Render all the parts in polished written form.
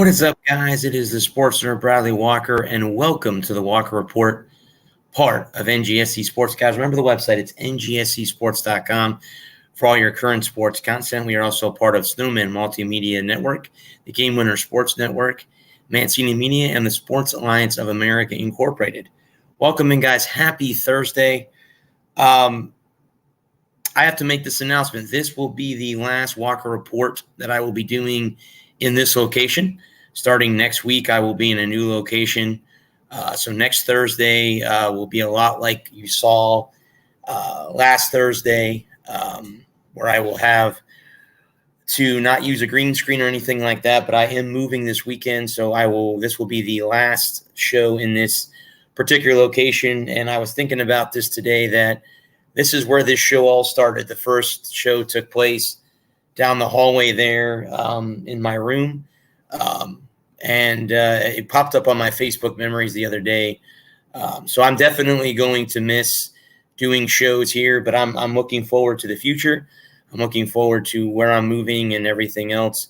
What is up, guys? It is the Sports Nerd Bradley Walker, and welcome to the Walker Report, part of NGSC Sports. Guys, remember the website. It's ngscsports.com for all your current sports content. We are also part of Snowman Multimedia Network, the Game Winner Sports Network, Mancini Media, and the Sports Alliance of America Incorporated. Welcome in, guys. Happy Thursday. I have to make this announcement. This will be the last Walker Report that I will be doing in this location. Starting next week, I will be in a new location. So next Thursday will be a lot like you saw last Thursday, where I will have to not use a green screen or anything like that, but I am moving this weekend. So this will be the last show in this particular location. And I was thinking about this today, that this is where this show all started. The first show took place down the hallway there in my room. And it popped up on my Facebook memories the other day. So I'm definitely going to miss doing shows here, but I'm looking forward to the future. I'm looking forward to where I'm moving and everything else.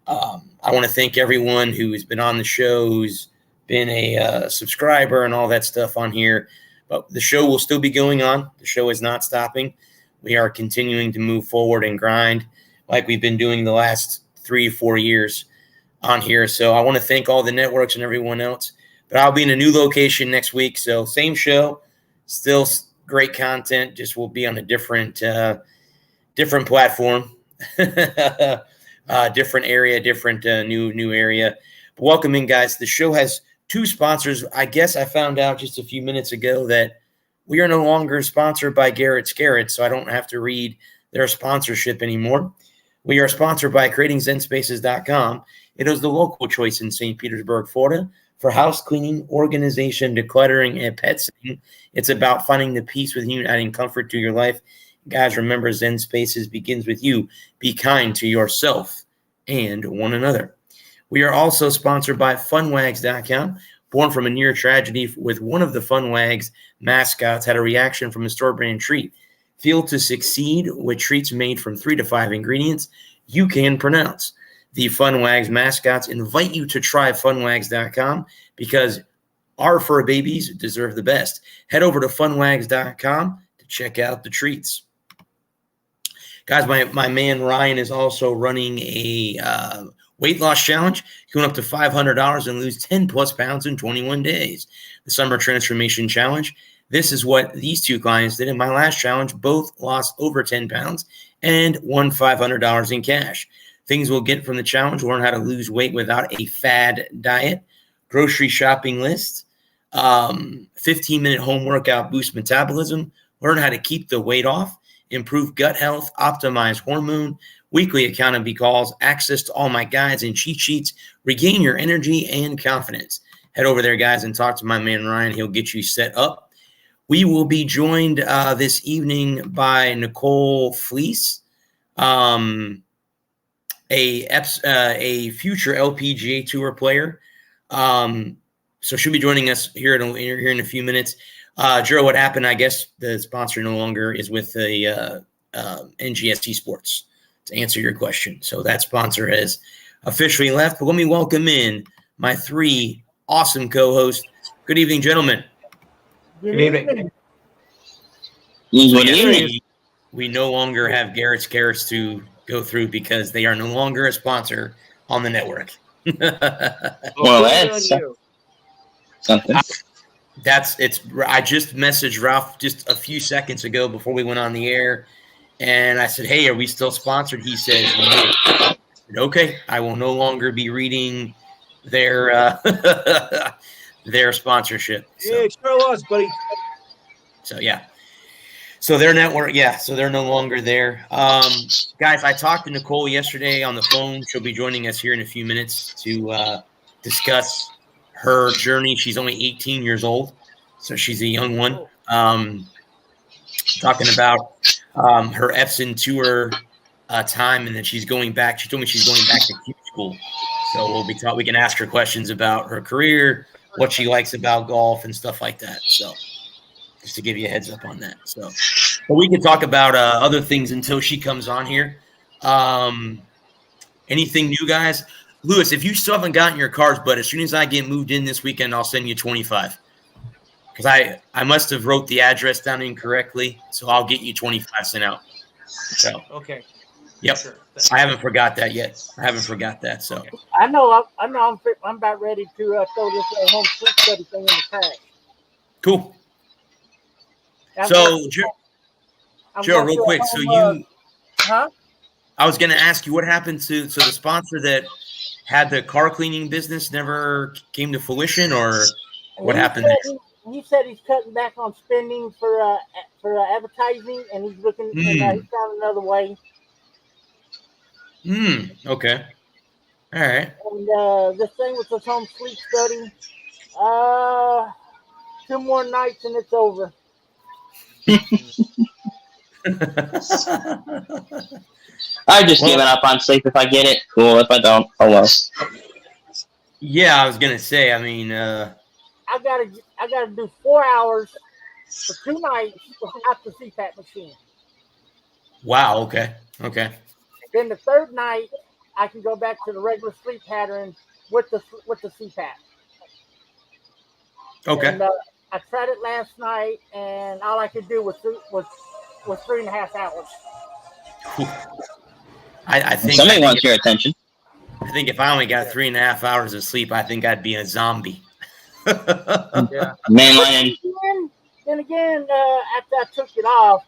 I want to thank everyone who has been on the show, who's been a subscriber and all that stuff on here. But the show will still be going on. The show is not stopping. We are continuing to move forward and grind like we've been doing the last 3 or 4 years on here. So I want to thank all the networks and everyone else. But I'll be in a new location next week. So same show, still great content, just will be on a different platform, different area, different new area. But welcome in, guys. The show has 2 sponsors. I guess I found out just a few minutes ago that we are no longer sponsored by Garrett's Garrett, so I don't have to read their sponsorship anymore. We are sponsored by CreatingZenSpaces.com. It is the local choice in St. Petersburg, Florida, for house cleaning, organization, decluttering, and pet sitting. It's about finding the peace with you and adding comfort to your life. Guys, remember, Zen Spaces begins with you. Be kind to yourself and one another. We are also sponsored by FunWags.com. Born from a near tragedy with one of the FunWags mascots had a reaction from a store brand treat. Feel to succeed with treats made from 3 to 5 ingredients you can pronounce. The FunWags mascots invite you to try FunWags.com because our fur babies deserve the best. Head over to FunWags.com to check out the treats. Guys, my man Ryan is also running a weight loss challenge. You went up to $500 and lose 10 plus pounds in 21 days. The Summer Transformation Challenge. This is what these 2 clients did in my last challenge. Both lost over 10 pounds and won $500 in cash. Things we'll get from the challenge: learn how to lose weight without a fad diet, grocery shopping list, 15-minute home workout boost metabolism, learn how to keep the weight off, improve gut health, optimize hormone, weekly accountability calls, access to all my guides and cheat sheets, regain your energy and confidence. Head over there, guys, and talk to my man Ryan. He'll get you set up. We will be joined this evening by Nicole Felce, a future LPGA Tour player. So she'll be joining us here in a few minutes. Gerald, what happened? I guess the sponsor no longer is with the NGSC Sports, to answer your question. So that sponsor has officially left. But let me welcome in my 3 awesome co-hosts. Good evening, gentlemen. Good evening. We no longer have Garrett's Carrots to go through because they are no longer a sponsor on the network. Well, that's something. I just messaged Ralph just a few seconds ago before we went on the air, and I said, "Hey, are we still sponsored?" He said, "No." I said, "Okay, I will no longer be reading their their sponsorship." So, yeah, it sure was, buddy. So yeah. So their network, so they're no longer there. Guys, I talked to Nicole yesterday on the phone. She'll be joining us here in a few minutes to discuss her journey. She's only 18 years old, so she's a young one. Talking about her Epson tour time, and then she's going back. She told me she's going back to Q school. So we can ask her questions about her career, what she likes about golf, and stuff like that. So just to give you a heads up on that. So, but we can talk about other things until she comes on here. Anything new, guys? Lewis, if you still haven't gotten your cards, but as soon as I get moved in this weekend, I'll send you 25. Because I must have wrote the address down incorrectly, so I'll get you 25 sent out. So okay. Yep. Sure. I haven't forgot that yet. So Okay. I know I'm about ready to throw this home sleep study thing in the trash. cool. I'm So, I'm Joe, going real to a quick. home, So you, huh? I was going to ask you what happened to the sponsor that had the car cleaning business never came to fruition, or what happened there? He said he's cutting back on spending for advertising, and he's looking and he's found another way. Okay. All right. And this thing with this home sleep study, 2 more nights and it's over. I've just given up on sleep. If I get it, cool. If I don't, oh well. Yeah, I was gonna say. I mean, I gotta do 4 hours for 2 nights without the CPAP machine. Wow. Okay. Then the third night, I can go back to the regular sleep pattern with the CPAP. Okay. And I tried it last night, and all I could do was 3.5 hours. I think somebody wants your attention. I think if I only got 3.5 hours of sleep, I think I'd be a zombie. Yeah. Mainline. Then again, after I took it off,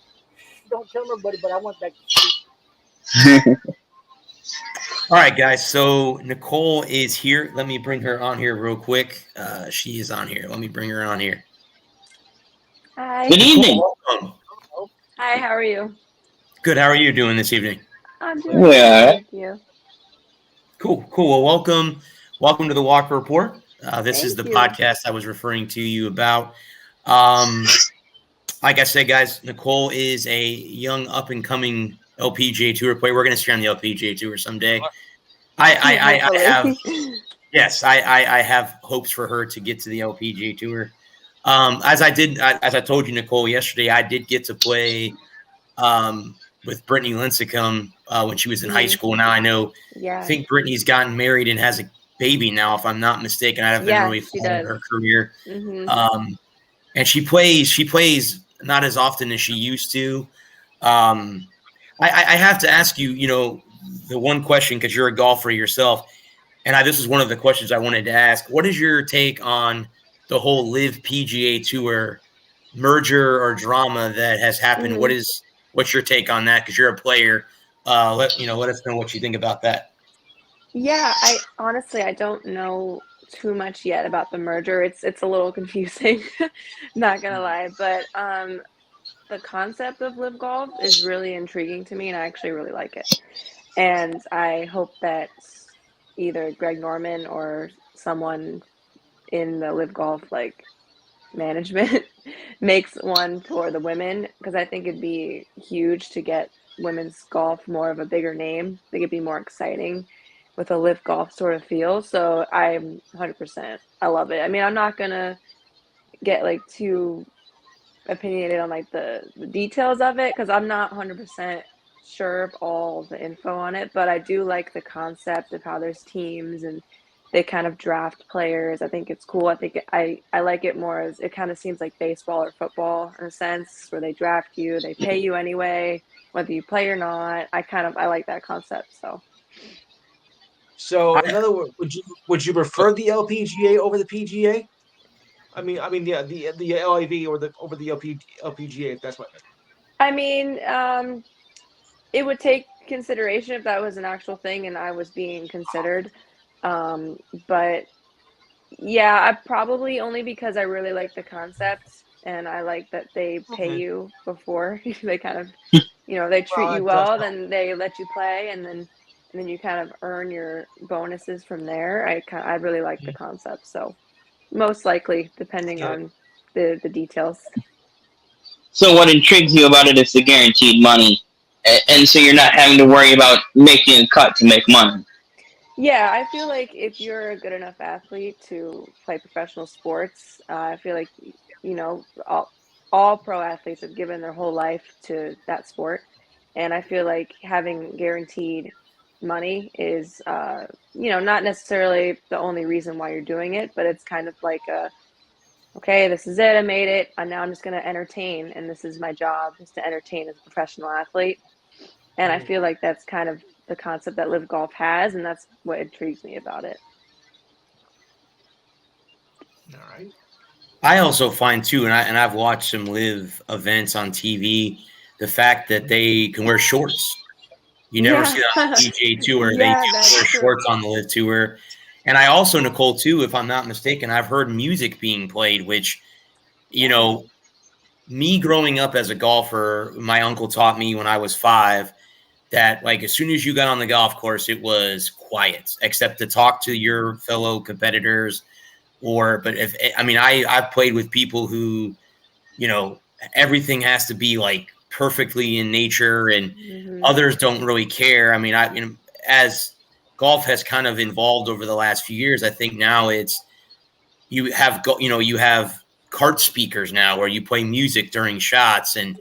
don't tell nobody, but I went back to sleep. All right, guys. So Nicole is here. Let me bring her on here real quick. She is on here. Let me bring her on here. Hi. Good evening. Welcome. Hi, how are you? Good. How are you doing this evening? I'm doing good. Thank you. Cool. Well, welcome to the Walker Report. This is the Thank you. podcast I was referring to you about. Like I said, guys, Nicole is a young up-and-coming LPGA Tour player. We're going to see her on the LPGA Tour someday. I have hopes for her to get to the LPGA Tour. As I told you, Nicole, yesterday, I did get to play with Brittany Lincecum when she was in high school. Now I think Brittany's gotten married and has a baby now, if I'm not mistaken. I haven't really followed her career. And she plays not as often as she used to. I have to ask you, the one question, because you're a golfer yourself, and this is one of the questions I wanted to ask. What is your take on the whole Live PGA Tour merger or drama that has happened? What's your take on that? Because you're a player. Let us know what you think about that. Yeah, I honestly don't know too much yet about the merger. It's a little confusing, not gonna lie. But the concept of Live Golf is really intriguing to me, and I actually really like it. And I hope that either Greg Norman or someone in the Live Golf management makes one for the women, because I think it'd be huge to get women's golf more of a bigger name. I think it'd be more exciting with a Live Golf sort of feel. So I'm 100%. I love it. I mean, I'm not gonna get too opinionated on the details of it, because I'm not 100% sure of all the info on it, but I do like the concept of how there's teams and they kind of draft players. I think it's cool. I think I like it more as it kind of seems like baseball or football in a sense, where they draft you, they pay you anyway, whether you play or not. I like that concept. So in other words, would you prefer the LPGA over the PGA? I mean the LIV over the LPGA, if that's what. I mean, it would take consideration if that was an actual thing and I was being considered. But yeah, I probably only because I really like the concept and I like that they pay you before they kind of, they treat you well, then they let you play, and then you kind of earn your bonuses from there. I really like the concept, so most likely, depending on the details. So what intrigues you about it is the guaranteed money, and so you're not having to worry about making a cut to make money. Yeah, I feel like if you're a good enough athlete to play professional sports, I feel like, all pro athletes have given their whole life to that sport. And I feel like having guaranteed money is, not necessarily the only reason why you're doing it, but it's kind of like okay, this is it. I made it. And now I'm just going to entertain. And this is my job, is to entertain as a professional athlete. And I feel like that's kind of the concept that Live Golf has. And that's what intrigues me about it. All right. I also find too, and I've watched some live events on TV, the fact that they can wear shorts. You never see that on the PGA Tour. They can wear shorts on the live tour. And I also, Nicole, too, if I'm not mistaken, I've heard music being played, which, me growing up as a golfer, my uncle taught me when I was 5 that, like, as soon as you got on the golf course, it was quiet, except to talk to your fellow competitors. I've played with people who, everything has to be like perfectly in nature, and others don't really care. I mean, as golf has kind of evolved over the last few years, I think now you have cart speakers now where you play music during shots, and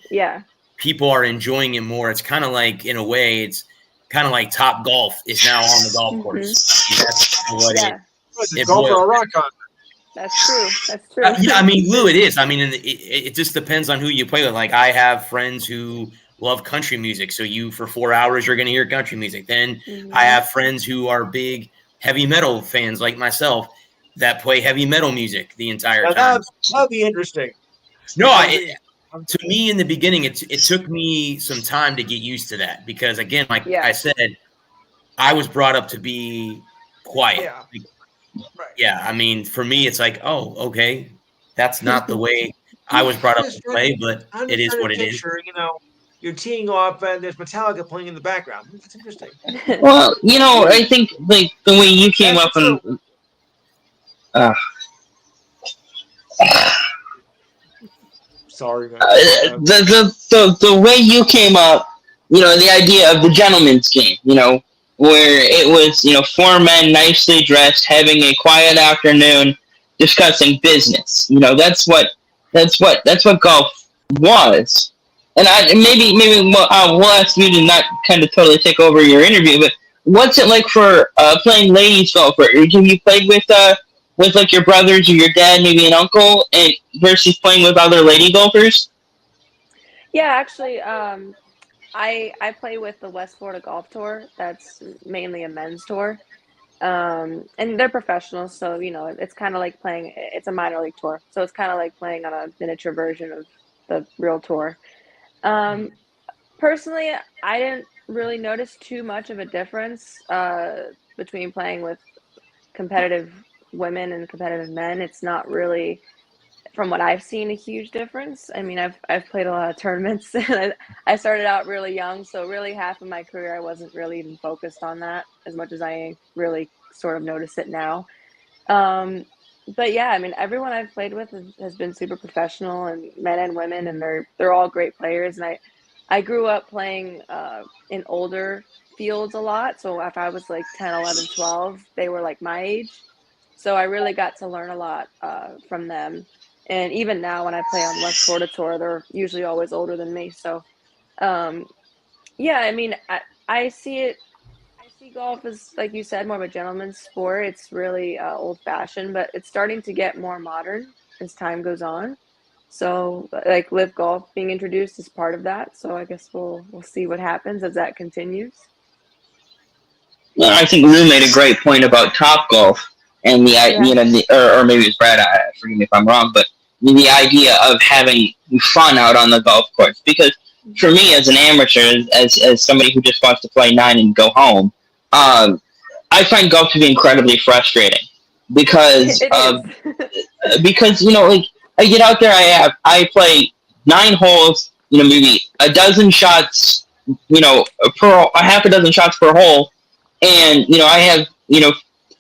people are enjoying it more. It's kind of like, in a way, it's kind of like Top Golf is now on the golf course. I mean, that's what it golfer or rock on. That's true. Lou, it is. I mean, it just depends on who you play with. Like, I have friends who love country music, so for 4 hours you're going to hear country music. Then I have friends who are big heavy metal fans like myself that play heavy metal music the entire time. That'd be interesting. No, to me in the beginning, it took me some time to get used to that, because, again, like I said, I was brought up to be quiet. Yeah. Right. Yeah, I mean, for me, it's like, oh, okay, that's not the way I was brought up to play, but it is what it is. You're teeing off and there's Metallica playing in the background. That's interesting. Well, I think, like, the way you came up and sorry, man. The way you came up, the idea of the gentleman's game, where it was, 4 men nicely dressed, having a quiet afternoon, discussing business. That's what golf was. And maybe we'll ask you to not kind of totally take over your interview, but what's it like for playing ladies golf? Have you played with like your brothers or your dad, maybe an uncle, and versus playing with other lady golfers? Yeah, actually, I play with the West Florida Golf Tour. That's mainly a men's tour. And they're professionals, so, it's kind of like playing, it's a minor league tour. So it's kind of like playing on a miniature version of the real tour. Personally, I didn't really notice too much of a difference between playing with competitive women and competitive men. It's not really, from what I've seen, a huge difference. I mean, I've played a lot of tournaments. I started out really young, so really half of my career I wasn't really even focused on that as much as I really sort of notice it now. But yeah, I mean, everyone I've played with has been super professional, and men and women, and they're all great players. And I grew up playing in older fields a lot. So if I was like 10, 11, 12, they were like my age. So I really got to learn a lot from them. And even now when I play on West Florida Tour, they're usually always older than me. So, yeah, I mean, I see golf as, like you said, more of a gentleman's sport. It's really old-fashioned, but it's starting to get more modern as time goes on. So, like, Live Golf being introduced is part of that. So I guess we'll see what happens as that continues. Well, I think Lou made a great point about Top Golf and or maybe it's Brad. Forgive me if I'm wrong, but the idea of having fun out on the golf course. Because for me, as an amateur, as somebody who just wants to play 9 and go home, I find golf to be incredibly frustrating because like, I get out there, I play 9 holes, maybe a dozen shots, a half a dozen shots per hole, and I have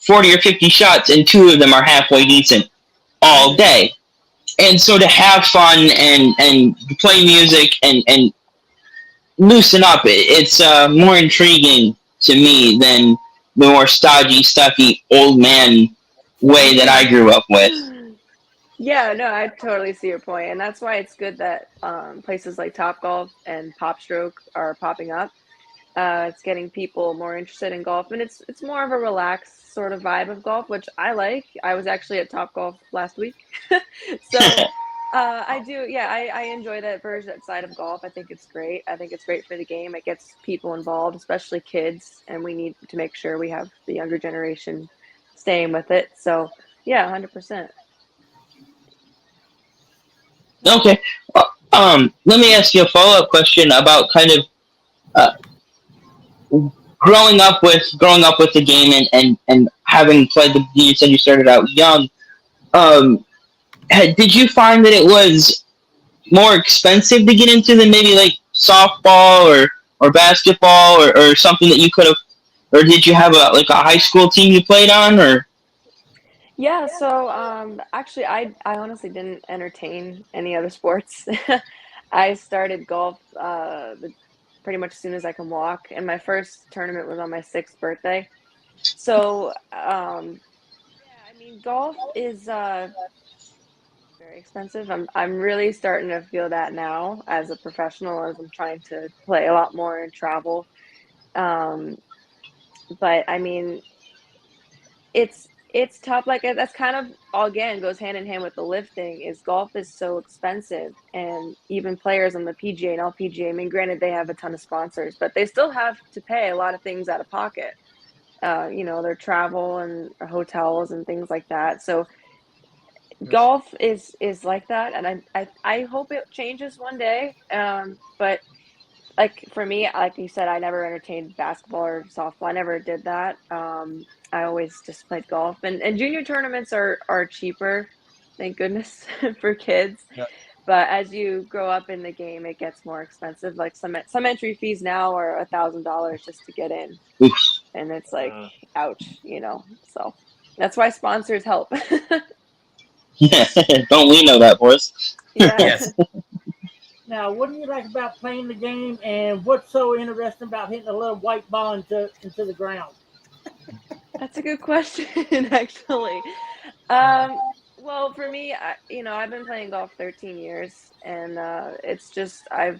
40 or 50 shots, and 2 of them are halfway decent all day. And so to have fun and play music and loosen up, it's more intriguing to me than the more stodgy, stuffy, old man way that I grew up with. Yeah, no, I totally see your point. And that's why it's good that places like Topgolf and PopStroke are popping up. It's getting people more interested in golf, and it's more of a relaxed sort of vibe of golf, which I like. I was actually at Top Golf last week, so I do. Yeah, I enjoy that version, that side of golf. I think it's great. I think it's great for the game. It gets people involved, especially kids, and we need to make sure we have the younger generation staying with it. So yeah, 100%. Okay. Let me ask you a follow-up question about kind of uh, growing up with the game and having played the. You said you started out young. Um, did you find that it was more expensive to get into than maybe like softball or basketball or something that you could have, or did you have a high school team you played on or? Yeah, so actually I honestly didn't entertain any other sports. I started golf pretty much as soon as I can walk, and my first tournament was on my 6th birthday. So yeah, I mean golf is very expensive. I'm really starting to feel that now as a professional as I'm trying to play a lot more and travel. Um, but I mean it's tough, like, that's kind of all again goes hand in hand with the lifting is golf is so expensive, and even players on the PGA and LPGA, I mean, granted, they have a ton of sponsors, but they still have to pay a lot of things out of pocket, their travel and hotels and things like that, so Yes. golf is like that, and I hope it changes one day, but like for me, like you said, I never entertained basketball or softball. I never did that. I always just played golf, and junior tournaments are cheaper, thank goodness for kids. Yeah. But as you grow up in the game, it gets more expensive. Like some entry fees now are $1,000 just to get in, Oof. and it's like, Uh, ouch. So that's why sponsors help. Yeah, don't we know that, boys? Yeah. Yes. Now, what do you like about playing the game, and what's so interesting about hitting a little white ball into the ground? That's a good question, actually. Um, well, for me, I've been playing golf 13 years, and it's just I've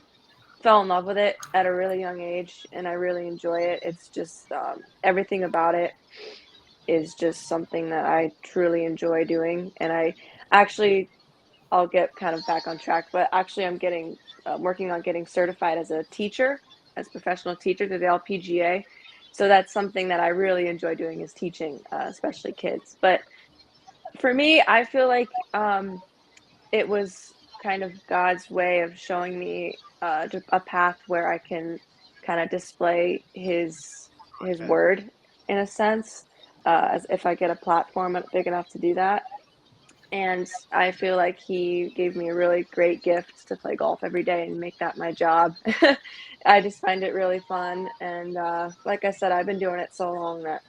fell in love with it at a really young age, and I really enjoy it. It's just everything about it is just something that I truly enjoy doing, and I actually I'll get kind of back on track, but actually I'm working on getting certified as a teacher, as a professional teacher through the LPGA. So that's something that I really enjoy doing is teaching, especially kids. But for me, I feel like it was kind of God's way of showing me a path where I can kind of display His okay. word in a sense, as if I get a platform big enough to do that. And I feel like he gave me a really great gift to play golf every day and make that my job. I just find it really fun. And like I said, I've been doing it so long that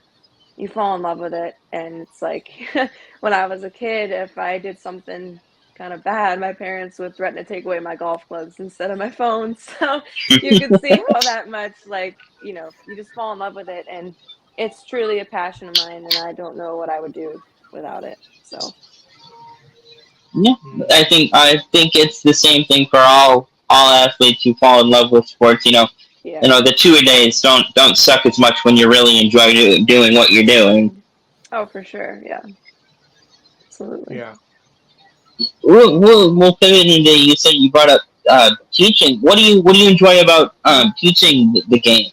you fall in love with it. And it's like when I was a kid, if I did something kind of bad, my parents would threaten to take away my golf clubs instead of my phone. So you can see how that much, like, you just fall in love with it. And it's truly a passion of mine. And I don't know what I would do without it. So. Yeah, Mm, I think it's the same thing for all athletes who fall in love with sports. Yeah. The 2 a days don't suck as much when you really enjoy doing what you're doing. Mhm. Oh, for sure. Yeah, absolutely. yeah. We'll pivot into. You said you brought up teaching. What do you enjoy about teaching the game?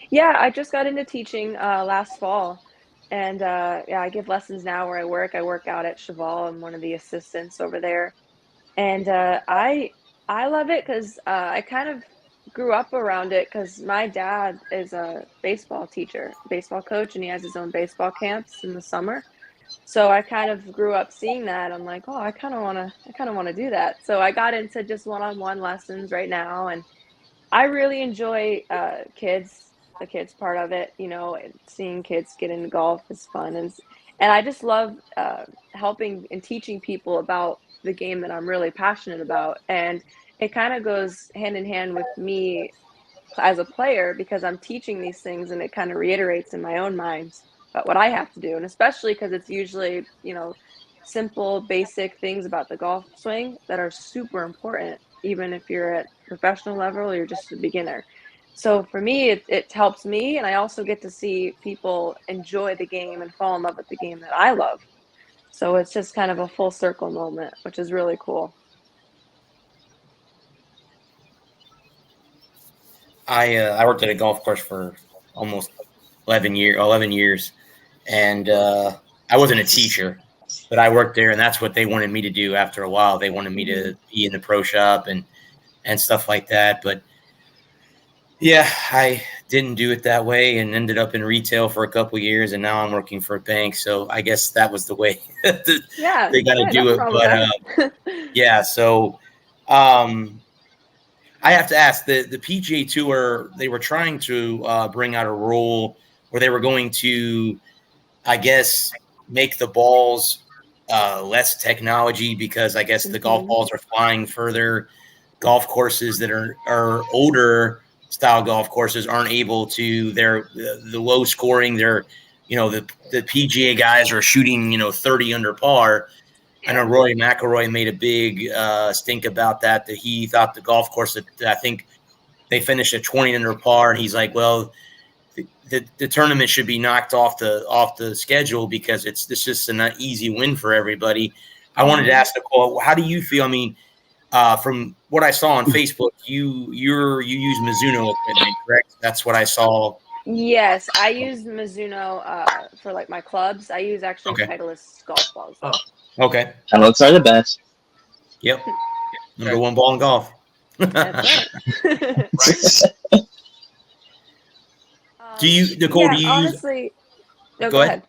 Yeah, I just got into teaching last fall, and yeah, I give lessons now where I work. I work out at Cheval. I'm one of the assistants over there, and I love it because I kind of grew up around it because my dad is a baseball teacher, baseball coach, and he has his own baseball camps in the summer. So I kind of grew up seeing that. I'm like, oh, I kind of want to do that. So I got into just one-on-one lessons right now, and I really enjoy the kids part of it. And seeing kids get into golf is fun, and I just love helping and teaching people about the game that I'm really passionate about, and it kind of goes hand in hand with me as a player because I'm teaching these things and it kind of reiterates in my own mind about what I have to do. And especially because it's usually, simple, basic things about the golf swing that are super important, even if you're at professional level or you're just a beginner. So for me, it helps me, and I also get to see people enjoy the game and fall in love with the game that I love. So it's just kind of a full circle moment, which is really cool. I worked at a golf course for almost 11 years, and I wasn't a teacher, but I worked there, and that's what they wanted me to do. After a while, they wanted me to be in the pro shop and stuff like that. But yeah, I didn't do it that way and ended up in retail for a couple of years, and now I'm working for a bank. So I guess that was the way Yeah, they got to do it. But yeah, so I have to ask, the PGA Tour, they were trying to bring out a rule where they were going to, I guess, make the balls less technology because I guess the golf balls are flying further. Golf courses that are older style golf courses aren't able to, the low scoring, the PGA guys are shooting 30 under par. I know Rory McIlroy made a big stink about that he thought the golf course that I think they finished at 20 under par, and he's like, well, the tournament should be knocked off the schedule because it's just an easy win for everybody. I wanted to ask Nicole, how do you feel? I mean, from what I saw on Facebook, you use Mizuno equipment, correct? That's what I saw. Yes, I use Mizuno for like my clubs. I use actually Titleist golf balls. Oh. Okay. Titleists are the best. Yep. Number one ball in golf. That's right. Do you, Nicole? Do you honestly, use? No, go ahead.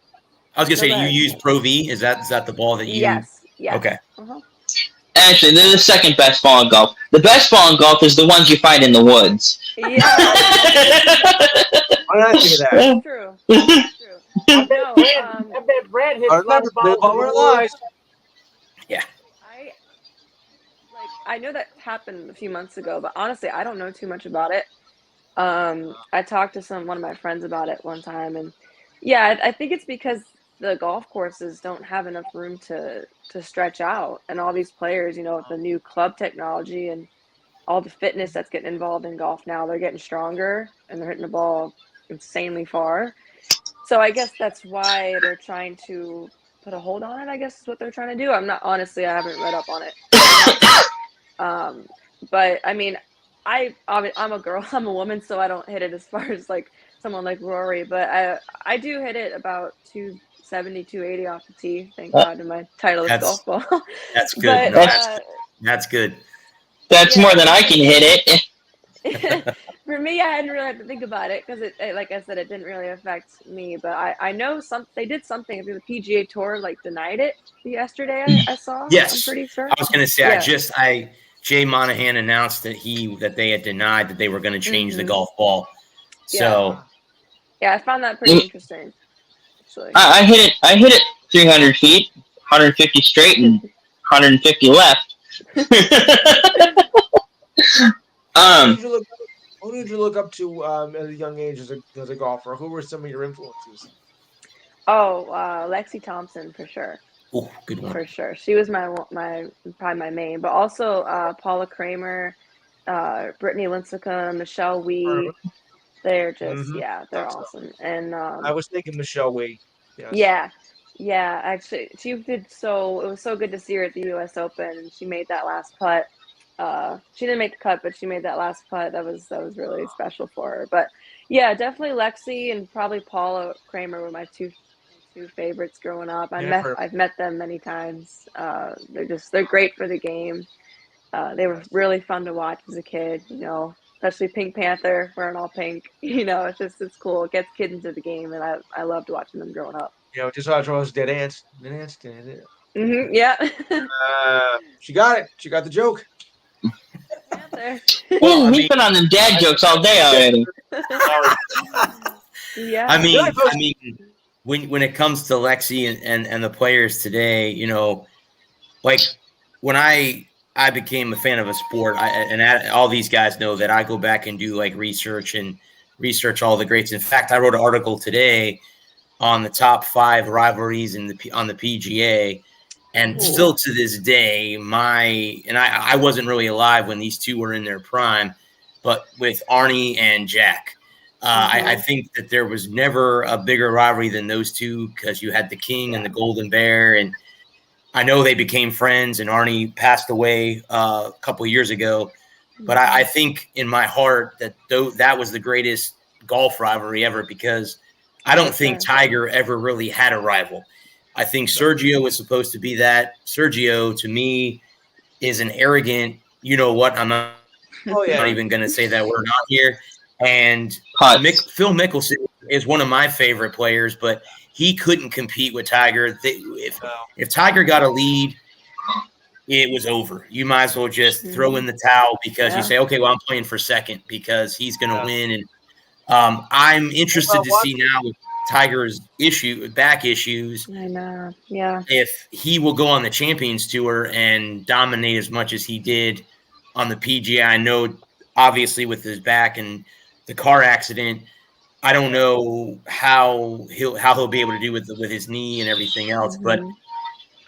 I was gonna say, go you ahead. use Pro V? Is that the ball that you? Yes. Okay. Actually, they're the second best ball in golf. The best ball in golf is the ones you find in the woods. Yeah. Why did I think of that? That's true. That's true. I bet Brad hits better balls Live our lives. Yeah. I know that happened a few months ago, but honestly, I don't know too much about it. I talked to one of my friends about it one time, and yeah, I think it's because the golf courses don't have enough room to stretch out, and all these players, with the new club technology and all the fitness that's getting involved in golf now, they're getting stronger and they're hitting the ball insanely far. So I guess that's why they're trying to put a hold on it, I guess is what they're trying to do. I haven't read up on it. But I mean, I'm a girl, I'm a woman, so I don't hit it as far as like someone like Rory, but I do hit it about 270, 280 off the tee, thank God, to my Titleist golf ball. That's good. But, that's good. That's more than I can hit it. For me, I hadn't really had to think about it because it, like I said, it didn't really affect me. But I know they did something. I think the PGA Tour denied it yesterday. I saw. Yes, I'm pretty sure. I was going to say Jay Monahan announced that they had denied that they were going to change the golf ball. So yeah, I found that pretty interesting. Actually, I hit it 300 feet, 150 straight, and 150 left. Who did you look up to at a young age as a golfer? Who were some of your influences? Oh, Lexi Thompson for sure. Oh, good one. For sure, she was probably my main, but also Paula Kramer, Brittany Lincecum, Michelle Wee. They're just they're awesome. And I was thinking Michelle Wee. Yes. Yeah. Actually, she did so. It was so good to see her at the U.S. Open, and she made that last putt. She didn't make the cut, but she made that last putt. That was really special for her. But yeah, definitely Lexi and probably Paula Kramer were my two favorites growing up. I've met them many times. They're great for the game. They were really fun to watch as a kid, especially Pink Panther wearing all pink. It's cool. It gets kids into the game, and I loved watching them growing up. Just watch all those dead ants. Yeah. She got it. She got the joke. Well, he's been on them dad jokes all day already. Yeah. I mean, when it comes to Lexi and the players today, like when I became a fan of a sport, all these guys know that I go back and do like research all the greats. In fact, I wrote an article today on the top 5 rivalries on the PGA. And still to this day, I wasn't really alive when these two were in their prime, but with Arnie and Jack. I think that there was never a bigger rivalry than those two because you had the King and the Golden Bear, and I know they became friends. And Arnie passed away a couple of years ago, but I think in my heart that that was the greatest golf rivalry ever because I don't think Tiger ever really had a rival. I think Sergio was supposed to be that. Sergio, to me, is an arrogant. You know what? I'm not even going to say that word on here. And Phil Mickelson is one of my favorite players, but he couldn't compete with Tiger. If Tiger got a lead, it was over. You might as well just throw in the towel because you say, okay, well, I'm playing for second because he's going to win. And I'm interested to see now with Tiger's back issues. I know. Yeah. If he will go on the Champions Tour and dominate as much as he did on the PGA. I know, obviously, with his back and the car accident, I don't know how he'll be able to do with his knee and everything else. But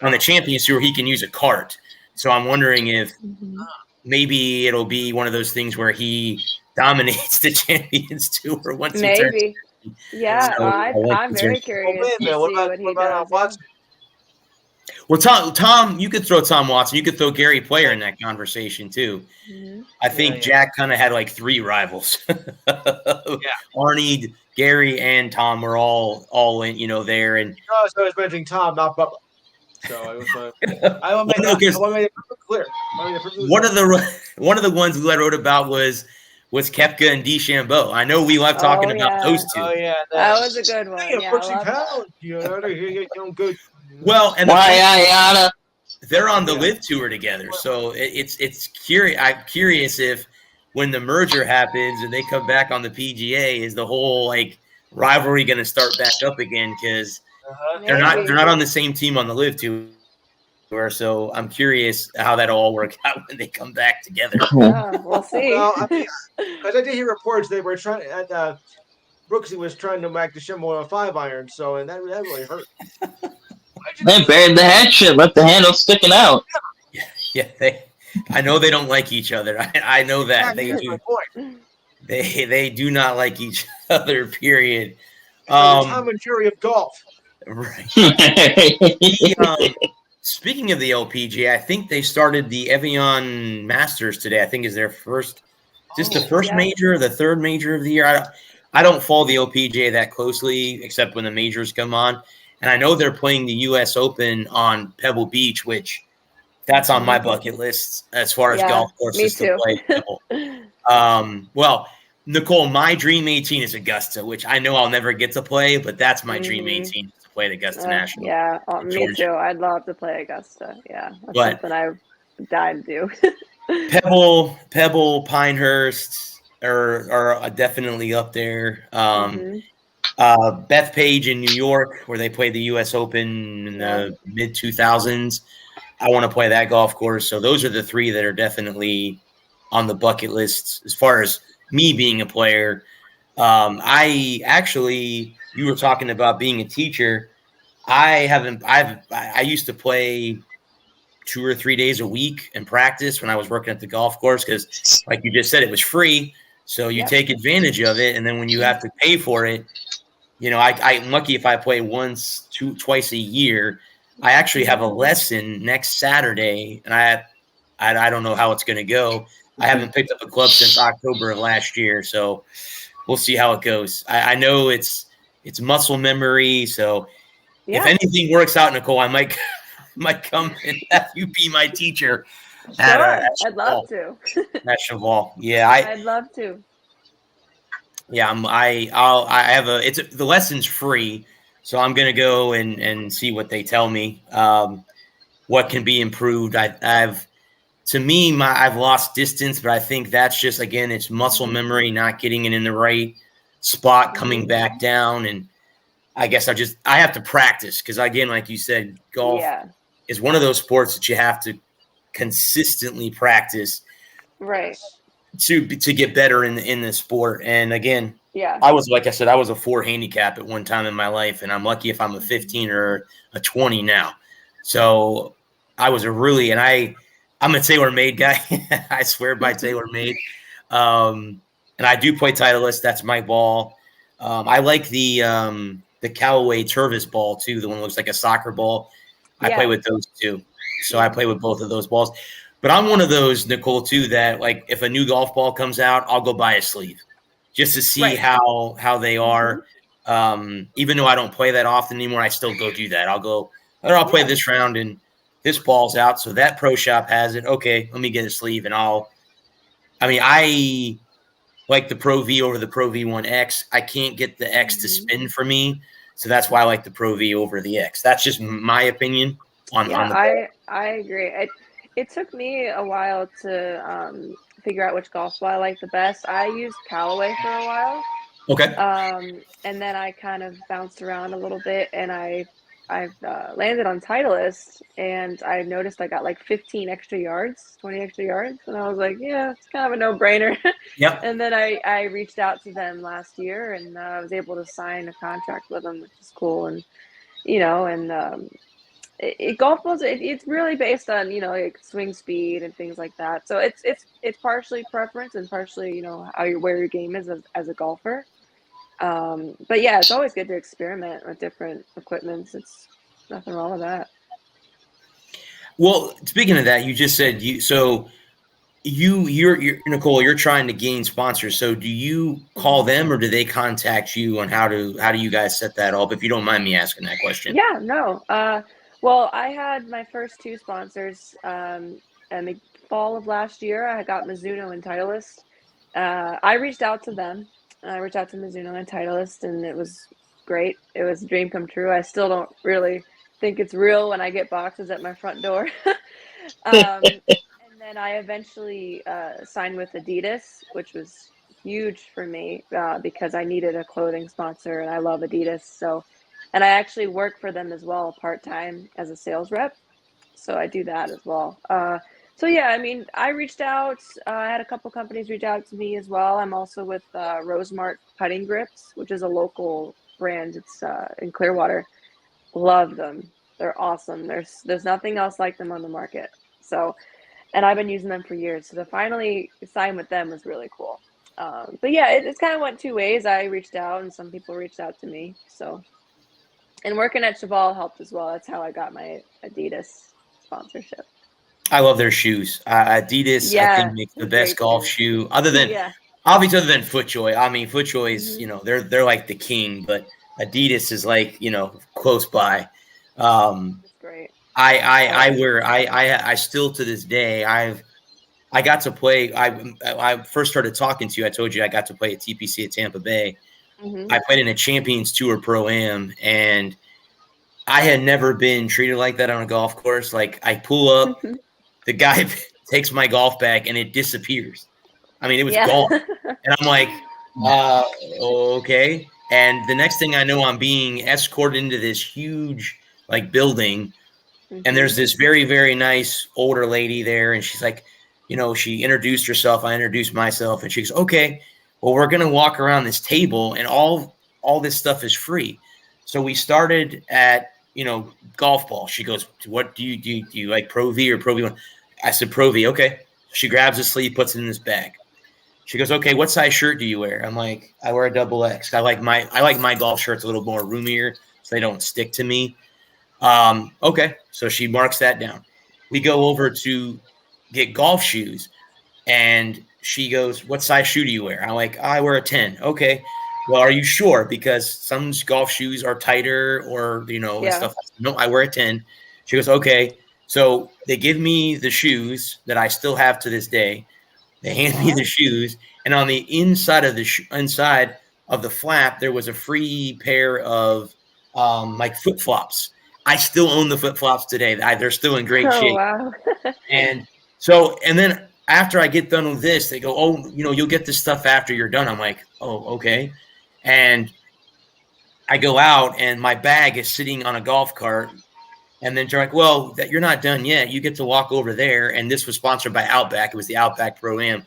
on the Champions Tour, he can use a cart. So I'm wondering if maybe it'll be one of those things where he dominates the Champions Tour once he turns. Yeah, so I'm very curious to see what he does. Watson? Well, Tom, you could throw Tom Watson. You could throw Gary Player in that conversation too. I think Jack kind of had like 3 rivals. Arnie, Gary, and Tom were all in, there. And so I was mentioning Tom, not Bubba. So I want to make it clear. One of the ones we wrote about was Koepka and DeChambeau. I know we love talking about those two. Oh yeah, that was a good one. Good. Well, and they're on the Live Tour together, so it's curious. I'm curious if when the merger happens and they come back on the PGA, is the whole rivalry going to start back up again? Because they're not on the same team on the Live Tour. So I'm curious how that'll all work out when they come back together. We'll see. Well, I did hear reports they were trying. Brooksy was trying to make the Shimmo a 5-iron, and that really hurt. They buried the hatchet, left the handle sticking out. Yeah, I know they don't like each other. I know that they do. They do not like each other. Period. Tom and Jerry of golf. Right. Speaking of the LPGA, I think they started the Evian Masters today. I think is their first, just the first major, or the third major of the year. I don't follow the LPGA that closely, except when the majors come on. And I know they're playing the U.S. Open on Pebble Beach, which that's on my bucket list as far as golf courses to play Pebble. Well, Nicole, my dream 18 is Augusta, which I know I'll never get to play, but that's my dream 18 to play at Augusta National. Yeah, me too. I'd love to play Augusta. Yeah, that's something I died to do. Pebble, Pinehurst are definitely up there. Bethpage in New York, where they played the U.S. Open in the mid-2000s. I want to play that golf course. So those are the 3 that are definitely on the bucket list as far as me being a player. You were talking about being a teacher. I used to play 2 or 3 days a week and practice when I was working at the golf course because, like you just said, it was free. So you take advantage of it, and then when you have to pay for it, I'm lucky if I play twice a year. I actually have a lesson next Saturday, and I don't know how it's going to go. I haven't picked up a club since October of last year, so we'll see how it goes. I know it's muscle memory, so if anything works out, Nicole, I might come and have you be my teacher. I'd love to. At Cheval. Yeah, I'd love to. Yeah, the lesson's free, so I'm gonna go and see what they tell me. What can be improved? I've lost distance, but I think that's just, again, it's muscle memory, not getting it in the right spot, coming back down, and I guess I have to practice because, again, like you said, golf is one of those sports that you have to consistently practice, right, to get better in the sport. And again, I was, like I said, I was a 4 handicap at one time in my life, and I'm lucky if I'm a 15 or a 20 now. So I was I'm a TaylorMade guy. I swear by TaylorMade. And I do play Titleist. That's my ball. I like the Callaway Tervis ball too. The one that looks like a soccer ball. I play with those too. So I play with both of those balls. But I'm one of those, Nicole, too, that like if a new golf ball comes out, I'll go buy a sleeve just to see how they are. Even though I don't play that often anymore, I still go do that. I'll play this round and this ball's out. So that pro shop has it. Okay, let me get a sleeve and I like the Pro V over the Pro V1X. I can't get the X to spin for me. So that's why I like the Pro V over the X. That's just my opinion on the ball. I agree. It took me a while to figure out which golf ball I like the best. I used Callaway for a while. Okay. And then I kind of bounced around a little bit, and I've landed on Titleist, and I noticed I got like 15 extra yards, 20 extra yards, and I was like, yeah, it's kind of a no-brainer. Yep. And then I reached out to them last year, and I was able to sign a contract with them, which is cool. And golf balls, it's really based on like swing speed and things like that. So it's partially preference and partially where your game is as a golfer. But yeah, it's always good to experiment with different equipments. It's nothing wrong with that. Well, speaking of that, you just said you're Nicole, you're trying to gain sponsors. So do you call them or do they contact you on how do you guys set that up? If you don't mind me asking that question. Yeah, no. Well, I had my first two sponsors in the fall of last year. I got Mizuno and Titleist. I reached out to them. I reached out to Mizuno and Titleist, and it was great. It was a dream come true. I still don't really think it's real when I get boxes at my front door. And then I eventually signed with Adidas, which was huge for me because I needed a clothing sponsor, and I love Adidas. And I actually work for them as well part-time as a sales rep. So I do that as well. So yeah, I mean, I reached out. I had a couple companies reach out to me as well. I'm also with Rosemart Putting Grips, which is a local brand. It's in Clearwater. Love them. They're awesome. There's nothing else like them on the market. So, and I've been using them for years. So to finally sign with them was really cool. But yeah, it kind of went two ways. I reached out, and some people reached out to me. So. And working at Cheval helped as well. That's how I got my Adidas sponsorship. I love their shoes. Adidas, I think, makes the best golf shoe. Obviously, other than FootJoy. I mean, FootJoy's, they're like the king, but Adidas is like, close by. That's great. I still to this day, I got to play. I first started talking to you. I told you I got to play at TPC at Tampa Bay. I played in a Champions Tour Pro-Am, and I had never been treated like that on a golf course. Like, I pull up, the guy takes my golf bag, and it disappears. I mean, it was gone. And I'm like, okay. And the next thing I know, I'm being escorted into this huge, building, and there's this very, very nice older lady there, and she's like, she introduced herself. I introduced myself, and she goes, okay, well, we're going to walk around this table, and all this stuff is free. So we started at, golf ball. She goes, what do you like, Pro V or Pro V1? I said, Pro V. Okay. She grabs a sleeve, puts it in this bag. She goes, okay, what size shirt do you wear? I'm like, I wear a XX. I like my golf shirts a little more roomier so they don't stick to me. Okay. So she marks that down. We go over to get golf shoes, and she goes, what size shoe do you wear? I'm like, I wear a 10. Okay. Well, are you sure? Because some golf shoes are tighter or, and stuff. No, I wear a 10. She goes, okay. So they give me the shoes that I still have to this day. They hand me the shoes, and on the inside of the flap, there was a free pair of flip flops. I still own the flip flops today. They're still in great shape. Wow. And then after I get done with this, they go, oh, you'll get this stuff after you're done. I'm like, oh, okay. And I go out, and my bag is sitting on a golf cart. And then they're like, well, you're not done yet. You get to walk over there. And this was sponsored by Outback. It was the Outback Pro-Am.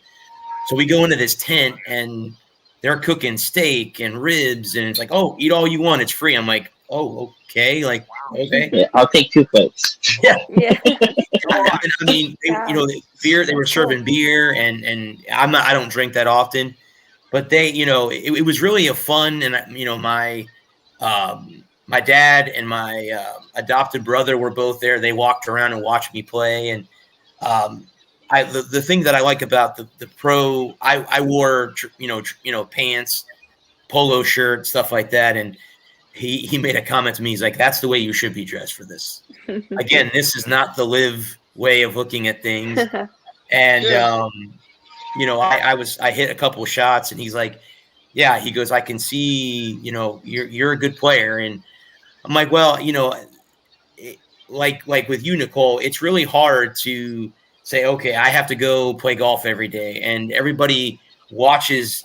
So we go into this tent, and they're cooking steak and ribs. And it's like, oh, eat all you want. It's free. I'm like, oh, okay, like okay, Yeah, I'll take 2 plates. yeah. Yeah. I mean, Yeah. beer. They were That's cool. serving beer, and I don't drink that often, but they, it was really a fun, and my dad and my adopted brother were both there. They walked around and watched me play, and the thing that I like about the pro, I wore pants, polo shirt, stuff like that, and he made a comment to me. He's like, "That's the way you should be dressed for this." Again, this is not the live way of looking at things. And I hit a couple of shots, and he's like, "Yeah." He goes, "I can see, you're a good player." And I'm like, "Well, like with you, Nicole, it's really hard to say, okay, I have to go play golf every day, and everybody watches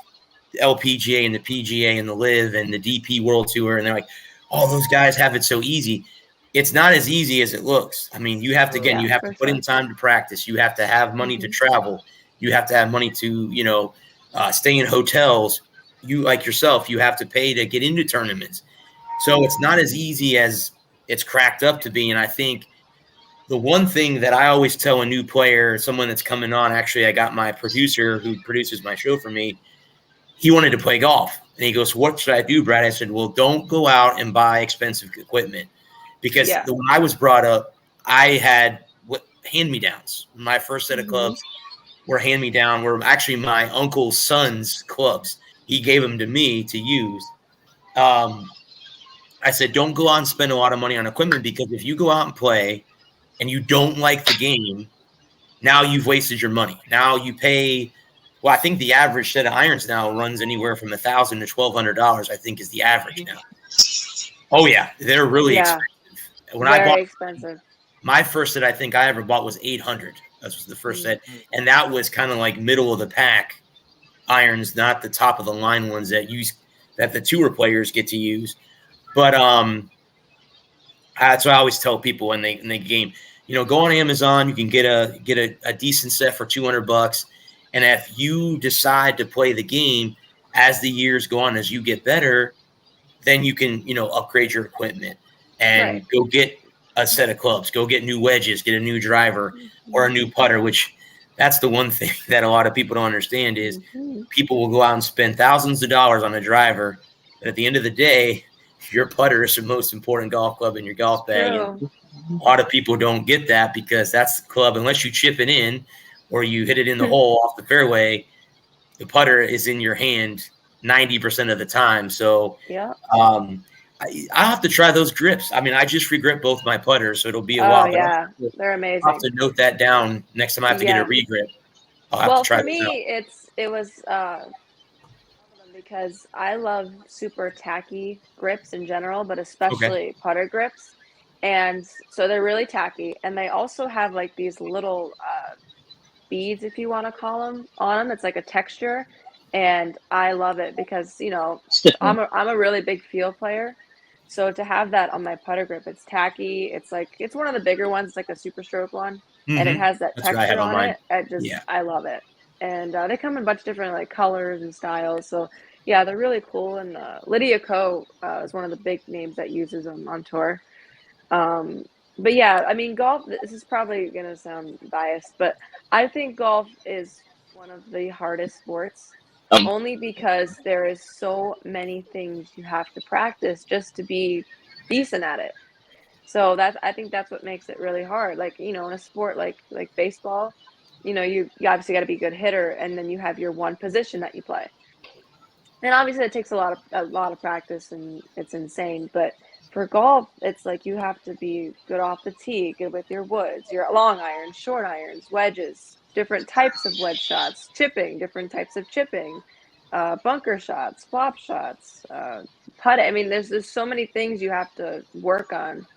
the LPGA and the PGA and the Live and the DP World Tour, and they're like, oh, those guys have it so easy." It's not as easy as it looks. I mean, you have to, again, you have to put in time to practice. You have to have money to travel. You have to have money to, stay in hotels. You, like yourself, you have to pay to get into tournaments. So it's not as easy as it's cracked up to be. And I think the one thing that I always tell a new player, someone that's coming on, actually, I got my producer who produces my show for me. He wanted to play golf. And he goes, "What should I do, Brad?" I said, "Well, don't go out and buy expensive equipment." Because when I was brought up, I had hand-me-downs. My first set of clubs were hand-me-down, were actually my uncle's son's clubs. He gave them to me to use. I said, don't go out and spend a lot of money on equipment, because if you go out and play and you don't like the game, now you've wasted your money. Now you pay. Well, I think the average set of irons now runs anywhere from $1,000 to $1,200. I think is the average now. Oh yeah, they're really expensive. When I bought expensive. My first set, I think I ever bought was $800. That was the first set, and that was kind of like middle of the pack irons, not the top of the line ones that the tour players get to use. But that's what I always tell people in the game. Go on Amazon. You can get a decent set for $200, and if you decide to play the game as the years go on, as you get better, then you can upgrade your equipment and go get a set of clubs, go get new wedges, get a new driver or a new putter. Which that's the one thing that a lot of people don't understand is people will go out and spend thousands of dollars on a driver, but at the end of the day, your putter is the most important golf club in your golf bag. And a lot of people don't get that, because that's the club, unless you chip it in or you hit it in the hole off the fairway, the putter is in your hand 90% of the time. So I'll have to try those grips. I mean, I just regrip both my putters, so it'll be a while. Yeah, they're amazing. I'll have to note that down next time I have to get a regrip. I'll have to try for me, it was because I love super tacky grips in general, but especially putter grips. And so they're really tacky, and they also have like these little beads, if you want to call them, on them. It's like a texture, and I love it because I'm a really big feel player. So to have that on my putter grip, it's tacky. It's one of the bigger ones. It's like a Super Stroke one, and it has that texture on it. I love it. And they come in a bunch of different like colors and styles. So yeah, they're really cool. And Lydia Ko is one of the big names that uses them on tour. But yeah, I mean, golf. This is probably gonna sound biased, but I think golf is one of the hardest sports. Only because there is so many things you have to practice just to be decent at it. So I think that's what makes it really hard. Like, in a sport like baseball, you obviously got to be a good hitter, and then you have your one position that you play. And obviously it takes a lot of practice, and it's insane. But for golf, it's like you have to be good off the tee, good with your woods, your long irons, short irons, wedges, different types of wedge shots, chipping, different types of chipping, bunker shots, flop shots, putt. I mean, there's so many things you have to work on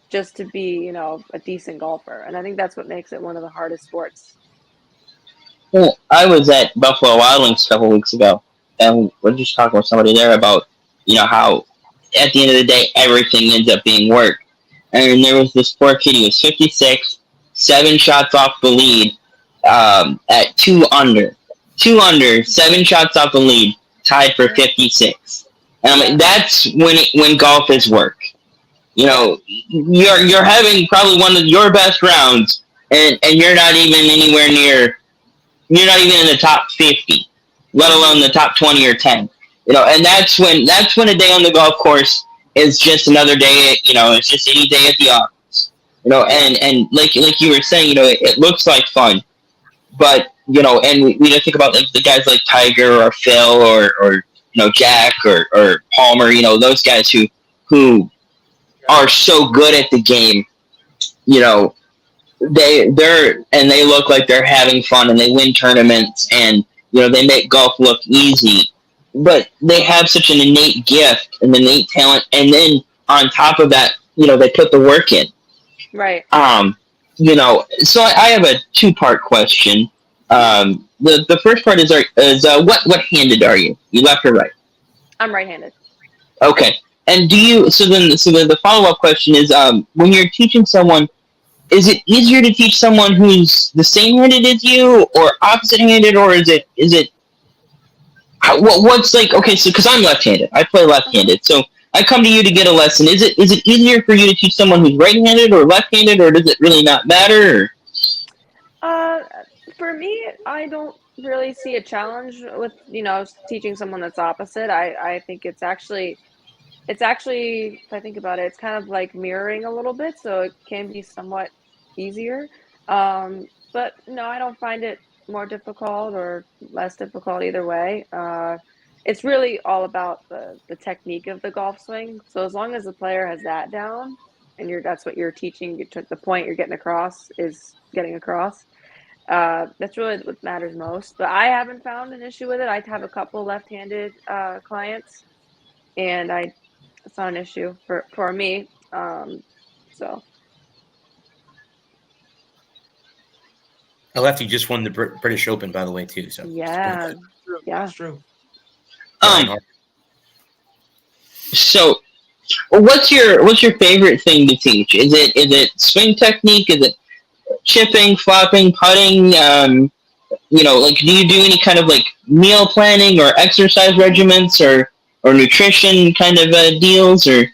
just to be, a decent golfer. And I think that's what makes it one of the hardest sports. Well, I was at Buffalo Wild Wings a couple weeks ago, and we're just talking with somebody there about, how at the end of the day, everything ends up being work. And there was this poor kid, he was 56, 7 shots off the lead, at 2 under. 2 under, 7 shots off the lead, tied for 56. And I'm like, that's when golf is work. You know, you're having probably one of your best rounds, and you're not even anywhere near. You're not even in the top 50, let alone the top 20 or 10. You know, and that's when a day on the golf course is just another day. You know, it's just any day at the office. You know, and like you were saying, you know, it looks like fun, but you know, and we don't think about like the guys like Tiger or Phil or you know Jack or Palmer. You know, those guys who are so good at the game. You know, they look like they're having fun and they win tournaments and you know they make golf look easy, but they have such an innate gift and innate talent, and then on top of that, you know, they put the work in. Right. You know, so I have a 2-part question. The first part is what handed are you? You left or right? I'm right-handed. Okay. And the follow-up question is, when you're teaching someone, is it easier to teach someone who's the same-handed as you or opposite-handed, or is it what's like, okay, so because I'm left-handed, I play left-handed, so I come to you to get a lesson. Is it easier for you to teach someone who's right-handed or left-handed, or does it really not matter? For me, I don't really see a challenge with, you know, teaching someone that's opposite. I think it's actually, if I think about it, it's kind of like mirroring a little bit, so it can be somewhat easier. But no, I don't find it more difficult or less difficult either way. It's really all about the technique of the golf swing. So as long as the player has that down, and that's what you're teaching, the point you're getting across is getting across. That's really what matters most. But I haven't found an issue with it. I have a couple left-handed clients, and it's not an issue for me. So. Lefty just won the British Open, by the way, too. So Yeah, That's true. So, what's your favorite thing to teach? Is it swing technique? Is it chipping, flopping, putting? You know, like, do you do any kind of like meal planning or exercise regimens or nutrition kind of deals or?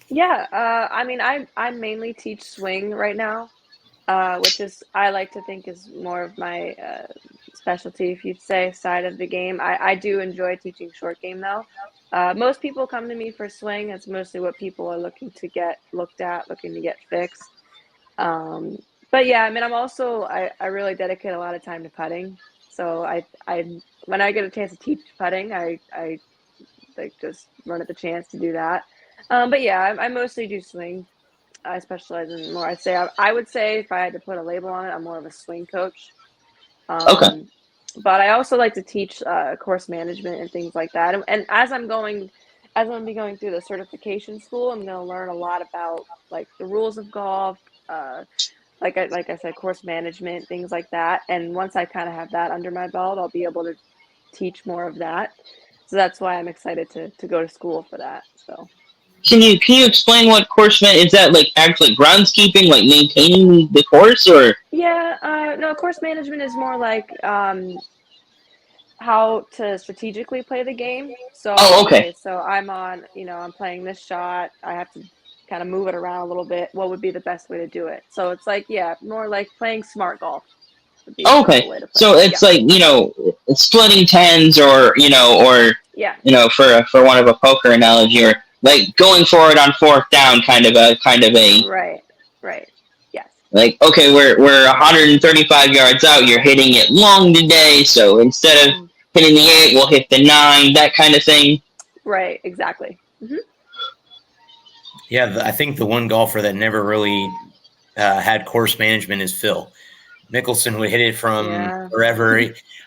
Yeah, I mean, I mainly teach swing right now, which is I like to think is more of my specialty, if you'd say, side of the game. I do enjoy teaching short game though. Most people come to me for swing. It's mostly what people are looking to get looked at, looking to get fixed. But yeah, I mean, I really dedicate a lot of time to putting. So I when I get a chance to teach putting, I like just run at the chance to do that. But yeah, I mostly do swing. I specialize in more. I would say if I had to put a label on it, I'm more of a swing coach. Okay. But I also like to teach course management and things like that. And as I'm going to be going through the certification school, I'm going to learn a lot about like the rules of golf, like I said, course management, things like that. And once I kind of have that under my belt, I'll be able to teach more of that. So that's why I'm excited to go to school for that. So. Can you explain what course is that like actually groundskeeping, like maintaining the course, or? Yeah, no, course management is more like how to strategically play the game. So Okay. So I'm playing this shot. I have to kind of move it around a little bit. What would be the best way to do it? So it's like, yeah, more like playing smart golf. Would be the way to play. So it's like, you know, splitting tens or yeah. You know, for one of a poker analogy, or like going for it on fourth down, kind of a Right. Yes. Like, okay, we're 135 yards out. You're hitting it long today, so instead of hitting the 8, we'll hit the 9. That kind of thing. Right. Exactly. Mm-hmm. Yeah, I think the one golfer that never really had course management is Phil Mickelson. Would hit it from wherever.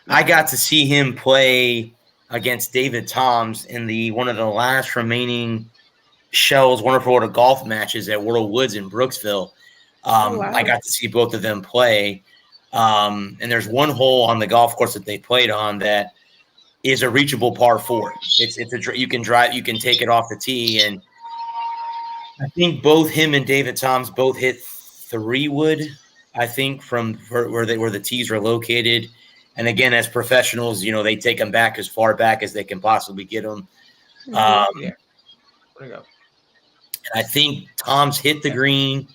I got to see him play against David Toms in one of the last remaining Shell's Wonderful World of Golf matches at World Woods in Brooksville. Wow. I got to see both of them play. And there's one hole on the golf course that they played on that is a reachable par 4. You can take it off the tee, and I think both him and David Toms both hit 3-wood. I think from where the tees are located. And again, as professionals, you know, they take them back as far back as they can possibly get them. Um, Yeah. There you go. I think Tom's hit the green.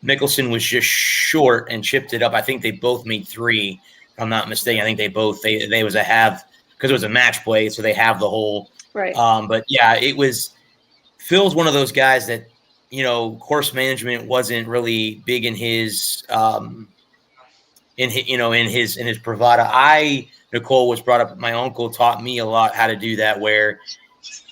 Mickelson was just short and chipped it up. I think they both made 3. If I'm not mistaken. I think they was a half because it was a match play, so they have the hole. Right. But yeah, it was Phil's one of those guys that, course management wasn't really big in his in his bravado. Nicole was brought up. My uncle taught me a lot how to do that, where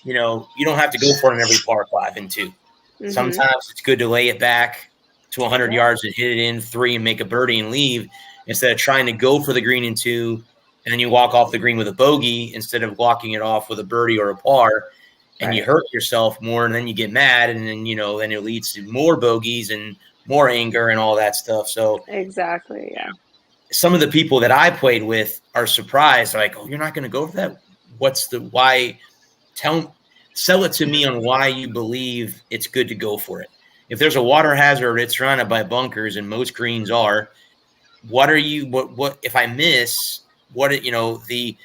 you don't have to go for it in every par 5 and 2. Mm-hmm. Sometimes it's good to lay it back to 100 Yeah. yards and hit it in 3 and make a birdie and leave, instead of trying to go for the green in 2 and then you walk off the green with a bogey instead of walking it off with a birdie or a par, and Right. you hurt yourself more, and then you get mad, and then then it leads to more bogeys and more anger and all that stuff. So Exactly. Yeah. some of the people that I played with are surprised, like, "Oh, you're not going to go for that? What's the why? Sell it to me on why you believe it's good to go for it. If there's a water hazard, it's surrounded by bunkers, and most greens are. What if I miss? The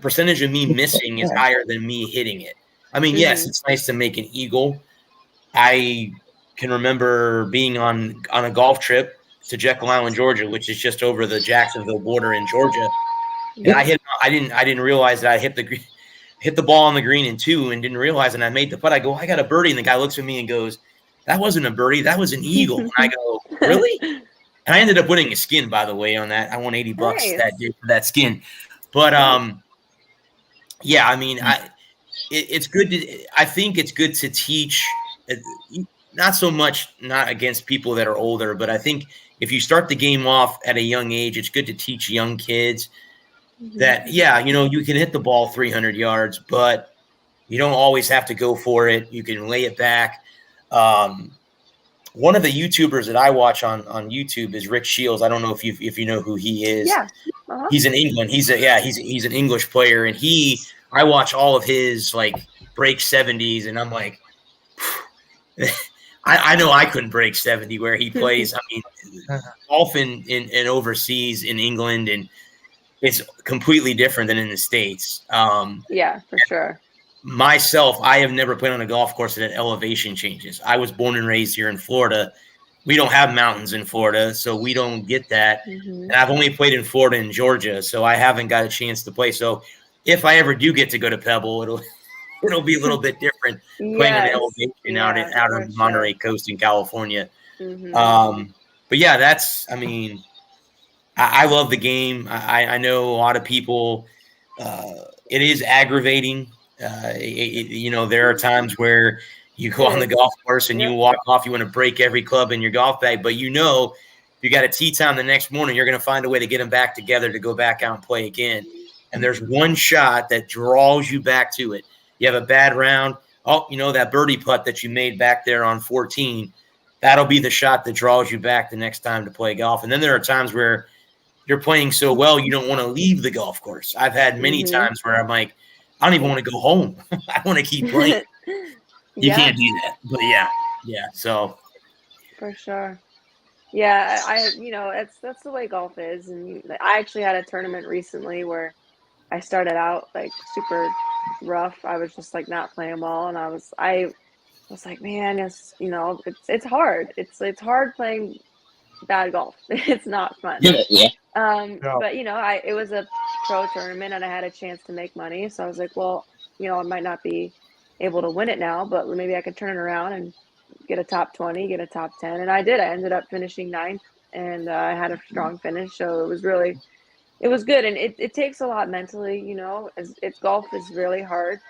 percentage of me missing is higher than me hitting it. I mean, yes, it's nice to make an eagle. I can remember being on a golf trip to Jekyll Island, Georgia, which is just over the Jacksonville border in Georgia. And I didn't realize that I hit the ball on the green in 2 and didn't realize, and I made the putt. I go, I got a birdie, and the guy looks at me and goes, "That wasn't a birdie, that was an eagle." And I go, "Really?" And I ended up winning a skin, by the way, on that. I won $80 Nice. that day for that skin. But yeah, I mean, it's good to. I think it's good to teach. Not so much not against people that are older, but I think if you start the game off at a young age, it's good to teach young kids that, you can hit the ball 300 yards, but you don't always have to go for it. You can lay it back. One of the YouTubers that I watch on YouTube is Rick Shields. I don't know if you know who he is. Yeah. Uh-huh. He's in England. He's an English player, and I watch all of his break 70s, and I'm like, I know I couldn't break 70 where he plays. I mean, often in overseas in England, and it's completely different than in the States. Yeah, for sure. Myself, I have never played on a golf course that elevation changes. I was born and raised here in Florida. We don't have mountains in Florida, so we don't get that. And I've only played in Florida and Georgia, so I haven't got a chance to play. So if I ever do get to go to Pebble, it'll be a little bit different playing on elevation out on Monterey Coast in California. But yeah, I love the game. I know a lot of people. It is aggravating. There are times where you go on the golf course and you walk off, you want to break every club in your golf bag, but if you got a tee time the next morning, you're going to find a way to get them back together to go back out and play again. And there's one shot that draws you back to it. You have a bad round. Oh, that birdie putt that you made back there on 14, that'll be the shot that draws you back the next time to play golf. And then there are times where you're playing so well, you don't want to leave the golf course. I've had many times where I'm like, I don't even want to go home. I want to keep playing. You can't do that. But yeah. So for sure. Yeah, that's the way golf is. And I actually had a tournament recently where I started out super rough. I was just not playing ball, and I was like, man, it's hard. It's hard playing bad golf. It's not fun. Yeah. But it was a pro tournament and I had a chance to make money. So I was like, well, I might not be able to win it now, but maybe I could turn it around and get a top 20, get a top 10. And I did. I ended up finishing 9th, and I had a strong finish. So it was good. And it takes a lot mentally, golf is really hard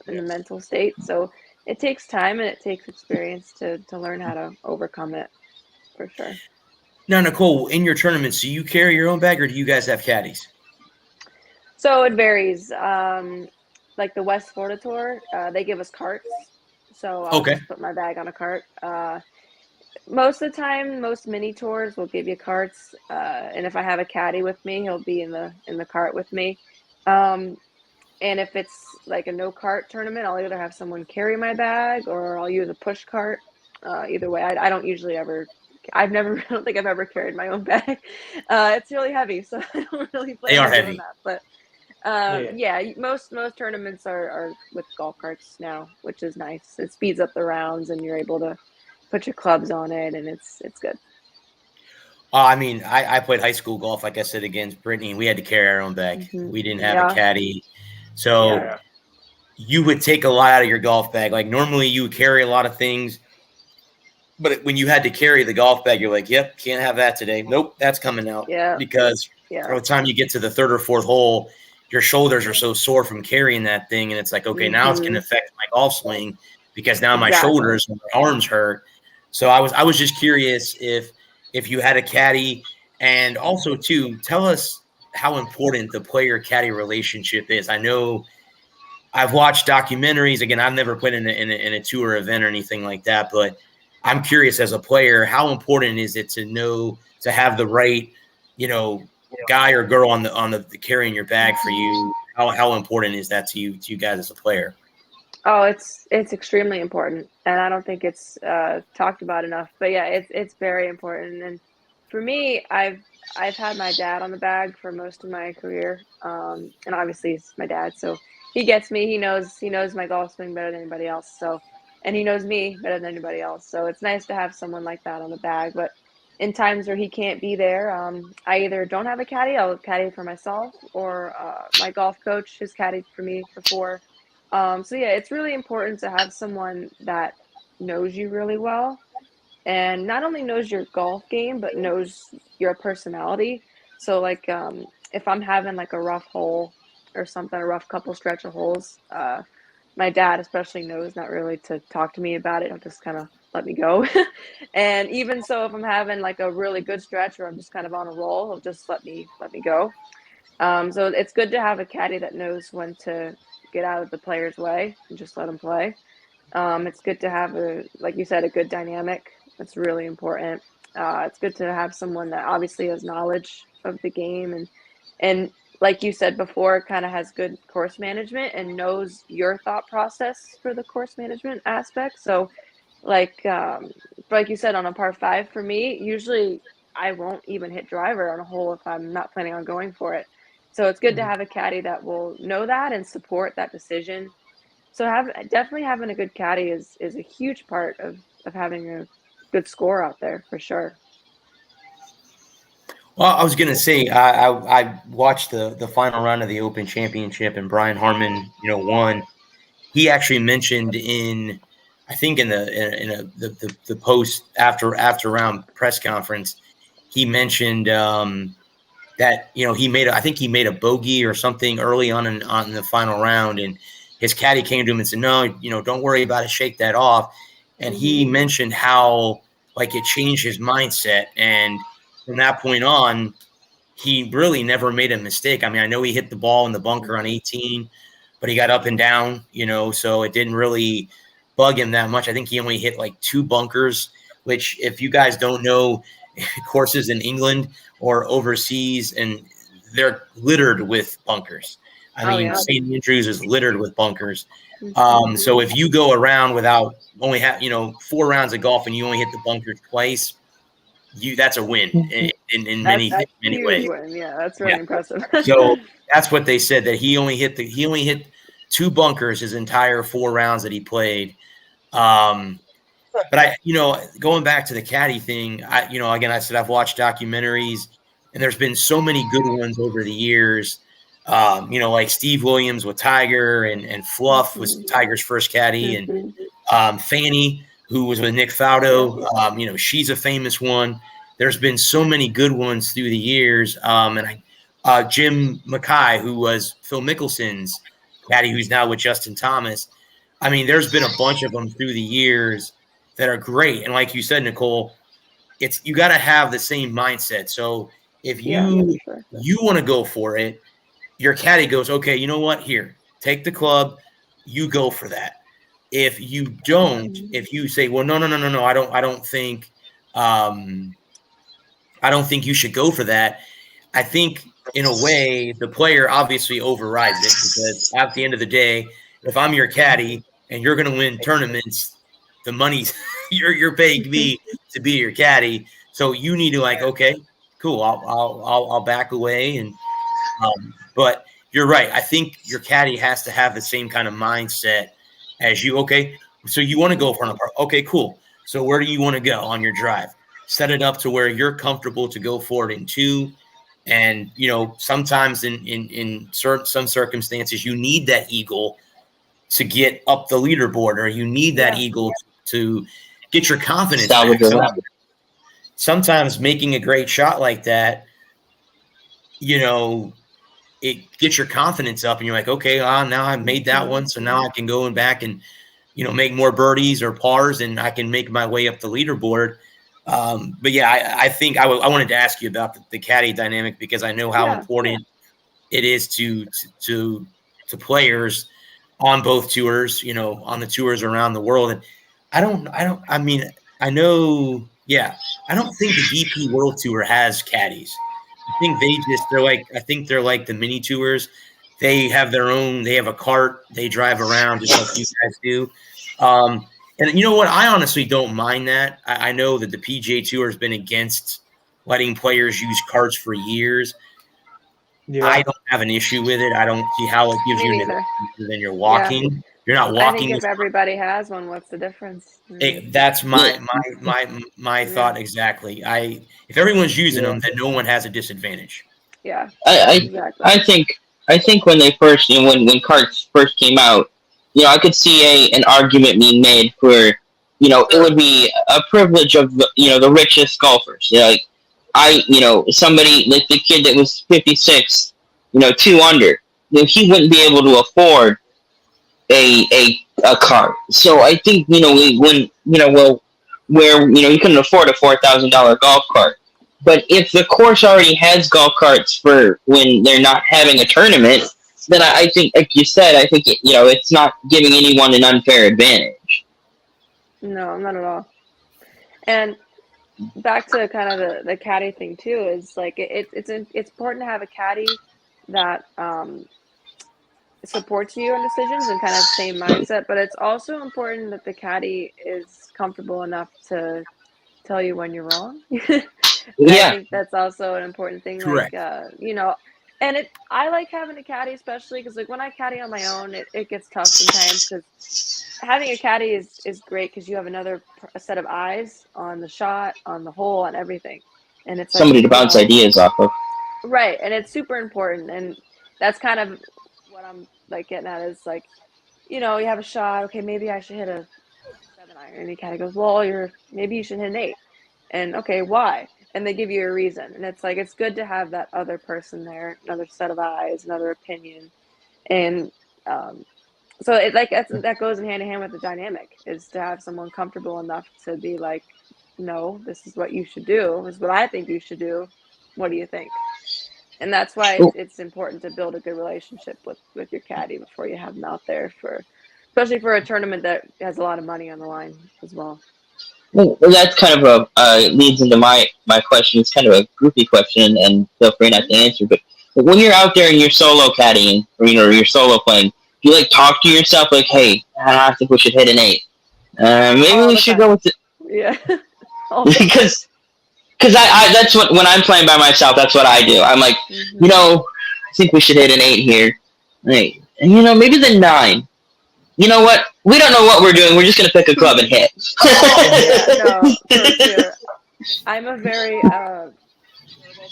in the mental state. So it takes time and it takes experience to learn how to overcome it, for sure. Now, Nicole, in your tournaments, do you carry your own bag or do you guys have caddies? So it varies. Like the West Florida Tour, they give us carts. So I'll just put my bag on a cart. Most of the time, most mini tours will give you carts. And if I have a caddy with me, he'll be in the cart with me. And if it's like a no cart tournament, I'll either have someone carry my bag or I'll use a push cart. Either way, I don't usually ever. I don't think I've ever carried my own bag. It's really heavy, so I don't really play on doing that. But Most tournaments are with golf carts now, which is nice. It speeds up the rounds, and you're able to put your clubs on it, and it's good. I mean, I played high school golf, like I said, against Brittany. We had to carry our own bag. We didn't have a caddy. So you would take a lot out of your golf bag. Like normally you would carry a lot of things. But when you had to carry the golf bag, you're like, yep, can't have that today. Nope, that's coming out. Yeah. Because by the time you get to the third or fourth hole, your shoulders are so sore from carrying that thing. And it's like, okay, now it's going to affect my golf swing because now my shoulders and my arms hurt. So I was just curious if you had a caddy. And also, too, tell us how important the player-caddy relationship is. I know I've watched documentaries. Again, I've never played in a tour event or anything like that, but I'm curious as a player, how important is it to have the right, guy or girl on the carrying your bag for you? How important is that to you guys as a player? Oh, it's extremely important, and I don't think it's talked about enough. But yeah, it's very important. And for me, I've had my dad on the bag for most of my career, and obviously it's my dad, so he gets me. He knows my golf swing better than anybody else. So, and he knows me better than anybody else. So it's nice to have someone like that on the bag. But in times where he can't be there, I either don't have a caddy, I'll caddy for myself, or my golf coach has caddied for me before. So yeah, it's really important to have someone that knows you really well, and not only knows your golf game, but knows your personality. So like, if I'm having like a rough hole or something, a rough couple stretch of holes, my dad especially knows not really to talk to me about it. He'll just kind of let me go. And even so, if I'm having like a really good stretch or I'm just kind of on a roll, he'll just let me go. So it's good to have a caddy that knows when to get out of the player's way and just let them play. It's good to have like you said, a good dynamic. That's really important. It's good to have someone that obviously has knowledge of the game and like you said before, kind of has good course management and knows your thought process for the course management aspect. So like you said, on a par 5 for me, usually I won't even hit driver on a hole if I'm not planning on going for it. So it's good to have a caddy that will know that and support that decision. So definitely having a good caddy is a huge part of having a good score out there for sure. Well, I was going to say, I watched the final round of the Open Championship, and Brian Harman, won. He actually mentioned in the post after round press conference, he mentioned that he made a bogey or something early on in the final round, and his caddy came to him and said, "No, don't worry about it, shake that off." And he mentioned how like it changed his mindset, and from that point on, he really never made a mistake. I mean, I know he hit the ball in the bunker on 18, but he got up and down, so it didn't really bug him that much. I think he only hit like 2 bunkers, which if you guys don't know courses in England or overseas, and they're littered with bunkers. I mean, St. Andrews is littered with bunkers. So if you go around without only 4 rounds of golf and you only hit the bunkers twice, that's a win in many ways. Win. Yeah, that's really impressive. So that's what they said, that he only hit 2 bunkers his entire 4 rounds that he played. But going back to the caddy thing, again, I said I've watched documentaries, and there's been so many good ones over the years. Like Steve Williams with Tiger, and Fluff was Tiger's first caddy, and Fanny, who was with Nick Faldo. She's a famous one. There's been so many good ones through the years. And Jim Mackay, who was Phil Mickelson's caddy, who's now with Justin Thomas. I mean, there's been a bunch of them through the years that are great. And like you said, Nicole, you got to have the same mindset. So if you want to go for it, your caddy goes, okay, you know what? Here, take the club. You go for that. If you don't, if you say, well, no, I don't think you should go for that. I think in a way the player obviously overrides it, because at the end of the day, if I'm your caddy and you're going to win tournaments, the money's you're paying me to be your caddy. So you need to okay, cool. I'll back away. And, but you're right. I think your caddy has to have the same kind of mindset as you. Okay, so you want to go for an apart. Okay, cool. So where do you want to go on your drive? Set it up to where you're comfortable to go for it in 2. And, you know, sometimes in some circumstances, you need that eagle to get up the leaderboard, or you need that eagle to get your confidence back. Sometimes making a great shot like that, you know, it gets your confidence up and you're like, okay, now I've made that one. So now I can go back and, you know, make more birdies or pars, and I can make my way up the leaderboard. But yeah, I think I wanted to ask you about the caddy dynamic, because I know how important it is to players on both tours, you know, on the tours around the world. And I don't think the DP World Tour has caddies. I think they're like the mini tours. They have their own, they have a cart, they drive around just like you guys do. And you know what? I honestly don't mind that. I know that the PGA Tour has been against letting players use carts for years. Yeah. I don't have an issue with it. I don't see how it gives you an advantage than you're walking. Yeah. You're not walking. I think if everybody has one, what's the difference? That's my thought exactly. If everyone's using them, then no one has a disadvantage. Yeah. Exactly. I think when they first, you know, when carts first came out, you know, I could see an argument being made for, you know, it would be a privilege of, you know, the richest golfers. You know, like somebody like the kid that was 56, you know, 2 under, you know, he wouldn't be able to afford a car. So I think, you know, where you couldn't afford a $4,000 golf cart. But if the course already has golf carts for when they're not having a tournament, then I think, like you said, I think it's not giving anyone an unfair advantage. No, not at all. And back to kind of the caddy thing too, is like it's important to have a caddy that supports you in decisions and kind of same mindset. But it's also important that the caddy is comfortable enough to tell you when you're wrong. I think that's also an important thing. Correct. Like and I like having a caddy, especially because like when I caddy on my own, it gets tough sometimes, because having a caddy is great because you have a set of eyes on the shot, on the hole, on everything, and it's somebody to bounce ideas off of. Right, and it's super important, and that's kind of what I'm like getting at is like, you have a shot. Okay, maybe I should hit a 7 iron, and the caddy goes, well, maybe you should hit an 8, and okay, why? And they give you a reason. And it's like, it's good to have that other person there, another set of eyes, another opinion. And so that goes in hand in hand with the dynamic, is to have someone comfortable enough to be like, no, this is what you should do. This is what I think you should do. What do you think? And that's why it's important to build a good relationship with your caddy before you have them out there, especially for a tournament that has a lot of money on the line as well. Well, that's kind of leads into my question. It's kind of a goofy question, and feel free not to answer. But when you're out there and you're solo caddying, or you're solo playing, do you like talk to yourself like, "Hey, I think we should hit an 8. Maybe we should go with it." Yeah. because I that's what, when I'm playing by myself, that's what I do. I'm like, I think we should hit an 8 here. Right. And maybe the 9. You know what? We don't know what we're doing. We're just going to pick a club and hit. No, for sure. I'm a very verbal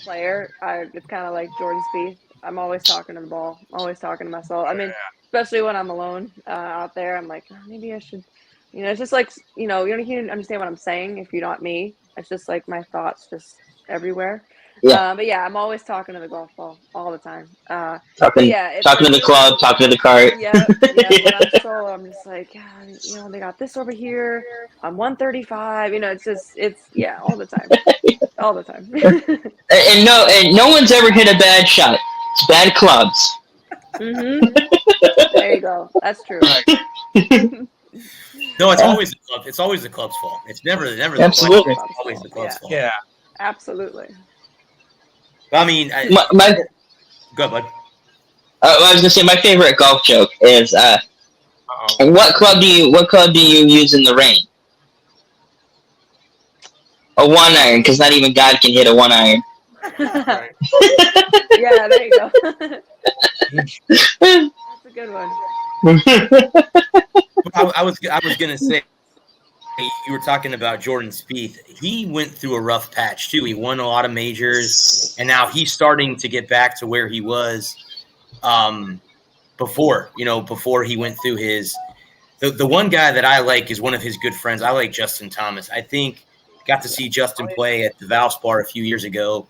player. It's kind of like Jordan Spieth. I'm always talking to the ball. I'm always talking to myself. I mean, especially when I'm alone out there, I'm like, maybe I should. It's just like, you don't even understand what I'm saying if you're not me. It's just like my thoughts just everywhere. Yeah. But yeah, I'm always talking to the golf ball all the time. Talking to the club, talking to the cart. Yeah. When I'm solo, I'm just like, they got this over here. I'm 135. It's all the time, all the time. and no one's ever hit a bad shot. It's bad clubs. There you go. That's true. No, it's always the club. It's always the club's fault. It's never absolutely. It's always the club's fault. Yeah, absolutely. I mean, go ahead, bud. I was gonna say my favorite golf joke is, what club do you use in the rain? A 1 iron, because not even God can hit a 1 iron. Yeah, there you go. That's a good one. I was gonna say, you were talking about Jordan Spieth. He went through a rough patch too. He won a lot of majors, and now he's starting to get back to where he was before he went through his. The one guy that I like is one of his good friends. I like Justin Thomas. I think got to see Justin play at the Valspar a few years ago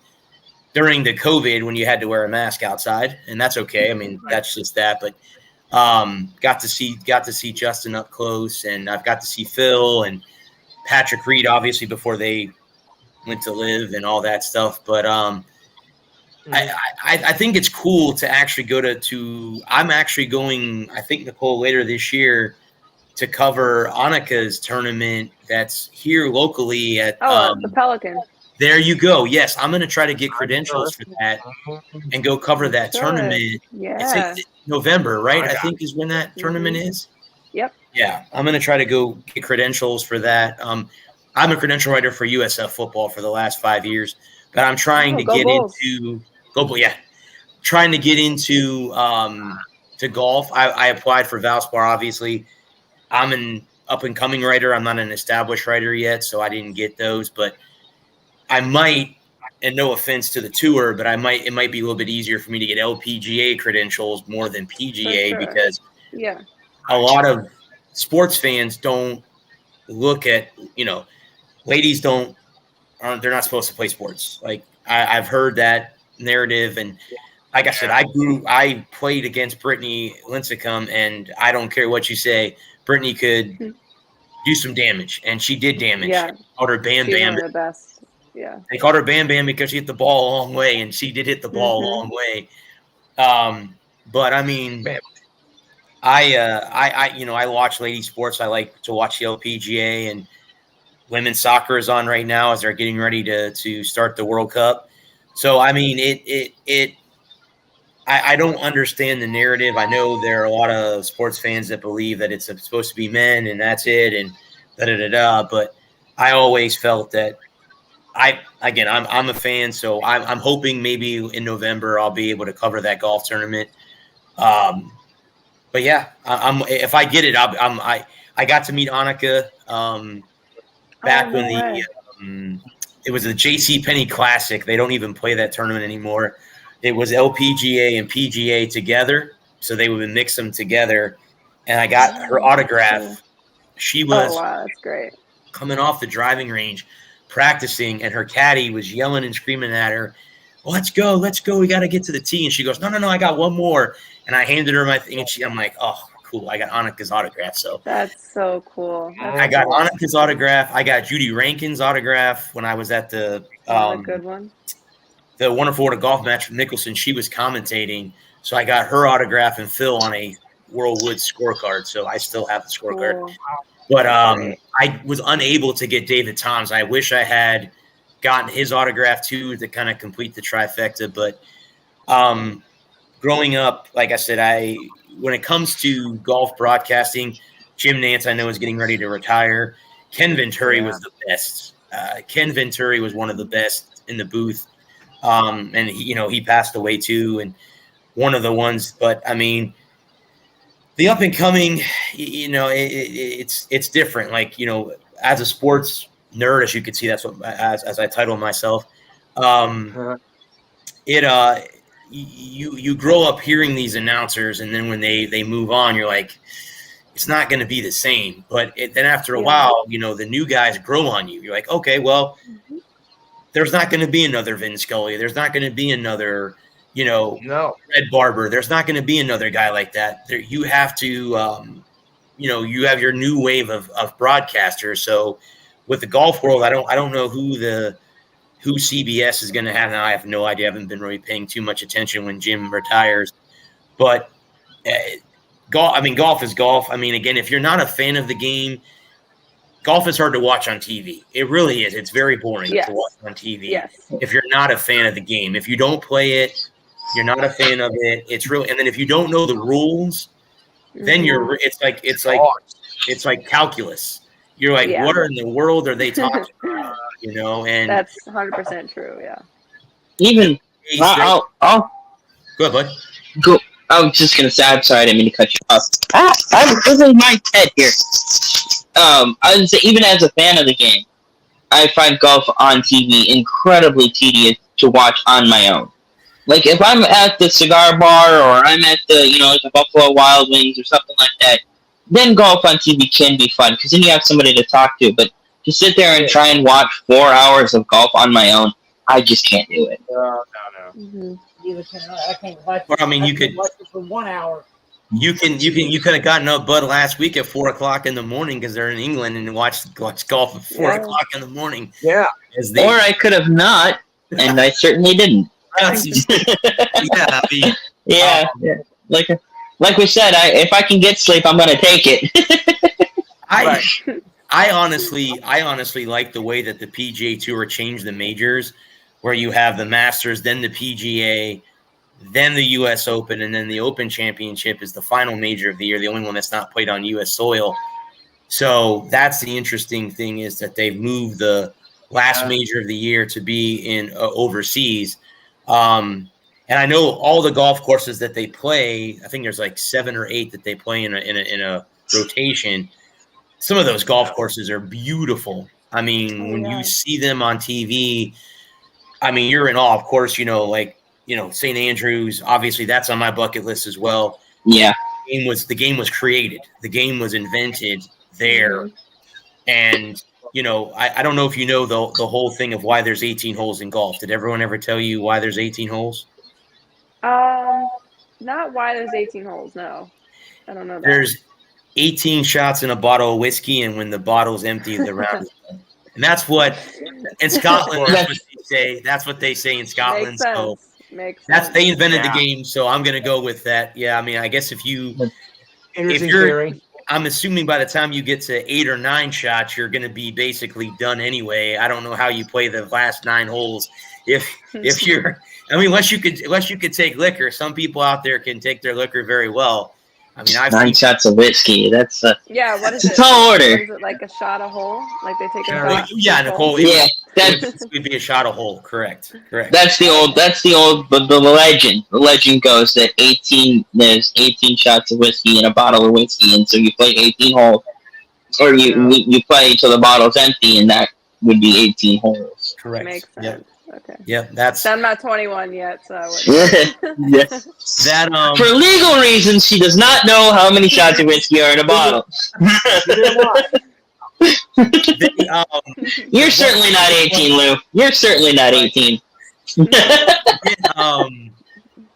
during the COVID when you had to wear a mask outside, and that's okay. I mean, that's just that. But got to see Justin up close, and I've got to see Phil and Patrick Reed, obviously before they went to live and all that stuff. But I think it's cool to actually go to. I'm actually going. I think Nicole later this year to cover Annika's tournament that's here locally at the Pelican. There you go. Yes, I'm going to try to get credentials for that and go cover that tournament. Yeah. It's November, right? I think is when that tournament is. Yep. Yeah, I'm going to try to go get credentials for that. I'm a credential writer for USF football for the last 5 years, but I'm trying to get into trying to get into to golf. I applied for Valspar, obviously. I'm an up-and-coming writer. I'm not an established writer yet, so I didn't get those. But I might, and no offense to the tour, but it might be a little bit easier for me to get LPGA credentials more than PGA because a lot of sports fans don't look at, ladies they're not supposed to play sports. Like I've heard that narrative, and like I said, I played against Brittany Lincecum, and I don't care what you say. Brittany could do some damage, and she did damage. Yeah. They called her Bam Bam. One of the best. Yeah. They called her Bam Bam because she hit the ball a long way, and she did hit the ball a long way. But I mean, I watch ladies sports. I like to watch the LPGA, and women's soccer is on right now as they're getting ready to start the World Cup. So I mean, I don't understand the narrative. I know there are a lot of sports fans that believe that it's supposed to be men and that's it and da-da-da-da. But I always felt that I'm a fan, so I'm hoping maybe in November I'll be able to cover that golf tournament. But yeah, if I get it, I got to meet Annika back when it was the JCPenney Classic. They don't even play that tournament anymore. It was LPGA and PGA together, so they would mix them together. And I got her autograph. She was that's great. Coming off the driving range, practicing, and her caddy was yelling and screaming at her, let's go, we got to get to the tee. And she goes, no, I got one more. And I handed her my thing, and I'm like, oh, cool, I got Annika's autograph. So that's so cool. I got Annika's autograph. I got Judy Rankin's autograph when I was at the a good one. The Wonderful World of Golf match from Nicholson. She was commentating, so I got her autograph and Phil on a World Woods scorecard. So I still have the scorecard. Cool. But I was unable to get David Toms. I wish I had gotten his autograph too to kind of complete the trifecta. But growing up, like I said, when it comes to golf broadcasting, Jim Nantz I know is getting ready to retire. Ken Venturi was the best. Ken Venturi was one of the best in the booth. And he passed away too, and one of the ones. But I mean, the up and coming, it's different. Like as a sports nerd, as you can see, that's what as I title myself. You grow up hearing these announcers, and then when they move on, you're like, it's not going to be the same. But then after a while, the new guys grow on you. You're like, okay, well. There's not going to be another Vin Scully. There's not going to be another, Red Barber. There's not going to be another guy like that. You have to, you have your new wave of broadcasters. So with the golf world, I don't know who CBS is going to have now. I have no idea. I haven't been really paying too much attention when Jim retires. But golf is golf. I mean, again, if you're not a fan of the game, golf is hard to watch on TV. It really is. It's very boring to watch on TV if you're not a fan of the game. If you don't play it, you're not a fan of it. It's really, and then if you don't know the rules, then it's like calculus. You're like, what in the world are they talking about? And that's 100% true. Yeah. Even I'll go ahead, bud. I was just gonna say, I'm sorry, I didn't mean to cut you off. This is my pet here. I would say, even as a fan of the game, I find golf on TV incredibly tedious to watch on my own. Like, if I'm at the cigar bar or I'm at the Buffalo Wild Wings or something like that, then golf on TV can be fun because then you have somebody to talk to. But to sit there and try and watch 4 hours of golf on my own, I just can't do it. No. Mm-hmm. I can't watch it. Or, I mean, you can could watch it for 1 hour. you could have gotten up Bud last week at 4:00 in the morning because they're in England and watch golf at 4:00 in the morning. Yeah. Or I could have not, and I certainly didn't. Yeah, Like we said, if I can get sleep, I'm gonna take it. I honestly like the way that the PGA Tour changed the majors, where you have the Masters, then the PGA, then the U.S. Open, and then the Open Championship is the final major of the year, the only one that's not played on U.S. soil. So that's the interesting thing, is that they've moved the last major of the year to be in overseas. And I know all the golf courses that they play, I think there's like 7 or 8 that they play in a rotation. Some of those golf courses are beautiful. I mean, when you see them on TV, I mean, you're in awe. Of course, St. Andrews, obviously that's on my bucket list as well. Yeah. The game was created. The game was invented there. Mm-hmm. And, I don't know if you know the whole thing of why there's 18 holes in golf. Did everyone ever tell you why there's 18 holes? Not why there's 18 holes, no. I don't know that. There's 18 shots in a bottle of whiskey, and when the bottle's empty, the round is done. And that's what in Scotland, that's what they say. That's what they say in Scotland. Makes sense. They invented the game, so I'm gonna go with that. Yeah, I mean, I guess if you're I'm assuming by the time you get to 8 or 9 shots, you're gonna be basically done anyway. I don't know how you play the last 9 holes. If you're, I mean, unless you could take liquor. Some people out there can take their liquor very well. I mean, I've 9 shots of whiskey. That's what is it? A tall order. Is it like a shot a hole? Like they take a shot? Yeah, Nicole. Yeah, it would be a shot a hole. Correct. That's the old. But the legend. The legend goes that there's 18 shots of whiskey in a bottle of whiskey, and so you play 18 holes, or you play until the bottle's empty, and that would be 18 holes. Correct. Makes sense. Yep. Okay. Yeah, that's. I'm not 21 yet, so. That for legal reasons, she does not know how many shots of whiskey are in a bottle. You're certainly not 18, Lou. You're certainly not 18.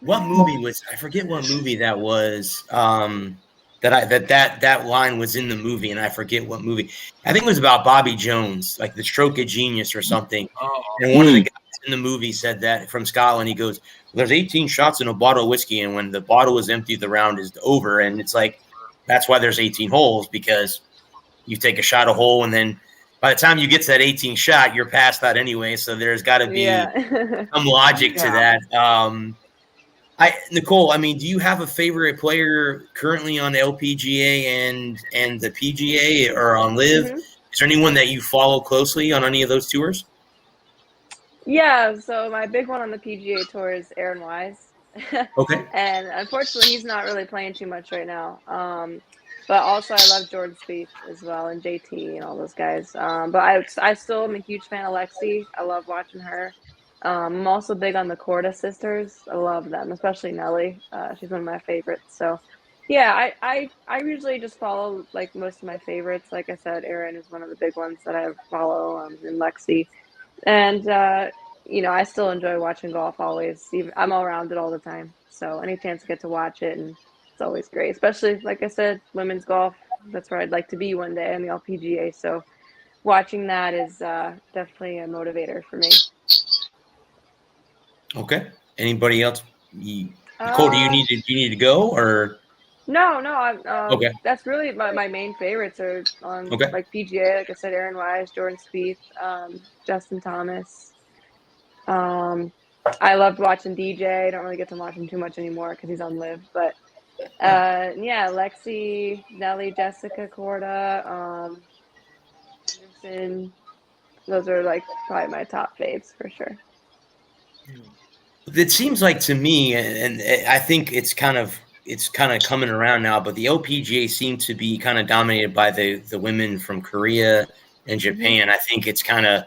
What movie was? I forget what movie that was. That line was in the movie, and I forget what movie. I think it was about Bobby Jones, like The Stroke of Genius or something. And one of the guys in the movie said that from Scotland. He goes, "There's 18 shots in a bottle of whiskey, and when the bottle is empty, the round is over." And it's like, that's why there's 18 holes, because you take a shot a hole, and then by the time you get to that 18 shot, you're past that anyway. So there's got to be some logic to that. Nicole, I mean, do you have a favorite player currently on the LPGA and the PGA or on LIV? Mm-hmm. Is there anyone that you follow closely on any of those tours? Yeah, so my big one on the PGA Tour is Aaron Wise. Okay. And unfortunately, he's not really playing too much right now. But also, I love Jordan Spieth as well, and JT and all those guys. But I still am a huge fan of Lexi. I love watching her. I'm also big on the Korda sisters. I love them, especially Nelly. She's one of my favorites. So, yeah, I usually just follow like most of my favorites. Like I said, Aaron is one of the big ones that I follow, and Lexi. And I still enjoy watching golf always. I'm all around it all the time. So any chance to get to watch it, and it's always great. Especially, like I said, women's golf. That's where I'd like to be one day on the LPGA. So watching that is definitely a motivator for me. Okay. Anybody else? Nicole, do you need to go or? No. Okay. That's really my main favorites are on like PGA. Like I said, Aaron Wise, Jordan Spieth, Justin Thomas. I loved watching DJ. I don't really get to watch him too much anymore because he's on LIV. But Lexi, Nelly, Jessica, Korda, Anderson. Those are like probably my top faves for sure. It seems like to me, and I think it's kind of coming around now, but the LPGA seemed to be kind of dominated by the women from Korea and Japan. I think it's kind of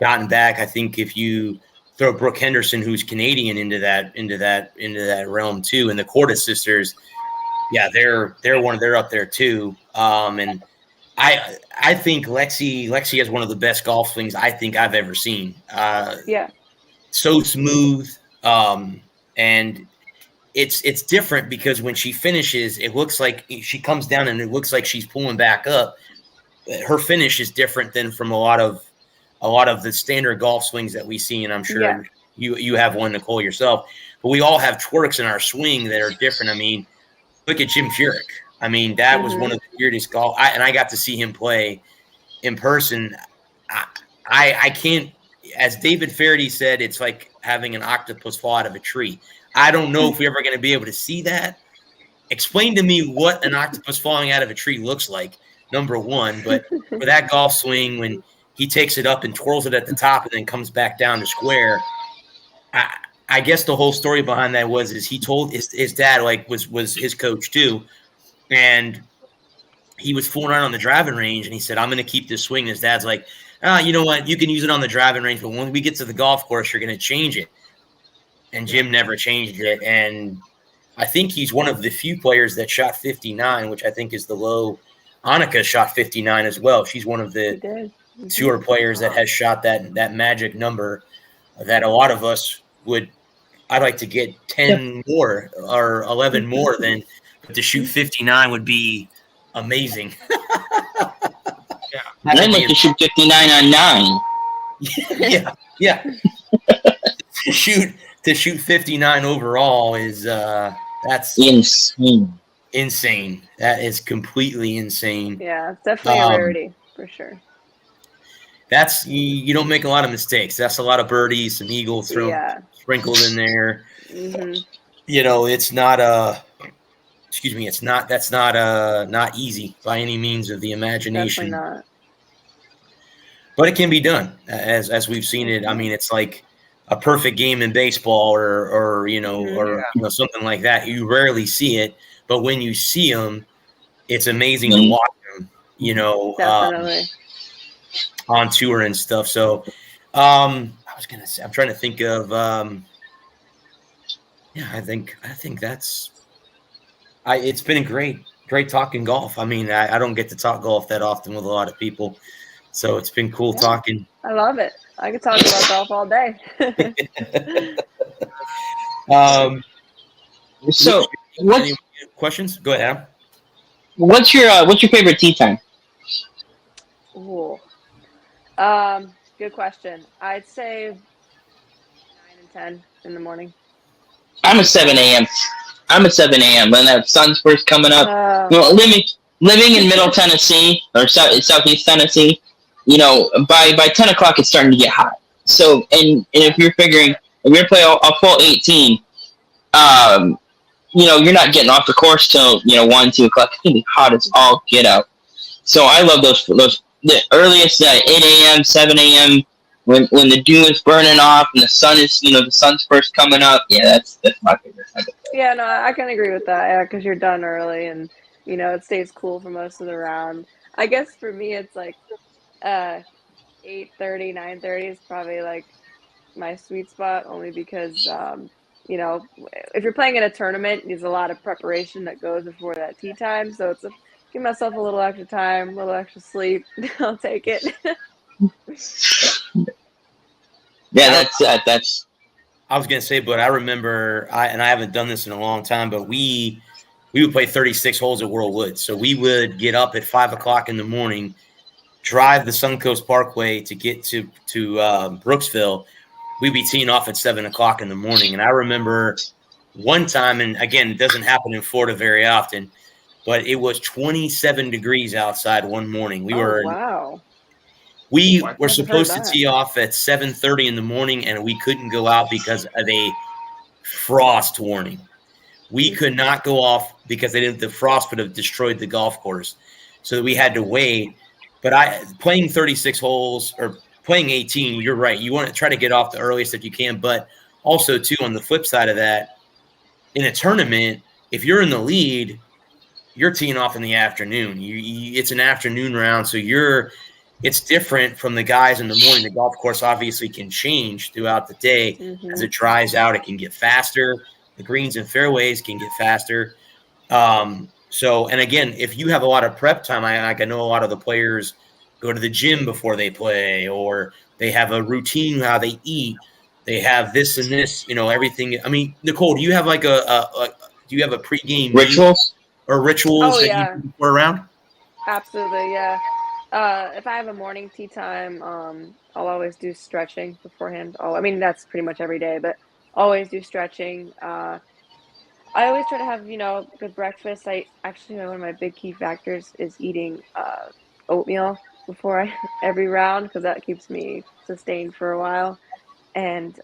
gotten back. I think if you throw Brooke Henderson, who's Canadian, into that realm too, and the Corda sisters, yeah, they're up there too. And I think Lexi has one of the best golf swings I think I've ever seen. So smooth, and it's different because when she finishes, it looks like she comes down and it looks like she's pulling back up. Her finish is different than from a lot of the standard golf swings that we see, and I'm sure you have one, Nicole, yourself. But we all have twerks in our swing that are different. I mean, look at Jim Furyk. I mean, that was one of the weirdest golf. I got to see him play in person. I can't, as David Faraday said, it's like having an octopus fall out of a tree. I don't know if we're ever going to be able to see that. Explain to me what an octopus falling out of a tree looks like, number one. But for that golf swing, when he takes it up and twirls it at the top and then comes back down to square, I guess the whole story behind that is he told his dad, like, was his coach too, and he was fooling around on the driving range, and he said, "I'm going to keep this swing." His dad's like, "You know what? You can use it on the driving range, but when we get to the golf course, you're going to change it." And Jim never changed it, and I think he's one of the few players that shot 59, which I think is the low. Annika shot 59 as well. She's one of the tour players that has shot that magic number that a lot of us would. I'd like to get 10 more or 11 more than to shoot 59 would be amazing. I'd like to shoot 59 on 9. Yeah. To shoot 59 overall is that's insane. That is completely insane. Yeah, it's definitely a rarity for sure. That's you don't make a lot of mistakes. That's a lot of birdies, some eagles sprinkled in there. You know, it's not not easy by any means of the imagination. Definitely not. But it can be done, as we've seen it. I mean, it's like a perfect game in baseball or something like that. You rarely see it, but when you see them, it's amazing to watch them, Definitely. On tour and stuff. So I was going to say, I'm trying to think of, I think that's, it's been a great talking golf. I mean, I don't get to talk golf that often with a lot of people. So it's been cool talking. I love it. I could talk about golf all day. So, any questions? Go ahead, Adam. What's your favorite tee time? Ooh. Good question. I'd say 9 and 10 in the morning. I'm a 7 a.m. when that sun's first coming up. Living in Middle Tennessee or Southeast Tennessee, by 10 o'clock it's starting to get hot. So, and if you're playing a full 18, you're not getting off the course till 1, 2 o'clock. It's gonna be hot as all get out. So I love those the earliest 8 a.m., 7 a.m. when the dew is burning off and the sun is the sun's first coming up. Yeah, that's my favorite. Yeah, no, I can agree with that. Yeah, because you're done early and it stays cool for most of the round. I guess for me it's like 8:30, 9:30 is probably like my sweet spot, only because if you're playing in a tournament, there's a lot of preparation that goes before that tee time. So it's give myself a little extra time, a little extra sleep. I'll take it. Yeah, that's. I was gonna say, but I remember, I haven't done this in a long time, but we would play 36 holes at World Woods. So we would get up at 5 o'clock in the morning, drive the Suncoast Parkway to get to Brooksville. We'd be teeing off at 7 o'clock in the morning. And I remember one time, and again, it doesn't happen in Florida very often, but it was 27 degrees outside one morning. We were supposed to tee off at 7:30 in the morning, and we couldn't go out because of a frost warning. We could not go off because the frost would have destroyed the golf course. So we had to wait. But playing 36 holes or playing 18, you're right. You want to try to get off the earliest that you can. But also too, on the flip side of that, in a tournament, if you're in the lead, you're teeing off in the afternoon. It's an afternoon round, so it's different from the guys in the morning. The golf course obviously can change throughout the day. As it dries out, it can get faster. The greens and fairways can get faster. So, and again, if you have a lot of prep time, I know a lot of the players go to the gym before they play, or they have a routine how they eat. They have this and this, everything. I mean, Nicole, do you have like do you have a pregame Rituals? or rituals that you do before a round? Absolutely, yeah. If I have a morning tee time, I'll always do stretching beforehand. I mean, that's pretty much every day, but always do stretching. I always try to have, good breakfast. I actually know one of my big key factors is eating oatmeal before every round, because that keeps me sustained for a while. And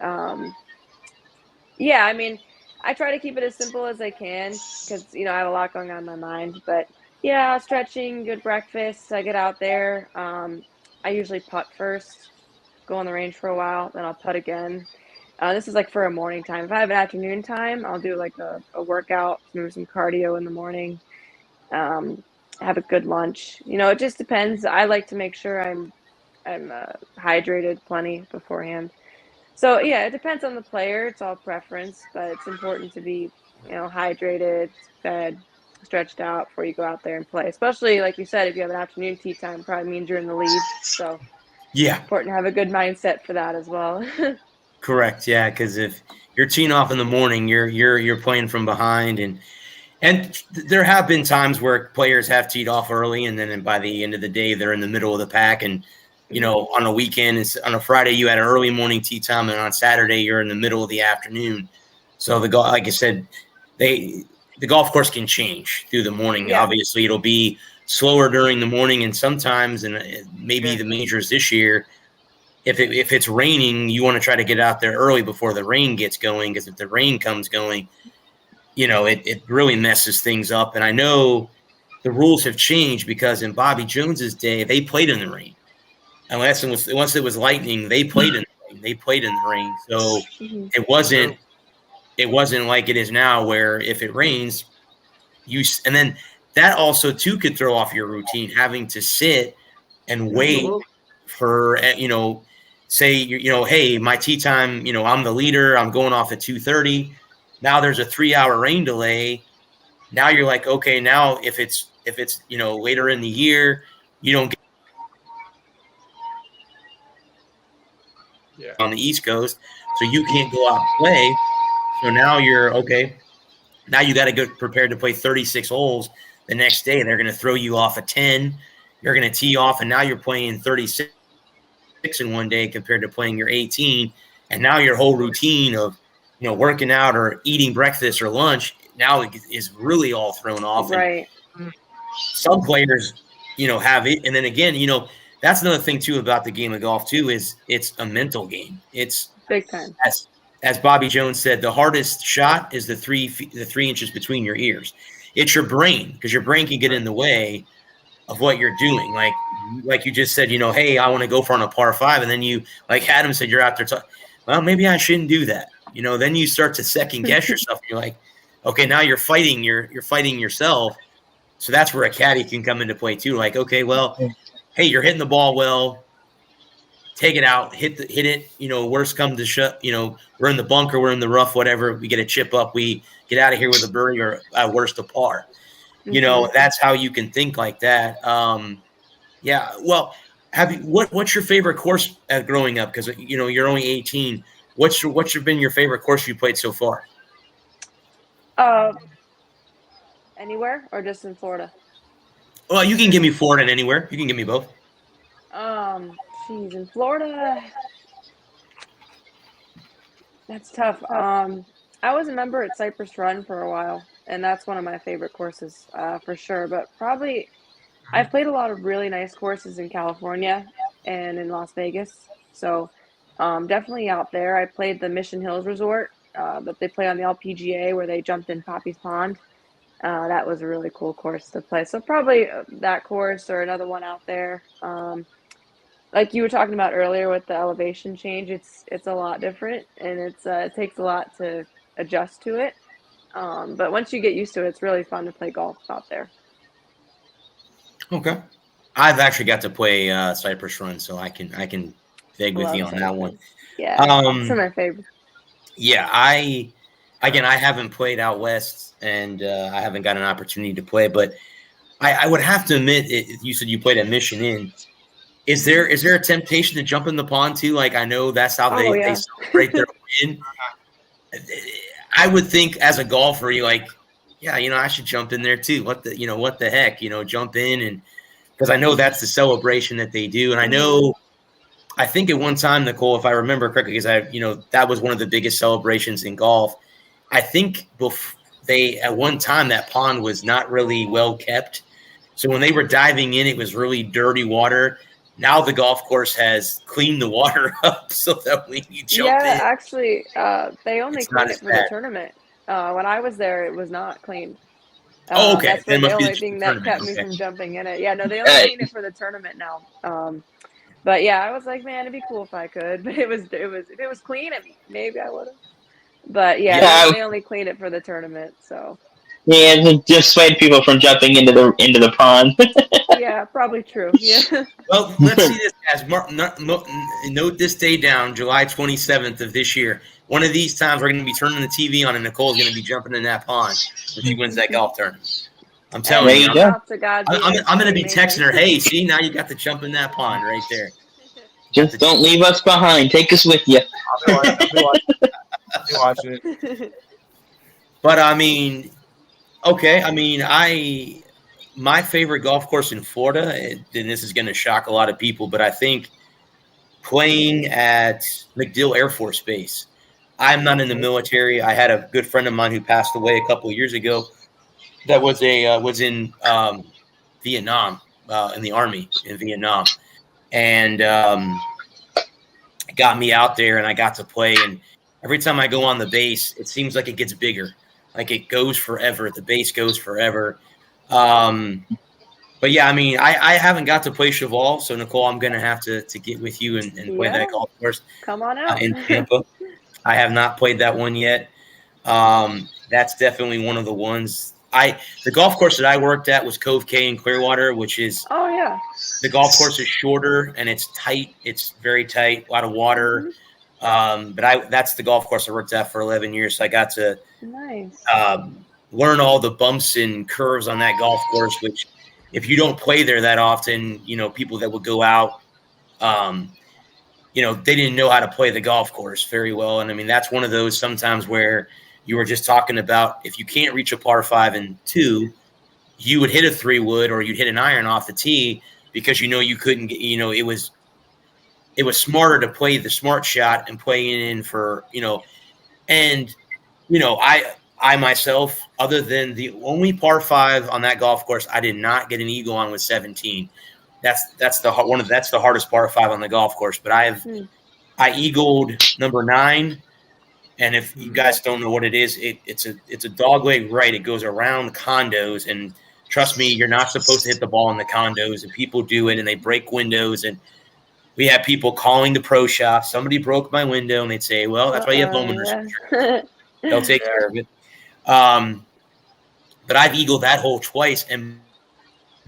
yeah, I mean, I try to keep it as simple as I can because, I have a lot going on in my mind. But yeah, stretching, good breakfast. I get out there. I usually putt first, go on the range for a while, then I'll putt again. This is like for a morning time. If I have an afternoon time, I'll do like a workout, maybe some cardio in the morning, have a good lunch. It just depends. I like to make sure I'm hydrated plenty beforehand. So yeah, it depends on the player. It's all preference, but it's important to be, hydrated, fed, stretched out before you go out there and play. Especially like you said, if you have an afternoon tee time, probably means you're in the lead. So Yeah, important to have a good mindset for that as well. correct. Yeah, because if you're teeing off in the morning, you're playing from behind, and there have been times where players have teed off early, and then by the end of the day, they're in the middle of the pack. And on a weekend, on a Friday, you had an early morning tee time, and on Saturday, you're in the middle of the afternoon. So like I said, the golf course can change through the morning. Yeah. Obviously, it'll be slower during the morning, and sometimes, and maybe the majors this year, if it's raining, you want to try to get out there early before the rain gets going, because if the rain comes going, it really messes things up. And I know the rules have changed, because in Bobby Jones's day, they played in the rain. Unless once it was lightning, they played in the rain. They played in the rain. So it wasn't like it is now, where if it rains, and then that also too could throw off your routine, having to sit and wait for, say, hey, my tee time, I'm the leader, I'm going off at 2:30. Now there's a 3-hour rain delay. Now you're like, okay, now if it's later in the year, you don't get on the East Coast, so you can't go out and play. So now you're okay. Now you got to get prepared to play 36 holes the next day. They're going to throw you off a 10. You're going to tee off, and now you're playing 36 in one day compared to playing your 18. And now your whole routine of working out or eating breakfast or lunch now is really all thrown off. Right. And some players, have it, and then again, that's another thing too about the game of golf too, is it's a mental game. It's big time. As Bobby Jones said, the hardest shot is the 3 inches between your ears. It's your brain, because your brain can get in the way of what you're doing. Like you just said, hey, I want to go for on a par 5, and then you, like Adam said, you're out there talking, well, maybe I shouldn't do that. Then you start to second guess yourself. You're like, okay, now you're fighting yourself. So that's where a caddy can come into play too. Like, okay, well, hey, you're hitting the ball well. Take it out, hit it. Worst come to shut. We're in the bunker, we're in the rough, whatever. We get a chip up, we get out of here with a birdie, or at worst a par. That's how you can think like that. Yeah. Well, what's your favorite course growing up? Because you're only 18. What's been your favorite course you played so far? Anywhere or just in Florida? Well, you can give me Florida and anywhere. You can give me both. In Florida, that's tough. I was a member at Cypress Run for a while, and that's one of my favorite courses, for sure. But probably, I've played a lot of really nice courses in California and in Las Vegas. So, definitely out there. I played the Mission Hills Resort that they play on the LPGA, where they jumped in Poppy's Pond. That was a really cool course to play. So probably that course or another one out there. like you were talking about earlier with the elevation change, it's a lot different, and it takes a lot to adjust to it. But once you get used to it, it's really fun to play golf out there. Okay. I've actually got to play Cypress Run, so I can dig with you on that one. Yeah, some of my favorites. Yeah, I haven't played out west, and I haven't got an opportunity to play, but I would have to admit, you said you played at Mission Inn. Is there a temptation to jump in the pond too? Like, I know that's how they celebrate their win. I would think as a golfer, you're like, yeah, I should jump in there too. What the heck, jump in, and because I know that's the celebration that they do, and I think at one time, Nicole, if I remember correctly, because that was one of the biggest celebrations in golf. I think at one time that pond was not really well kept, so when they were diving in, it was really dirty water. Now the golf course has cleaned the water up so that when you jump in. Yeah, actually, they only cleaned it for the tournament. When I was there, it was not cleaned. Okay. That's the only thing that kept me from jumping in it. Yeah, no, they only cleaned it for the tournament now. But yeah, I was like, man, it'd be cool if I could. But if it was clean, maybe I would have. But yeah, they only cleaned it for the tournament. So. Yeah, to dissuade people from jumping into the pond. Yeah, probably true. Yeah. Well, let's see this, guys. Note this day down, July 27th of this year. One of these times, we're going to be turning the TV on, and Nicole's going to be jumping in that pond when she wins that golf tournament. I'm telling you. I'm going to be texting her, hey, see, now you got to jump in that pond right there. Just don't leave us behind. Take us with you. I'll be watching it. But, I mean, okay. I mean, my favorite golf course in Florida, and this is going to shock a lot of people, but I think playing at MacDill Air Force Base. I'm not in the military. I had a good friend of mine who passed away a couple of years ago that was in Vietnam, in the Army in Vietnam, and got me out there, and I got to play. And every time I go on the base, it seems like it gets bigger, like it goes forever. The base goes forever. But yeah, I mean, I haven't got to play Cheval, so Nicole, I'm going to have to get with you and play that golf course. Come on out. In Tampa. I have not played that one yet. That's definitely one of the ones. The golf course that I worked at was Cove K in Clearwater, which is the golf course is shorter and it's tight. It's very tight, a lot of water. But that's the golf course I worked at for 11 years. So I got to learn all the bumps and curves on that golf course, which if you don't play there that often, people that would go out, they didn't know how to play the golf course very well. And I mean, that's one of those sometimes where you were just talking about, if you can't reach a par 5 and 2, you would hit a 3-wood or you'd hit an iron off the tee because, you couldn't get, it was smarter to play the smart shot and play in for, and, I myself, other than the only par 5 on that golf course, I did not get an eagle on with 17. That's the hardest par 5 on the golf course. But I eagled number 9, and if you guys don't know what it is, it's a dogleg right. It goes around condos, and trust me, you're not supposed to hit the ball in the condos, and people do it, and they break windows. And we have people calling the pro shop. Somebody broke my window, and they'd say, "Well, that's why you have homeowners insurance. They'll take care of it." But I've eagled that hole twice, and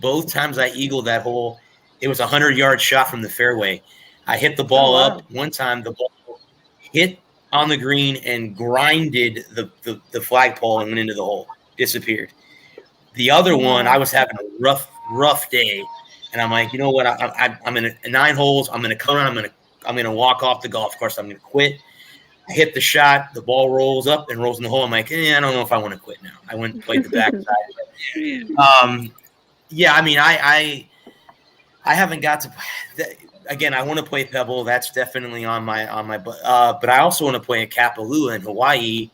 both times I eagled that hole, it was a 100-yard shot from the fairway. I hit the ball up. One time, the ball hit on the green and grinded the flagpole and went into the hole, disappeared. The other one, I was having a rough day, and I'm like, you know what? I'm in 9 holes. I'm going to come around. I'm going to walk off the golf course. I'm going to quit. I hit the shot. The ball rolls up and rolls in the hole. I'm like, I don't know if I want to quit now. I went and played the backside. Yeah, I mean, I haven't got to. Again, I want to play Pebble. That's definitely on my. But I also want to play at Kapalua in Hawaii.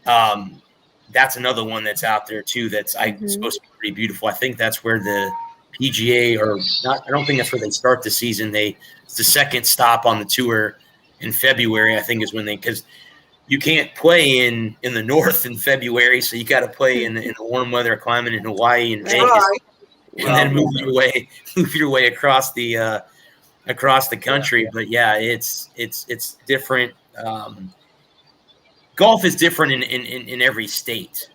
That's another one that's out there too. That's supposed to be pretty beautiful. I think that's where the PGA or not. I don't think that's where they start the season. It's the second stop on the tour in February. I think is when because you can't play in the north in February, so you got to play in the warm weather climate in Hawaii and Vegas, and then move your way across the across the country. But yeah, it's different. Golf is different in every state.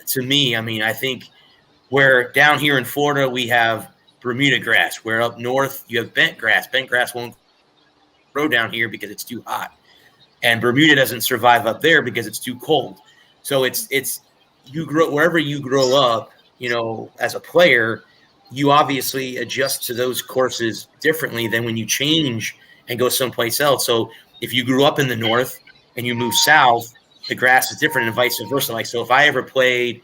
To me, I mean, I think where down here in Florida we have Bermuda grass, where up north you have bent grass. Bent grass won't grow down here because it's too hot, and Bermuda doesn't survive up there because it's too cold. So it's you grow wherever you grow up. You know, as a player, you obviously adjust to those courses differently than when you change and go someplace else. So if you grew up in the north and you move south, the grass is different and vice versa. Like, so if I ever played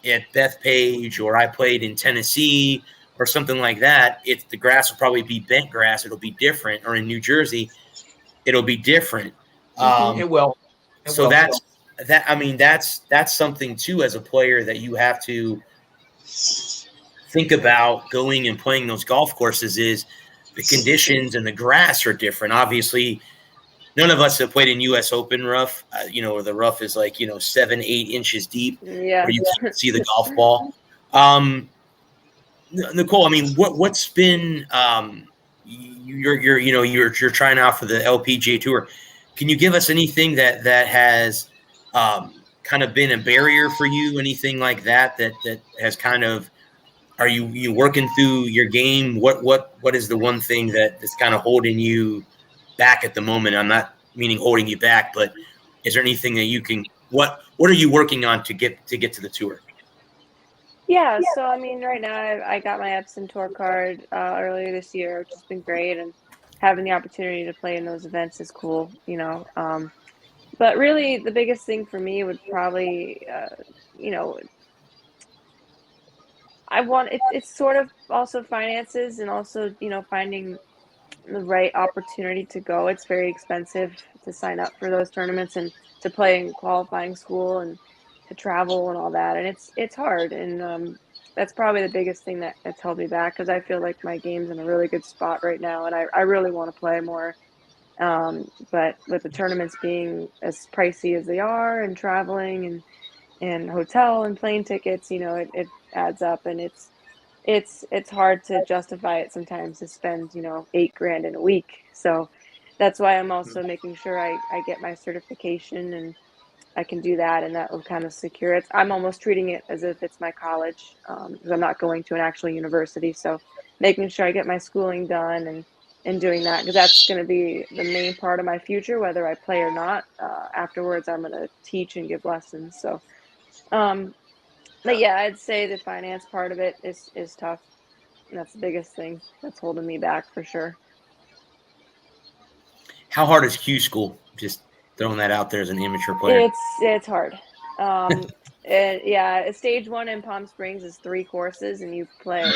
at Bethpage or I played in Tennessee or something like that, the grass will probably be bent grass. It'll be different. Or in New Jersey, it'll be different. It will. So that's I mean, that's something too as a player that you have to think about going and playing those golf courses. Is the conditions and the grass are different. Obviously, none of us have played in U.S. Open rough, where the rough is like 7-8 inches deep, where you can't see the golf ball. Nicole, I mean, what's been you're trying out for the LPGA Tour. Can you give us anything that has kind of been a barrier for you? Anything like that has kind of, are you working through your game? What is the one thing that's kind of holding you back at the moment? I'm not meaning holding you back, but is there anything that you can, what are you working on to get to the tour? Yeah, so I mean, right now I got my Epson Tour card earlier this year, which has been great, and having the opportunity to play in those events is cool, But really, the biggest thing for me would probably, it's sort of also finances and also, finding the right opportunity to go. It's very expensive to sign up for those tournaments and to play in qualifying school and to travel and all that. And it's hard. And that's probably the biggest thing that's held me back, because I feel like my game's in a really good spot right now. And I really want to play more. But with the tournaments being as pricey as they are, and traveling and hotel and plane tickets, it adds up, and it's hard to justify it sometimes to spend, $8,000 in a week. So that's why I'm also making sure I get my certification, and I can do that, and that will kind of secure it. I'm almost treating it as if it's my college, because I'm not going to an actual university. So making sure I get my schooling done and doing that, because that's going to be the main part of my future, whether I play or not. Afterwards, I'm going to teach and give lessons. So, but yeah, I'd say the finance part of it is tough. And that's the biggest thing that's holding me back for sure. How hard is Q school? Just throwing that out there as an amateur player. It's hard. Yeah, stage 1 in Palm Springs is 3 courses, and you play.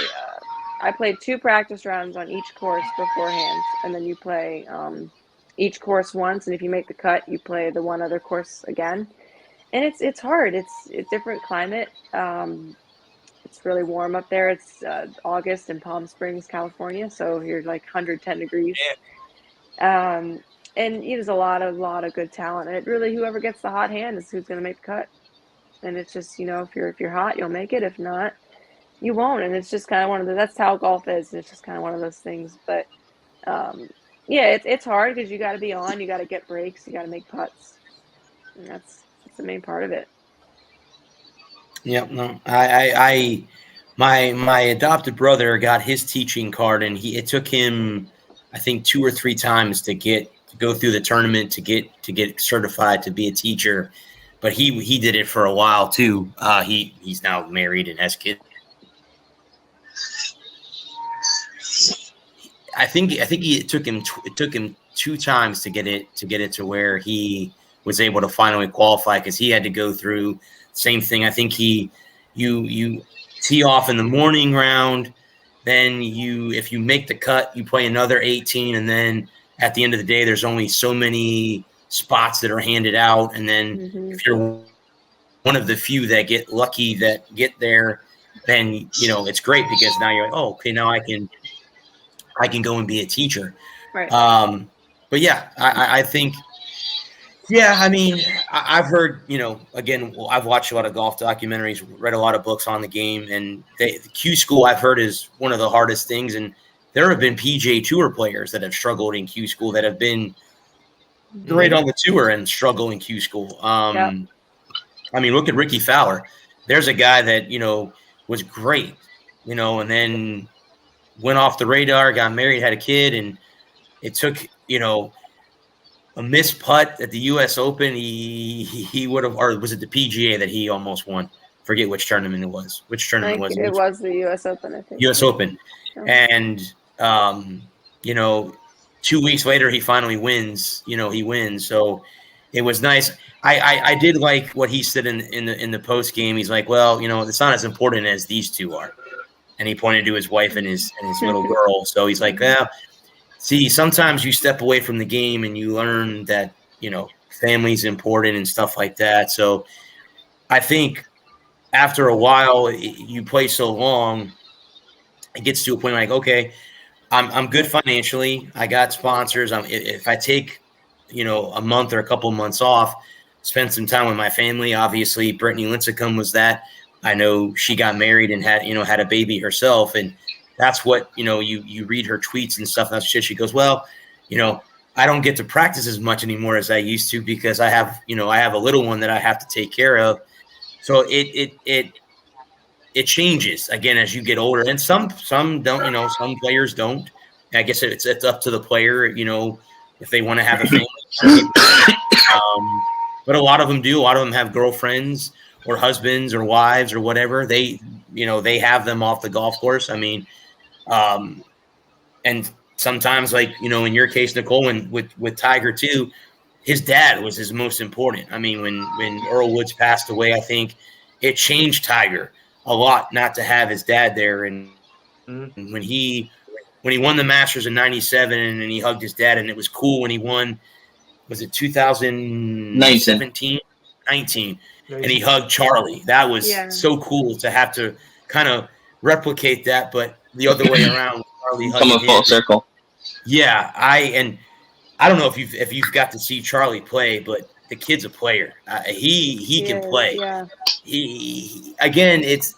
I played 2 practice rounds on each course beforehand, and then you play each course once, and if you make the cut, you play the one other course again. And it's hard. It's a different climate. It's really warm up there. It's August in Palm Springs, California, so you're like 110 degrees. And there's a lot of good talent. And it really, whoever gets the hot hand is who's going to make the cut. And it's just, if you're hot, you'll make it. If not, you won't. And it's just kind of that's how golf is. It's just kind of one of those things. But yeah, it's hard because you got to be on. You got to get breaks. You got to make putts. And that's the main part of it. Yeah, no, my adopted brother got his teaching card, and it took him, I think, 2 or 3 times to go through the tournament to get certified to be a teacher. But he did it for a while too. He's now married and has kids. I think it took him 2 times to get it to where he was able to finally qualify, because he had to go through same thing. I think you tee off in the morning round, then if you make the cut, you play another 18, and then at the end of the day, there's only so many spots that are handed out, and then if you're one of the few that get lucky that get there, then it's great, because now you're like, oh, okay, now I can go and be a teacher. Right. But yeah, I think. Yeah, I mean, I've heard, again, I've watched a lot of golf documentaries, read a lot of books on the game, and the Q school I've heard is one of the hardest things. And there have been PGA Tour players that have struggled in Q school that have been great on the tour and struggle in Q school. I mean, look at Ricky Fowler. There's a guy that, was great, and then went off the radar, got married, had a kid, and it took, a missed putt at the U.S. Open. He would have, or was it the PGA that he almost won? Forget which tournament it was. Which tournament was it? It was the U.S. Open, I think. U.S. Open. Oh. And, 2 weeks later, he finally wins. He wins. So it was nice. I did like what he said in the post game. He's like, well, it's not as important as these two are. And he pointed to his wife and his little girl. So he's like, well, see, sometimes you step away from the game and you learn that, family's important and stuff like that. So I think after a while, you play so long, it gets to a point like, okay, I'm good financially. I got sponsors. If I take, a month or a couple of months off, spend some time with my family. Obviously, Brittany Lincecum was that. I know she got married and had a baby herself, and that's what you read her tweets and stuff. That's shit. She goes, well, I don't get to practice as much anymore as I used to because I have a little one that I have to take care of. So it changes again as you get older, and some don't. Some players don't. I guess it's up to the player. If they want to have a family. But a lot of them do. A lot of them have girlfriends or husbands or wives or whatever. They have them off the golf course. I mean, and sometimes, like, in your case, Nicole, with Tiger too, his dad was his most important. I mean, when Earl Woods passed away, I think it changed Tiger a lot not to have his dad there. And when he won the Masters in '97 and he hugged his dad, and it was cool when he won, was it 2017? 19. And he hugged Charlie. That was so cool to have to kind of replicate that, but the other way around. Charlie come a full circle. Yeah, I don't know if you've got to see Charlie play, but the kid's a player. He can play. Yeah. He again, it's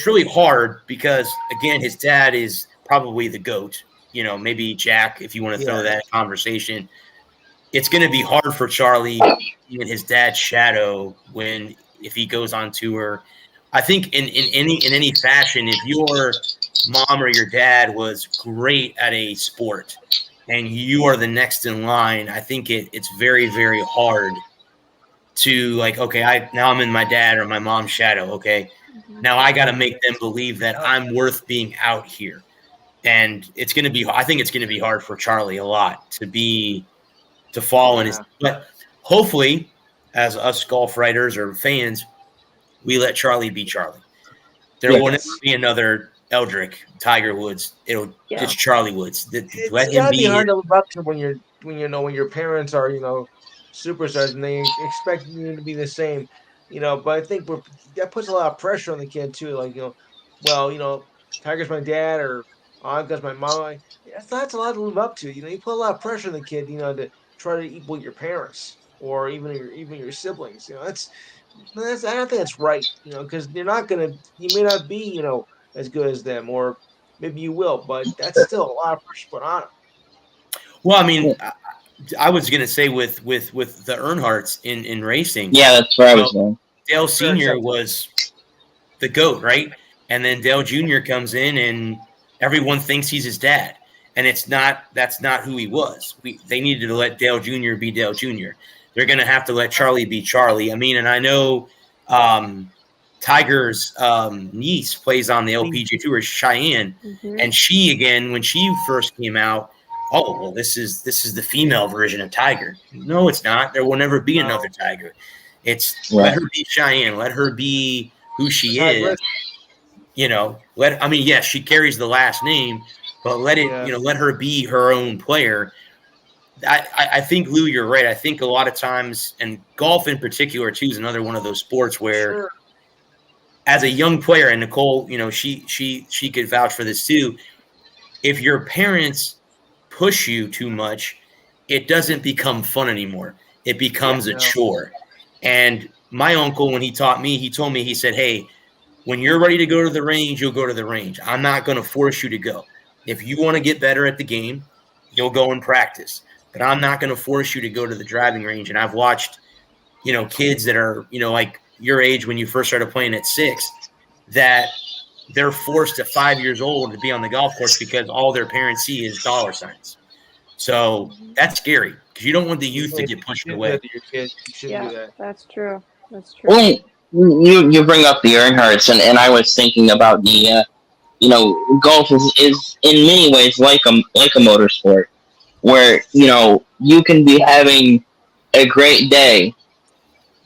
really hard because again, his dad is probably the GOAT. Maybe Jack, if you want to throw that in conversation. It's going to be hard for Charlie in his dad's shadow if he goes on tour. I think in any fashion, if your mom or your dad was great at a sport and you are the next in line, I think it's very, very hard to like, okay, now I'm in my dad or my mom's shadow. Okay. Now I got to make them believe that I'm worth being out here. And I think it's going to be hard for Charlie a lot to fall in his, but hopefully as us golf writers or fans, we let Charlie be Charlie. There will never be another Eldrick, Tiger Woods. It's Charlie Woods. It's gotta be hard to live up to when your parents are, superstars and they expect you to be the same, but I think that puts a lot of pressure on the kid too. Like, Tiger's my dad or Anka's my mom. That's a lot to live up to. You put a lot of pressure on the kid, to try to equal your parents or even your siblings. I don't think that's right. Because you may not be, as good as them, or maybe you will, but that's still a lot of pressure put on them. Well, I mean, I was going to say with the Earnhardts in racing. Yeah, that's where I was going. Dale Sr. was the GOAT, right? And then Dale Jr. comes in and everyone thinks he's his dad. And that's not who he was. They needed to let Dale Jr. be Dale Jr. They're going to have to let Charlie be Charlie. I mean, and I know Tiger's niece plays on the LPGA Tour, Cheyenne. And she, again, when she first came out, this is the female version of Tiger. No, it's not. There will never be another Tiger. It's let her be Cheyenne. Let her be who she is. Yes, she carries the last name, but let her be her own player. I think, Lou, you're right. I think a lot of times, and golf in particular too, is another one of those sports where, as a young player, and Nicole, she could vouch for this too. If your parents push you too much, it doesn't become fun anymore. It becomes a chore. And my uncle, when he taught me, he told me, he said, hey, when you're ready to go to the range, you'll go to the range. I'm not going to force you to go. If you want to get better at the game, you'll go and practice. But I'm not going to force you to go to the driving range. And I've watched, kids that are, like your age when you first started playing at 6, that they're forced at 5 years old to be on the golf course because all their parents see is dollar signs. So that's scary because you don't want the youth to get pushed away. Yeah, that's true. That's true. Well, you bring up the Earnhardts, and I was thinking about the, golf is in many ways like a motorsport, where you can be having a great day,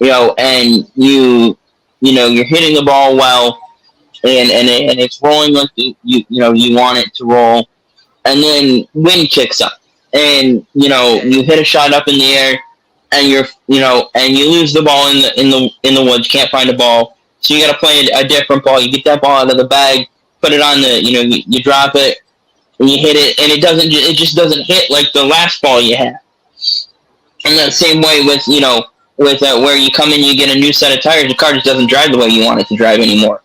and you're hitting the ball well, and it's rolling like you want it to roll, and then wind kicks up, and you hit a shot up in the air, and and you lose the ball in the woods, can't find a ball, so you got to play a different ball. You get that ball out of the bag, put it on you drop it, and you hit it, and it just doesn't hit like the last ball you had. And the same way with where you come in, you get a new set of tires, the car just doesn't drive the way you want it to drive anymore.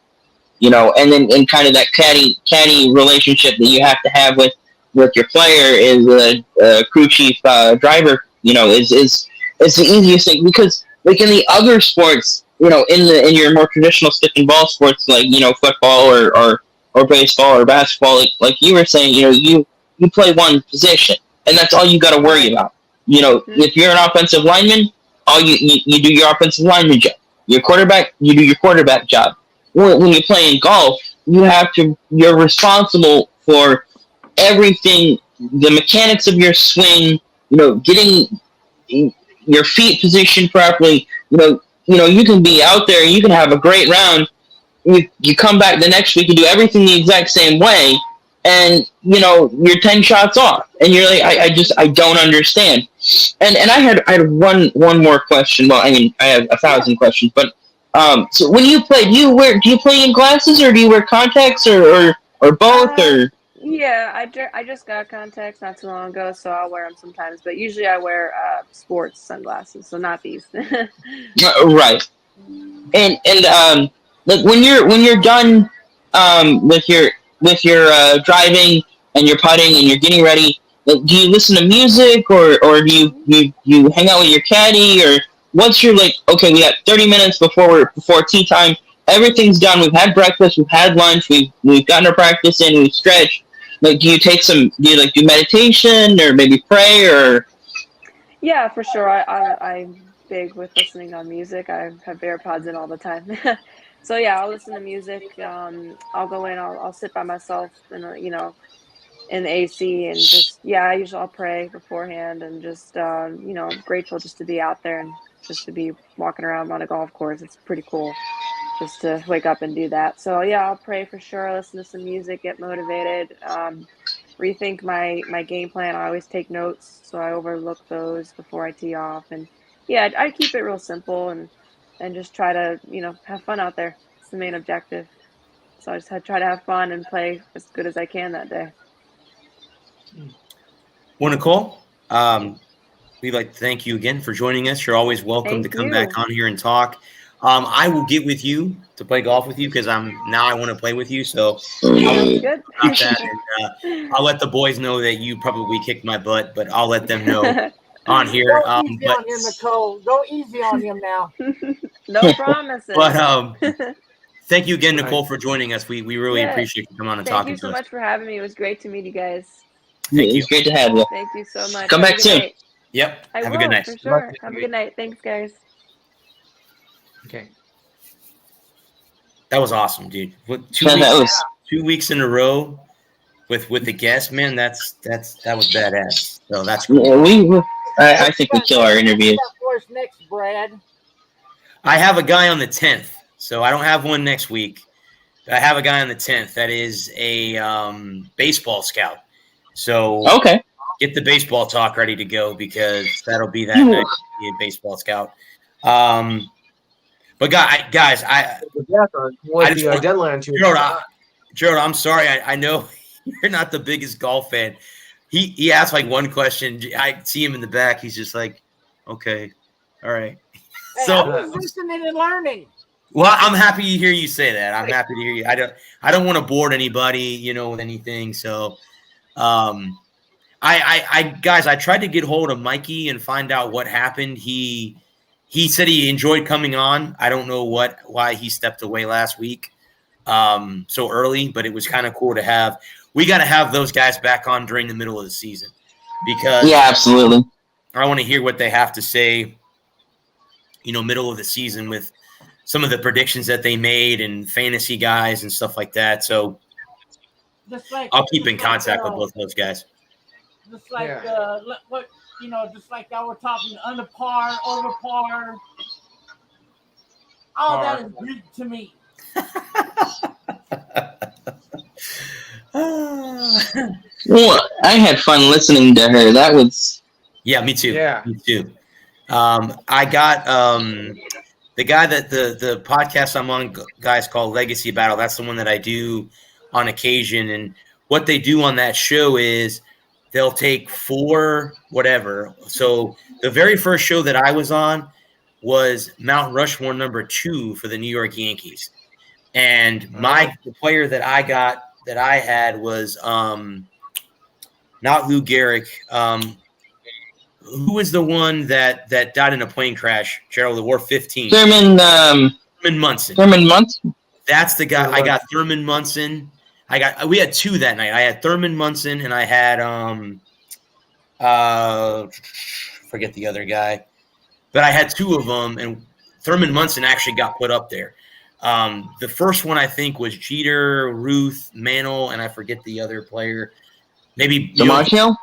And then kind of that caddy relationship that you have to have with your player is a crew chief driver. Is the easiest thing, because like in the other sports, in your more traditional stick and ball sports like football or baseball or basketball, like you were saying, you play one position and that's all you got to worry about. If you're an offensive lineman, all you do your offensive lineman job. You're quarterback, you do your quarterback job. When you're playing golf, you're responsible for everything, the mechanics of your swing, getting your feet positioned properly. You can be out there, you can have a great round. You come back the next week and do everything the exact same way, and you're 10 shots off, and you're like, I don't understand. And I had one more question. Well, I mean, I have 1,000 questions, but so when you play, do you play in glasses, or do you wear contacts, or both, or? Yeah, I just got contacts not too long ago, so I'll wear them sometimes. But usually I wear sports sunglasses, so not these. Right. And like when you're done with your driving and your putting and you're getting ready, like, do you listen to music, or do you hang out with your caddy, or what's your, like, okay, we got 30 minutes before tea time, everything's done, we've had breakfast, we've had lunch, we've gotten our practice in, we've stretched. Like, do you do meditation, or maybe pray, or? Yeah, for sure. I'm big with listening on music. I have AirPods in all the time. So yeah, I'll listen to music. I'll go in, I'll sit by myself in in the AC, and just, I'll pray beforehand, and just grateful just to be out there and just to be walking around on a golf course. It's pretty cool just to wake up and do that. So yeah, I'll pray for sure, listen to some music, get motivated, rethink my game plan. I always take notes, so I overlook those before I tee off. And yeah, I keep it real simple, and just try to have fun out there. It's the main objective. So I just try to have fun and play as good as I can that day. Well, Nicole, we'd like to thank you again for joining us. You're always welcome to come back on here and talk. I will get with you to play golf with you, because I want to play with you. So good. I'll let the boys know that you probably kicked my butt, but I'll let them know on here. Go easy on him, Nicole. Go easy on him now. No promises. But thank you again, Nicole, for joining us. We really appreciate you coming on and talking to us. Thank you so much for having me. It was great to meet you guys. Thank you. It's great to have you. Thank you so much. Come back soon. Night. Yep. I have will, a good night. For sure. Have a good night. Thanks, guys. Okay. That was awesome, dude. 2 weeks in a row with the guest, man. That was badass. So that's cool. Yeah, I think we kill our interviews. What's next, Brad? I have a guy on the 10th, so I don't have one next week. I have a guy on the 10th that is a baseball scout. So okay, get the baseball talk ready to go, because that'll be that night. Be a baseball scout. But guys, deadline too. Gerald, I'm sorry. I know you're not the biggest golf fan. He asked like one question. I see him in the back. He's just like, okay, all right. Hey, So I was listening and learning. Well, I'm happy to hear you say that. I'm happy to hear you. I don't want to board anybody, with anything. So Guys, I tried to get hold of Mikey and find out what happened. He said he enjoyed coming on. I don't know why he stepped away last week so early, but it was kind of cool to have. We got to have those guys back on during the middle of the season because absolutely. I want to hear what they have to say, middle of the season with some of the predictions that they made and fantasy guys and stuff like that. So I'll keep in contact with both those guys. Just like what just like y'all were talking, under par, over par, all that is Greek to me. Well, I had fun listening to her. That was me too. Yeah, me too. I got the guy that the podcast I'm on, guys, called Legacy Battle. That's the one that I do on occasion, and what they do on that show is they'll take 4 whatever. So the very first show that I was on was Mount Rushmore number 2 for the New York Yankees. And the player that I had was not Lou Gehrig. Who was the one that died in a plane crash? Gerald, wore 15. Thurman Munson. Thurman Munson? That's the guy. I got Thurman Munson. We had 2 that night. I had Thurman Munson and I had forget the other guy. But I had 2 of them, and Thurman Munson actually got put up there. The first one I think was Jeter, Ruth, Mantle, and I forget the other player. Maybe DiMaggio?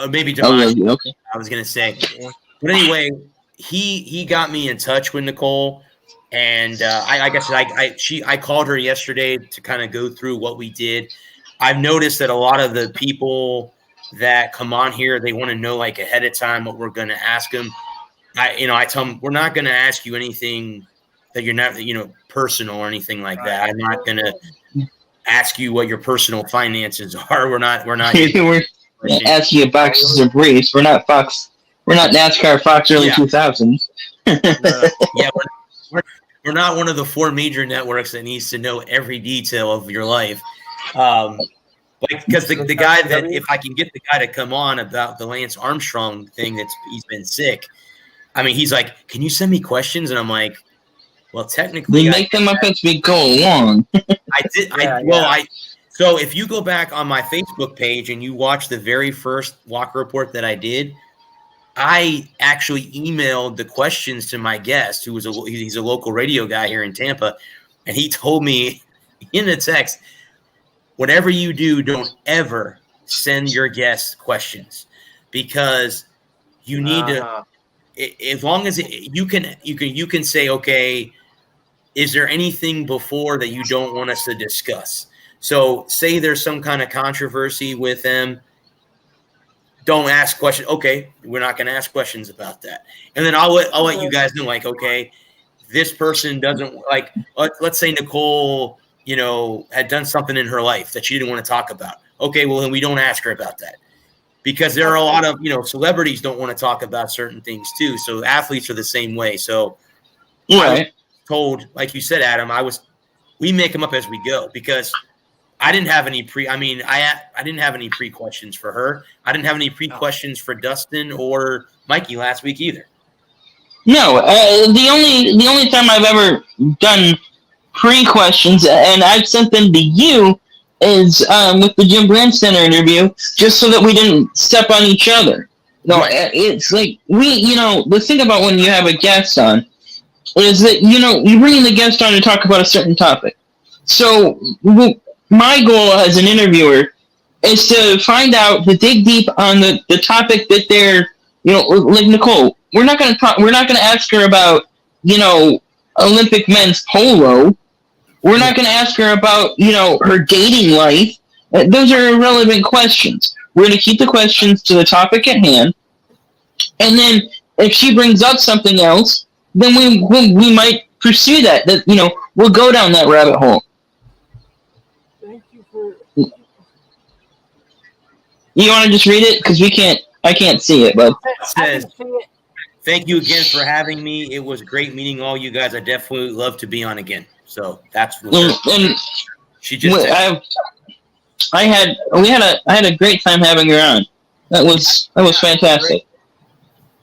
Maybe DiMaggio. Okay. I was gonna say. But anyway, he got me in touch with Nicole. And I called her yesterday to kind of go through what we did. I've noticed that a lot of the people that come on here, they want to know like ahead of time what we're going to ask them. I tell them we're not going to ask you anything that you're not, personal or anything like that. I'm not going to ask you what your personal finances are. We're not we're asking you boxes of briefs. We're not Fox. We're not NASCAR Fox early 2000s. Yeah. We're not one of the 4 major networks that needs to know every detail of your life. Because the guy that, if I can get the guy to come on about the Lance Armstrong thing, he's been sick. I mean, he's like, can you send me questions? And I'm like, well, technically. We make them up as we go along. I did. So if you go back on my Facebook page and you watch the very first Walker Report that I did, I actually emailed the questions to my guest, who was he's a local radio guy here in Tampa, and he told me in the text, whatever you do, don't ever send your guests questions because you need to. As long as you can say, okay, is there anything before that you don't want us to discuss? So say there's some kind of controversy with them. Don't ask questions. Okay, we're not going to ask questions about that. And then I'll let you guys know, like, okay, this person doesn't like. Let's say Nicole, had done something in her life that she didn't want to talk about. Okay, well then we don't ask her about that because there are a lot of celebrities don't want to talk about certain things too. So athletes are the same way. So I was told, like you said, Adam, we make them up as we go because. I didn't have any I didn't have any pre-questions for her. I didn't have any pre-questions for Dustin or Mikey last week either. No, the only time I've ever done pre-questions, and I've sent them to you, is with the Jim Brandstatter interview, just so that we didn't step on each other. No, it's like the thing about when you have a guest on is that you bring the guest on to talk about a certain topic. So. My goal as an interviewer is to find out, to dig deep on the topic that they're, like Nicole. We're not going to ask her about, Olympic men's polo. We're not going to ask her about, her dating life. Those are irrelevant questions. We're going to keep the questions to the topic at hand. And then if she brings up something else, then we might pursue that. We'll go down that rabbit hole. You want to just read it? Because I can't see it, but it says, thank you again for having me. It was great meeting all you guys. I definitely love to be on again. So that's what she just said. I had a great time having her on. That was fantastic.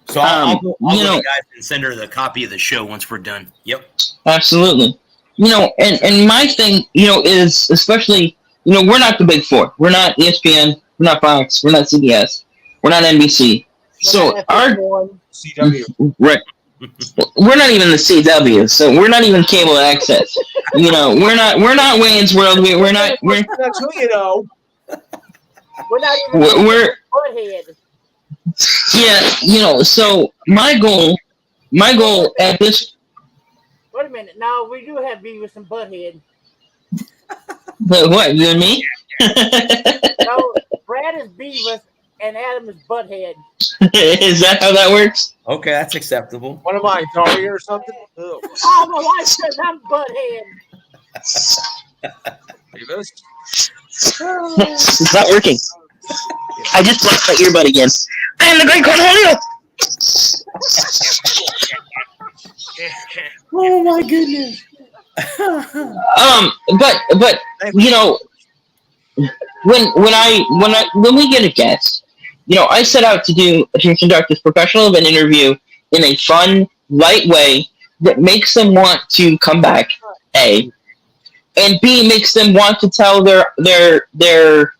So I'll go you to know, the guys and send her the copy of the show once we're done. Yep. Absolutely. You know, and my thing, you know, is especially, you know, we're not the big four. We're not ESPN. We're not Fox. We're not CBS. We're not NBC. So our CW. right. We're not even the CW, so we're not even cable access. You know, we're not Wayne's World. We're not. That's who you know. We're not even Butthead. Yeah, you know. So my goal at this. Wait a minute. No, we do have Beavis and Butthead. What, you and me? No, Brad is Beavis and Adam is Butthead. Is that how that works? Okay, that's acceptable. What am I, Daria or something? Oh. Oh, my wife says I'm Butthead. It's not working. I just lost my earbud again. I am the Great Cornelio! Oh my goodness. But you know, when we get a guest, you know, I set out to conduct this professional event interview in a fun, light way that makes them want to come back, A, and B, makes them want to tell their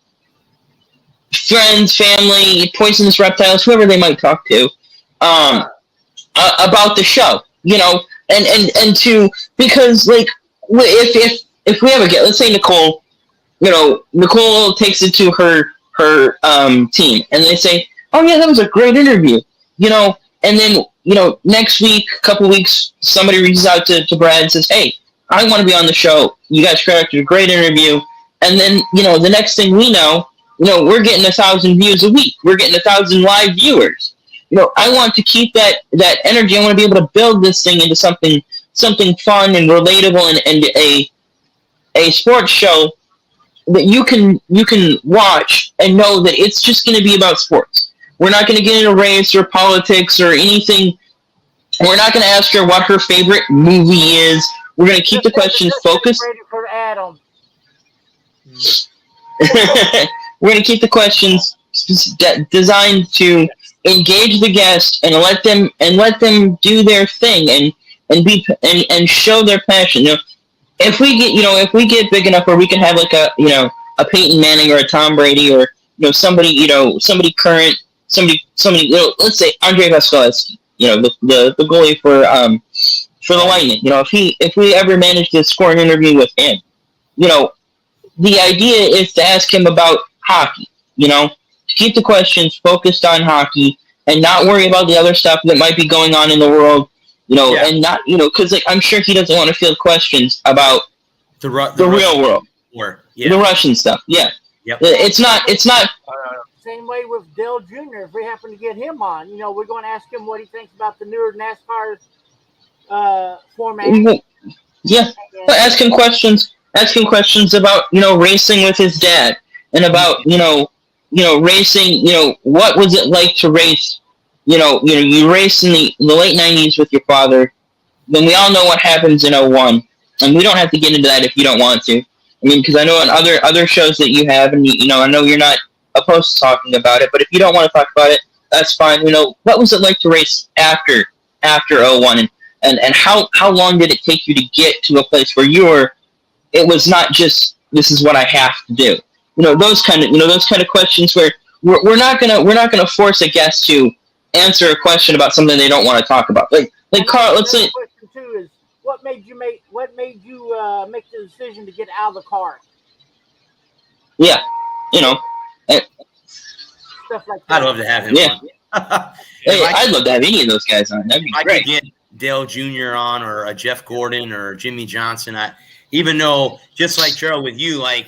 friends, family, poisonous reptiles, whoever they might talk to, about the show, you know, and to, because like if we have a guest, let's say Nicole, you know, Nicole takes it to her team, and they say, "Oh yeah, that was a great interview," you know, and then, you know, next week, couple weeks, somebody reaches out to Brad and says, "Hey, I want to be on the show. You guys conducted a great interview," and then, you know, the next thing we know, you know, we're getting 1,000 views a week. We're getting 1,000 live viewers. You know, I want to keep that energy. I want to be able to build this thing into something fun and relatable and a sports show that you can watch and know that it's just going to be about sports. We're not going to get into race or politics or anything. We're not going to ask her what her favorite movie is. We're going to keep the questions focused. For Adam. We're going to keep the questions designed to engage the guest and let them do their thing and show their passion. You know, if we get big enough where we can have like a Peyton Manning or a Tom Brady or, you know, somebody current, somebody, you know, let's say Andre Vasilevsky, you know, the goalie for the Lightning. You know, if we ever manage to score an interview with him, you know, the idea is to ask him about hockey, you know, to keep the questions focused on hockey and not worry about the other stuff that might be going on in the world, you know, and not, you know, because like, I'm sure he doesn't want to field questions about the real world, the Russian stuff. Yeah, yep. It's not. Same way with Dale Jr. If we happen to get him on, you know, we're going to ask him what he thinks about the newer NASCAR format. Yeah, ask him questions about, you know, racing with his dad and about, you know, racing, you know, what was it like to race, you know, you race in the late 90s with your father. Then we all know what happens in 01, and we don't have to get into that if you don't want to. I mean, because I know on other shows that you have, and you know, I know you're not opposed to talking about it, but if you don't want to talk about it, that's fine. You know, what was it like to race after 01, and how long did it take you to get to a place where it was not just, this is what I have to do. You know, those kind of questions where we're not gonna force a guest to answer a question about something they don't want to talk about. Like Carl, let's say. Question two is, what made you make the decision to get out of the car? Yeah, you know. Stuff like that. I'd love to have him on. Hey, I'd love to have any of those guys on. That'd be great. I could get Dale Jr. on, or a Jeff Gordon, or Jimmy Johnson. Even though, just like Gerald with you, like,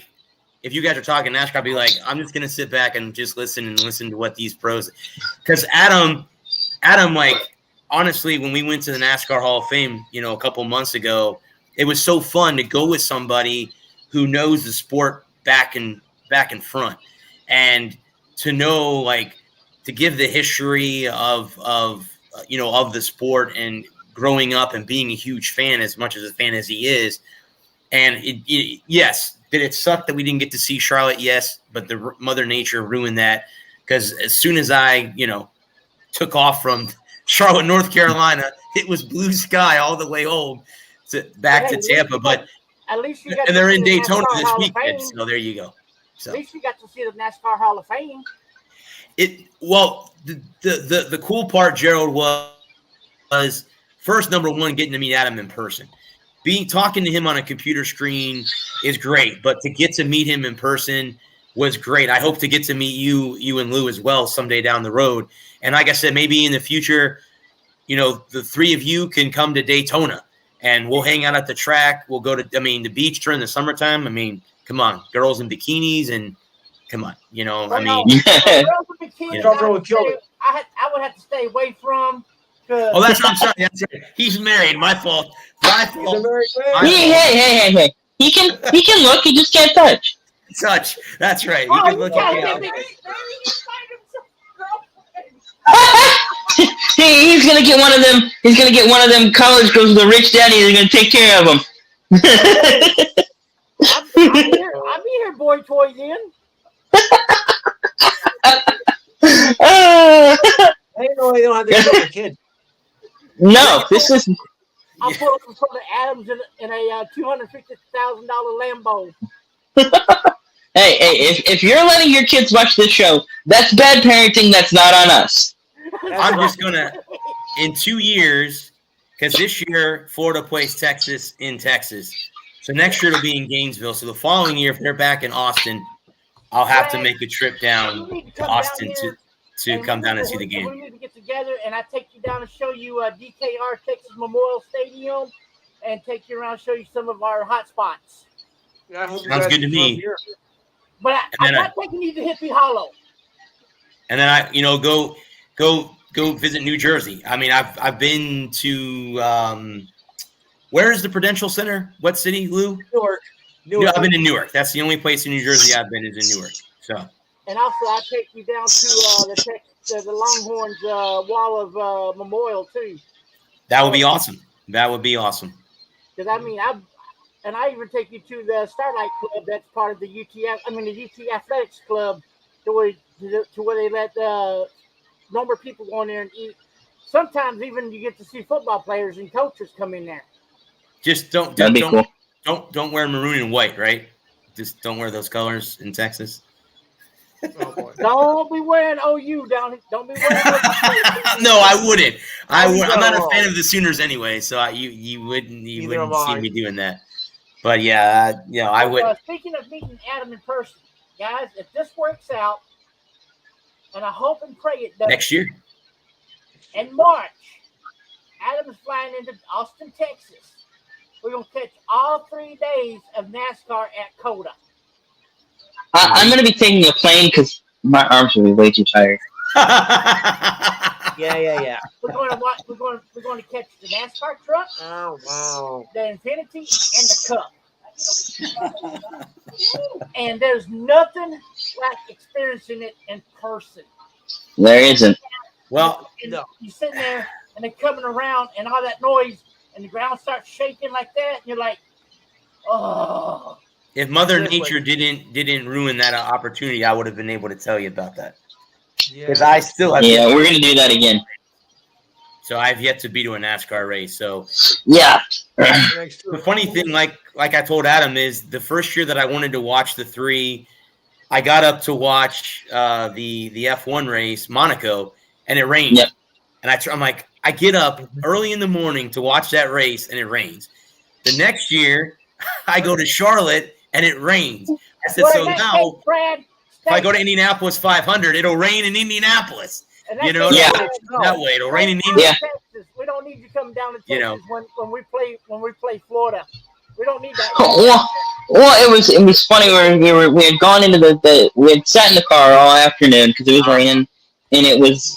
if you guys are talking NASCAR, I'd be like, I'm just gonna sit back and just listen to what these pros. Because Adam, like, honestly, when we went to the NASCAR Hall of Fame, you know, a couple months ago, it was so fun to go with somebody who knows the sport back and front, and to know, like, to give the history of the sport and growing up and being a huge fan, as much as a fan as he is. And yes, did it suck that we didn't get to see Charlotte? Yes, but the Mother Nature ruined that because as soon as I, took off from Charlotte, North Carolina, it was blue sky all the way home back to Tampa. But at least you got and they're in the Daytona NASCAR this Hall of weekend, Fame. so there you go. So at least you got to see the NASCAR Hall of Fame. The cool part, Gerald, was first, number one, getting to meet Adam in person. Talking to him on a computer screen is great, but to get to meet him in person was great. I hope to get to meet you and Lou as well someday down the road. And like I said, maybe in the future, the three of you can come to Daytona and we'll hang out at the track. We'll go to, the beach during the summertime. Come on, girls in bikinis and come on, girls in bikinis, I would have to stay away from. Oh, I'm sorry. That's right. He's married. My fault. Hey. He can look. He just can't touch. Touch. That's right. He can look at me. He's gonna get one of them. He's gonna get one of them college girls with a rich daddy. They're gonna take care of him. I'll be here, boy toy then. I didn't know they don't have to kid. No, this is. I'll pull up in front of Adams in a $250,000 Lambo. Hey, if you're letting your kids watch this show, that's bad parenting. That's not on us. I'm just gonna, in 2 years, because this year Florida plays Texas in Texas, so next year it'll be in Gainesville. So the following year, if they're back in Austin, I'll have to make a trip down to Austin to come down and see the game. We need to get together, and I take you down and show you DKR Texas Memorial Stadium, and take you around and show you some of our hot spots. Sounds good to me. But I'm not taking you to Hippie Hollow. And then I, go visit New Jersey. I've been to where is the Prudential Center? What city, Lou? Newark. Yeah, I've been in Newark. That's the only place in New Jersey I've been is in Newark. So. And also, I'll take you down to the Longhorns Wall of Memorial too. That would be awesome. That would be awesome. Because I even take you to the Starlight Club. That's part of the the UT Athletics Club, to where they let number of people go in there and eat. Sometimes even you get to see football players and coaches come in there. Just don't wear maroon and white, right? Just don't wear those colors in Texas. Oh, boy. Don't be wearing OU down here. Don't be wearing No, I wouldn't. I'm not a fan of the Sooners anyway, so you wouldn't see me doing that. But yeah, I would. Speaking of meeting Adam in person, guys, if this works out, and I hope and pray it does. Next year. In March, Adam is flying into Austin, Texas. We're going to catch all 3 days of NASCAR at COTA. I'm going to be taking a plane because my arms will be way too tired. Yeah. We're going to catch the NASCAR truck. Oh, wow. The Infiniti and the Cup. And there's nothing like experiencing it in person. There isn't. Well, you're sitting there and they're coming around and all that noise and the ground starts shaking like that, and you're like, oh. If Mother Nature didn't ruin that opportunity, I would have been able to tell you about that. Because I still have. Yeah, we're gonna do that again. So I've yet to be to a NASCAR race. So yeah. The funny thing, like I told Adam, is the first year that I wanted to watch the 3, I got up to watch the F1 race, Monaco, and it rained. Yep. And I'm like, I get up early in the morning to watch that race, and it rains. The next year, I go to Charlotte, and it rains. I said, so now, if I go to Indianapolis 500, it'll rain in Indianapolis. That way it'll rain in Indianapolis. Texas. We don't need you coming down to Texas when we play Florida. We don't need that. Well, it was funny. We had gone into we had sat in the car all afternoon because it was raining, and it was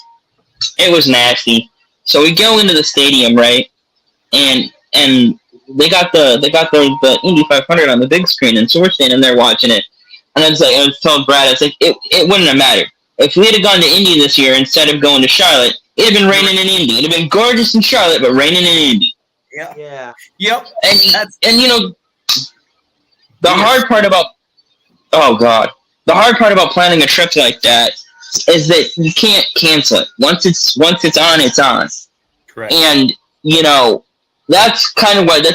nasty. So we go into the stadium, right, and they got the Indy 500 on the big screen, and so we're standing there watching it. And I was telling Brad, I was like, it wouldn't have mattered if we had gone to Indy this year instead of going to Charlotte. It'd have been raining in Indy. It'd have been gorgeous in Charlotte, but raining in Indy. Yeah. Yeah. Yep. And The hard part about planning a trip like that is that you can't cancel it. Once it's on, it's on. Correct. And that's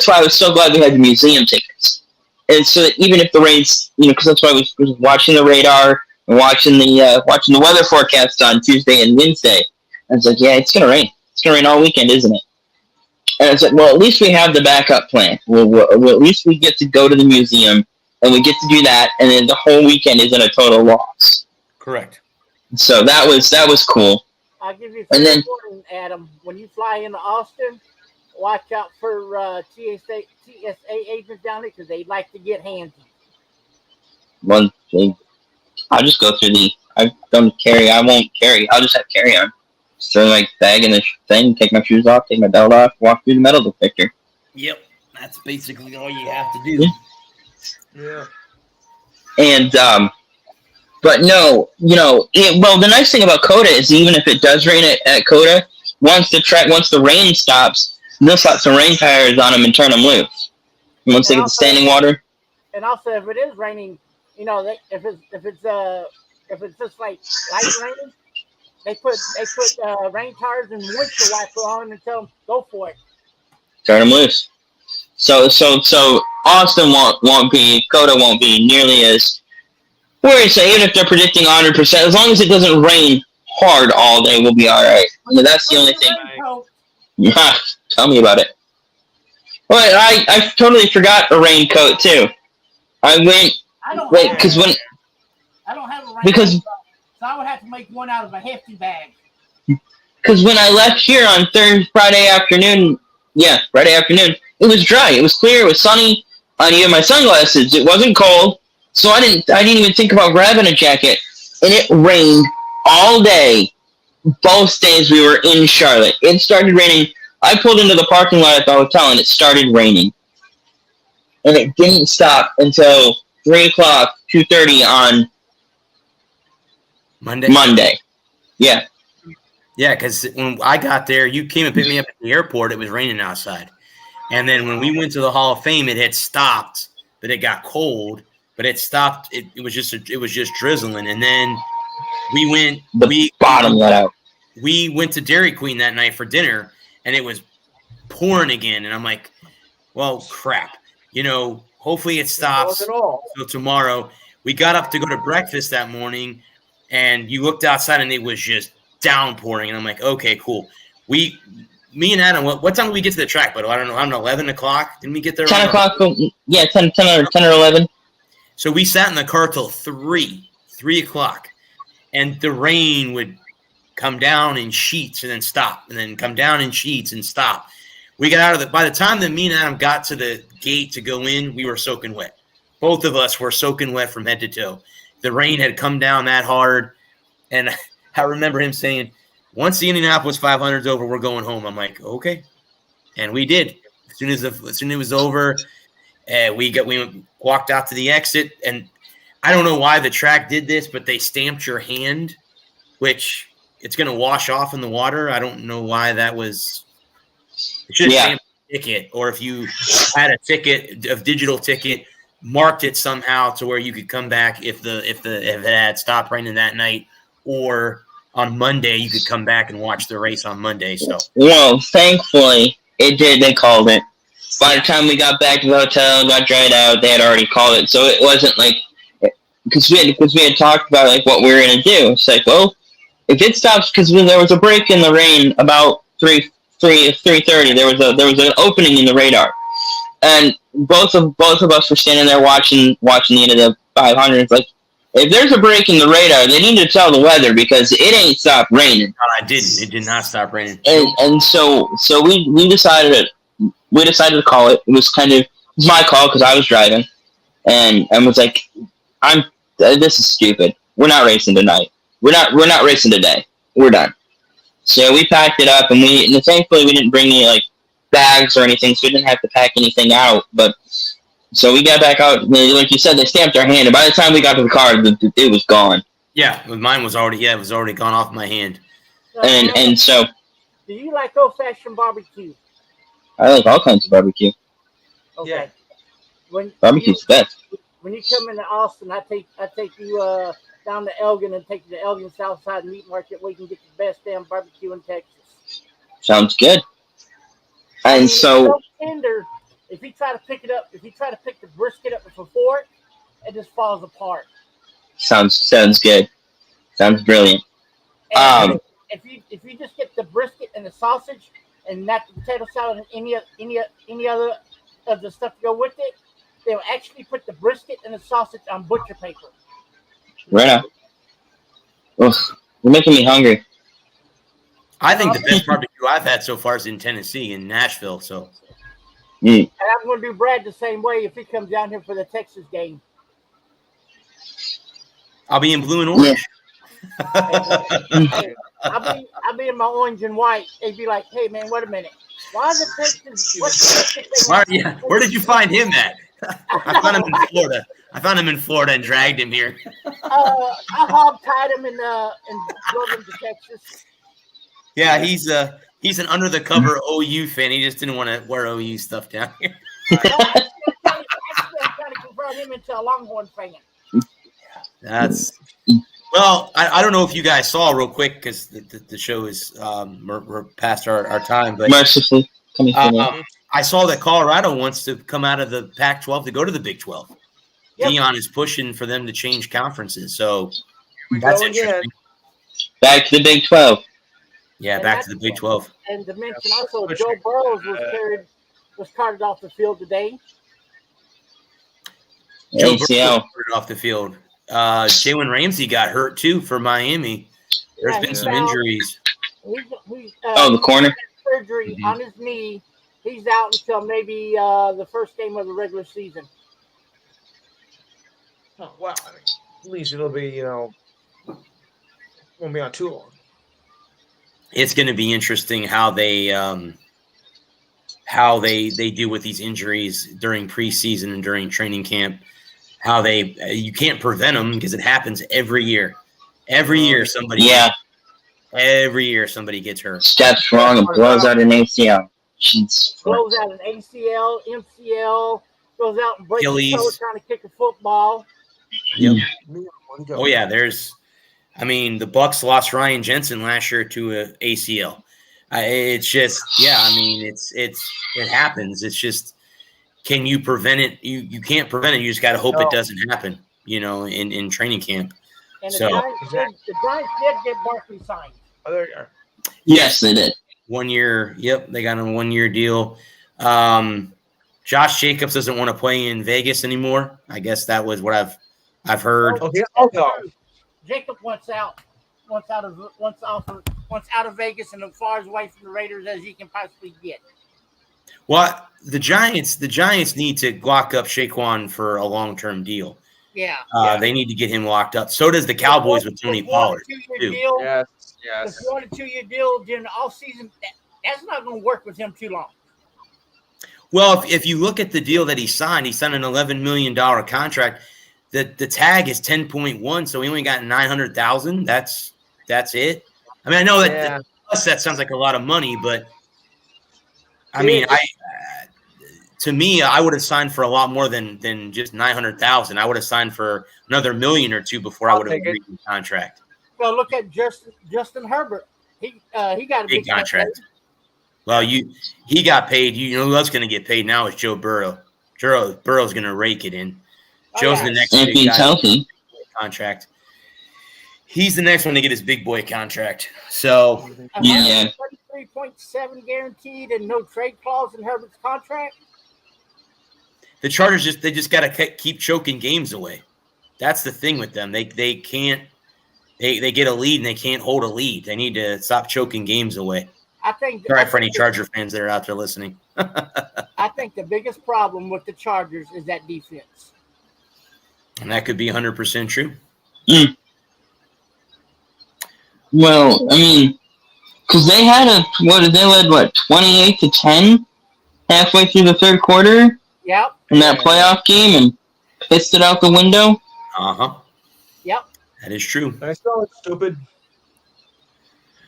why I was so glad we had the museum tickets. And so that even if the rain's, because that's why I was watching the radar and watching the weather forecast on Tuesday and Wednesday. And it's like, yeah, it's gonna rain. It's gonna rain all weekend, isn't it? And it's like, well, at least we have the backup plan. Well, at least we get to go to the museum, and we get to do that, and then the whole weekend isn't a total loss. Correct. So that was cool. I'll give you And then, warning, Adam. When you fly into Austin, watch out for TSA agents down there because they like to get handsy. one thing, I'll just go through I won't carry. I'll just have carry on. Just throw my bag in the thing, take my shoes off, take my belt off, walk through the metal detector. Yep, that's basically all you have to do. Yeah. And but no, the nice thing about Coda is even if it does rain at Coda, once the rain stops, they'll slap some rain tires on them and turn them loose. Once they get the standing water. And also, if it is raining, if it's just like light raining, they put rain tires and windshield wiper on and tell them go for it. Turn them loose. So Austin Coda won't be nearly as worried. So even if they're predicting 100%, as long as it doesn't rain hard all day, we'll be all right. That's the only thing. Yeah, tell me about it. Well, I totally forgot a raincoat too. I don't have a raincoat, so I would have to make one out of a hefty bag. Because when I left here on Friday afternoon, it was dry. It was clear. It was sunny. I needed my sunglasses. It wasn't cold, so I didn't even think about grabbing a jacket. And it rained all day. Both days we were in Charlotte. It started raining. I pulled into the parking lot at the hotel, and it started raining. And it didn't stop until 3 o'clock, 2:30 on Monday. Yeah. Yeah, because when I got there, you came and picked me up at the airport. It was raining outside. And then when we went to the Hall of Fame, it had stopped, but it got cold. But it stopped. It was just drizzling. And then we went. Bottom let out. We went to Dairy Queen that night for dinner, and it was pouring again. And I'm like, well, crap. Hopefully it stops until tomorrow. We got up to go to breakfast that morning, and you looked outside, and it was just downpouring. And I'm like, okay, cool. Me and Adam, what time did we get to the track? But I don't know, 11 o'clock? Didn't we get there? 10 o'clock. Yeah, 10 or 11. So we sat in the car till 3 o'clock, and the rain would come down in sheets and then stop, and then come down in sheets and stop. We got out of by the time that me and Adam got to the gate to go in, we were soaking wet. Both of us were soaking wet from head to toe. The rain had come down that hard, and I remember him saying, once the Indianapolis 500 is over, we're going home. I'm like, okay. And we did. As soon as it was over, we walked out to the exit, and I don't know why the track did this, but they stamped your hand, which it's going to wash off in the water. I don't know why that was. It should have stamped a ticket, or if you had a digital ticket, marked it somehow to where you could come back if it had stopped raining that night, or on Monday you could come back and watch the race on Monday. So well, thankfully it did. They called it. By the time we got back to the hotel, got dried out, they had already called it. So it wasn't like because we had talked about like what we were gonna do. It's like, well, if it stops, because there was a break in the rain about 3:30. There was an opening in the radar, and both of us were standing there watching the end of the 500. It's like, if there's a break in the radar, they need to tell the weather because it ain't stopped raining. No, it didn't. It did not stop raining. And so we decided to call it. It was my call because I was driving, and was like, this is stupid. We're not racing tonight. We're not racing today. We're done. So we packed it up, and thankfully we didn't bring any like bags or anything, so we didn't have to pack anything out. But so we got back out, like you said, they stamped our hand, and by the time we got to the car, it was gone. Yeah, mine was already. Yeah, it was already gone off my hand. And so. Do you like old-fashioned barbecue? I like all kinds of barbecue. Okay. Yeah. Barbecue's best. When you come into Austin, I take you down to Elgin and take you to Elgin Southside Meat Market where you can get the best damn barbecue in Texas. Sounds good. And it's so so tender. If you try to pick it up, if you try to pick the brisket up with a fork, it just falls apart. sounds good. Sounds brilliant. And if you just get the brisket and the sausage and not the potato salad and any other of the stuff to go with it, they'll actually put the brisket and the sausage on butcher paper. Right on. Ugh, you're making me hungry. I think the best barbecue I've had so far is in Tennessee, in Nashville. So, and I'm going to do Brad the same way if he comes down here for the Texas game. I'll be in blue and orange. Hey, I'll be in my orange and white. They'd be like, "Hey, man, wait a minute. Why the Texans? Where did you find him at? I found him in Florida. I found him in Florida and dragged him here. I hog-tied him and drove him to Texas. Yeah, he's an under the cover OU fan. He just didn't want to wear OU stuff down here. Actually, I'm trying to convert him into a Longhorn fan. Well, I don't know if you guys saw real quick because the show is we're past our time, but mercifully coming I saw that Colorado wants to come out of the Pac-12 to go to the Big 12. Yep. Dion is pushing for them to change conferences, so that's interesting. Back to the Big 12. Yeah, back to the Big 12. And to mention also, Joe Burrows was carted off the field today. Joe Burrow carted off the field. Jalen Ramsey got hurt too for Miami. There's been some injuries. The corner surgery on his knee. He's out until maybe the first game of the regular season. Oh wow! I mean, at least it'll be won't be on too long. It's going to be interesting how they do with these injuries during preseason and during training camp. How you can't prevent them because it happens every year. Every year somebody gets hurt. Steps wrong and blows out an ACL. Blows out an ACL, MCL, goes out and breaks his toe trying to kick a football. Yep. Oh yeah, the Bucks lost Ryan Jensen last year to a ACL. It's just it happens. It's just, can you prevent it? You can't prevent it. You just got to hope it doesn't happen. In training camp. And the Giants did get Barkley signed. Oh, there you are. Yes, they did. 1 year. Yep, they got a 1 year deal. Josh Jacobs doesn't want to play in Vegas anymore. I guess that was what I've heard. Okay. Jacob wants out of Vegas and as far away from the Raiders as he can possibly get. Well, the Giants need to lock up Saquon for a long-term deal. Yeah. They need to get him locked up. So does the Cowboys with Tony Pollard. Deal, yes. If you want a 2-year deal during the offseason, that's not going to work with him too long. Well, if you look at the deal that he signed an $11 million contract. The tag is 10.1, so he only got 900,000. That's it. I mean, I know that that sounds like a lot of money, but I mean, to me, I would have signed for a lot more than just 900,000. I would have signed for another $1 million or $2 million before I would have agreed to the contract. Well, look at Justin Herbert. He got a big contract. Well, he got paid. You know who else going to get paid now is Joe Burrow. Burrow's going to rake it in. Joe's the next big guy contract. He's the next one to get his big boy contract. So, 33.7 guaranteed and no trade clause in Herbert's contract. The Chargers just got to keep choking games away. That's the thing with them. They can't. They get a lead and they can't hold a lead. They need to stop choking games away. Sorry for any Charger fans that are out there listening. I think the biggest problem with the Chargers is that defense. And that could be 100% true. Mm. Well, I mean, because they had they led 28-10 halfway through the third quarter? Yep. In that playoff game and pissed it out the window? Uh-huh. Yep. That is true. I saw it stupid.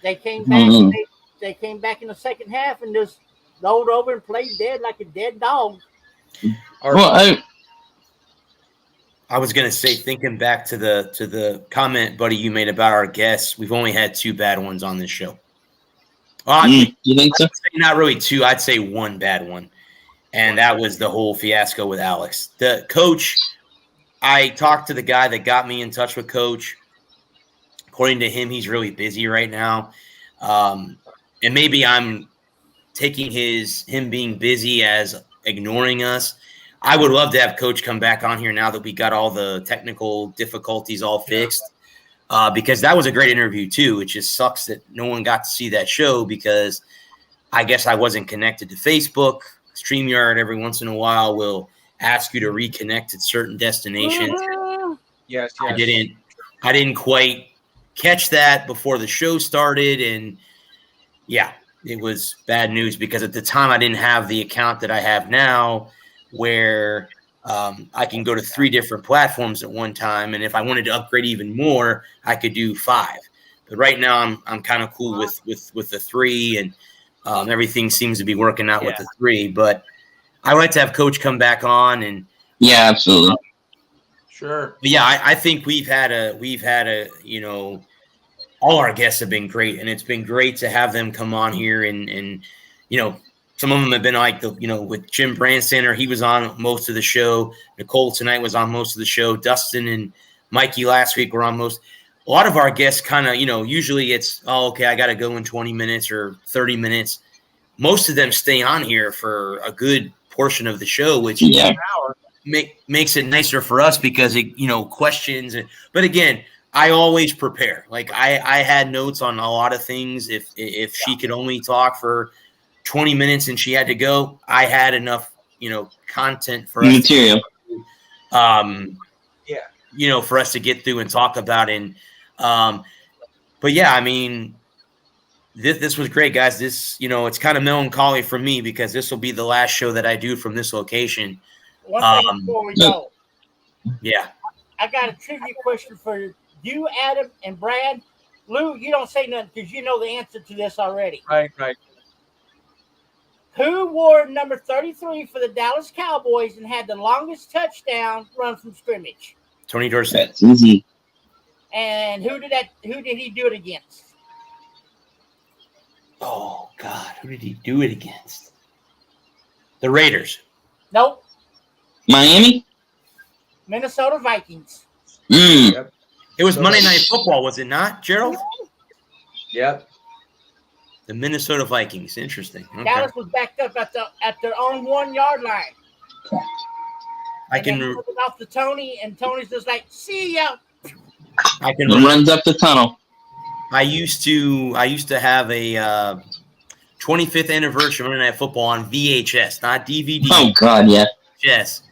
They came back. They came back in the second half and just rolled over and played dead like a dead dog. Well, I was gonna say, thinking back to the comment, buddy, you made about our guests, we've only had 2 bad ones on this show. You think so? I'd say not really 2. I'd say 1 bad one, and that was the whole fiasco with Alex. The coach, I talked to the guy that got me in touch with Coach. According to him, he's really busy right now, and maybe I'm taking him being busy as ignoring us. I would love to have Coach come back on here now that we got all the technical difficulties all fixed, because that was a great interview too. It just sucks that no one got to see that show because I guess I wasn't connected to Facebook. StreamYard every once in a while will ask you to reconnect at certain destinations. Yes. I didn't quite catch that before the show started, and yeah, it was bad news because at the time I didn't have the account that I have now, where I can go to 3 different platforms at one time, and if I wanted to upgrade even more, I could do 5. But right now, I'm kind of cool with the 3, and everything seems to be working out with the 3. But I would like to have Coach come back on, and yeah, absolutely, sure. But yeah, I think we've had a all our guests have been great, and it's been great to have them come on here, and some of them have been like with Jim Brandstander, he was on most of the show. Nicole tonight was on most of the show. Dustin and Mikey last week were on most. A lot of our guests kind of, usually it's, oh, okay, I got to go in 20 minutes or 30 minutes. Most of them stay on here for a good portion of the show, which makes it nicer for us because it, questions. But again, I always prepare. Like I had notes on a lot of things. If she could only talk for 20 minutes and she had to go, I had enough, content for us material. For us to get through and talk about. And, but yeah, I mean, this was great, guys. This, it's kind of melancholy for me because this will be the last show that I do from this location. One thing before we go. Yeah. I got a trivia question for you, Adam, and Brad. Lou, you don't say nothing because you know the answer to this already. Right. Who wore number 33 for the Dallas Cowboys and had the longest touchdown run from scrimmage? Tony Dorsett. That's easy. And who did he do it against? Oh God, who did he do it against? The Raiders. Nope. Miami. Minnesota Vikings. Yep. It was Monday Night Football, was it not, Gerald? Yep. The Minnesota Vikings. Interesting. Okay. Dallas was backed up at their own 1-yard line. I can it off to Tony, and Tony's just like, "See ya." I can runs up the tunnel. I used to have a 25th anniversary of Monday Night Football on VHS, not DVD. Oh God, yeah. Yes.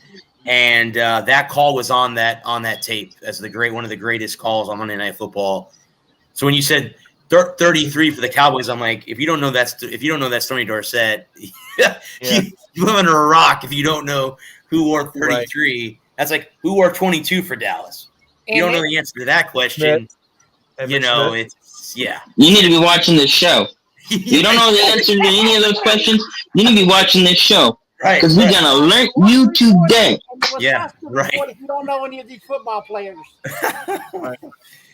And that call was on that tape as one of the greatest calls on Monday Night Football. So when you said 33 for the Cowboys, I'm like, if you don't know that's Tony Dorsett, you live under a rock if you don't know who wore 33. Right. That's like who wore 22 for Dallas. You don't know the answer to that question. It's You need to be watching this show. You don't know the answer to any of those questions. You need to be watching this show. Right. Because we're gonna alert you today. Yeah. Right. If you don't know any of these football players.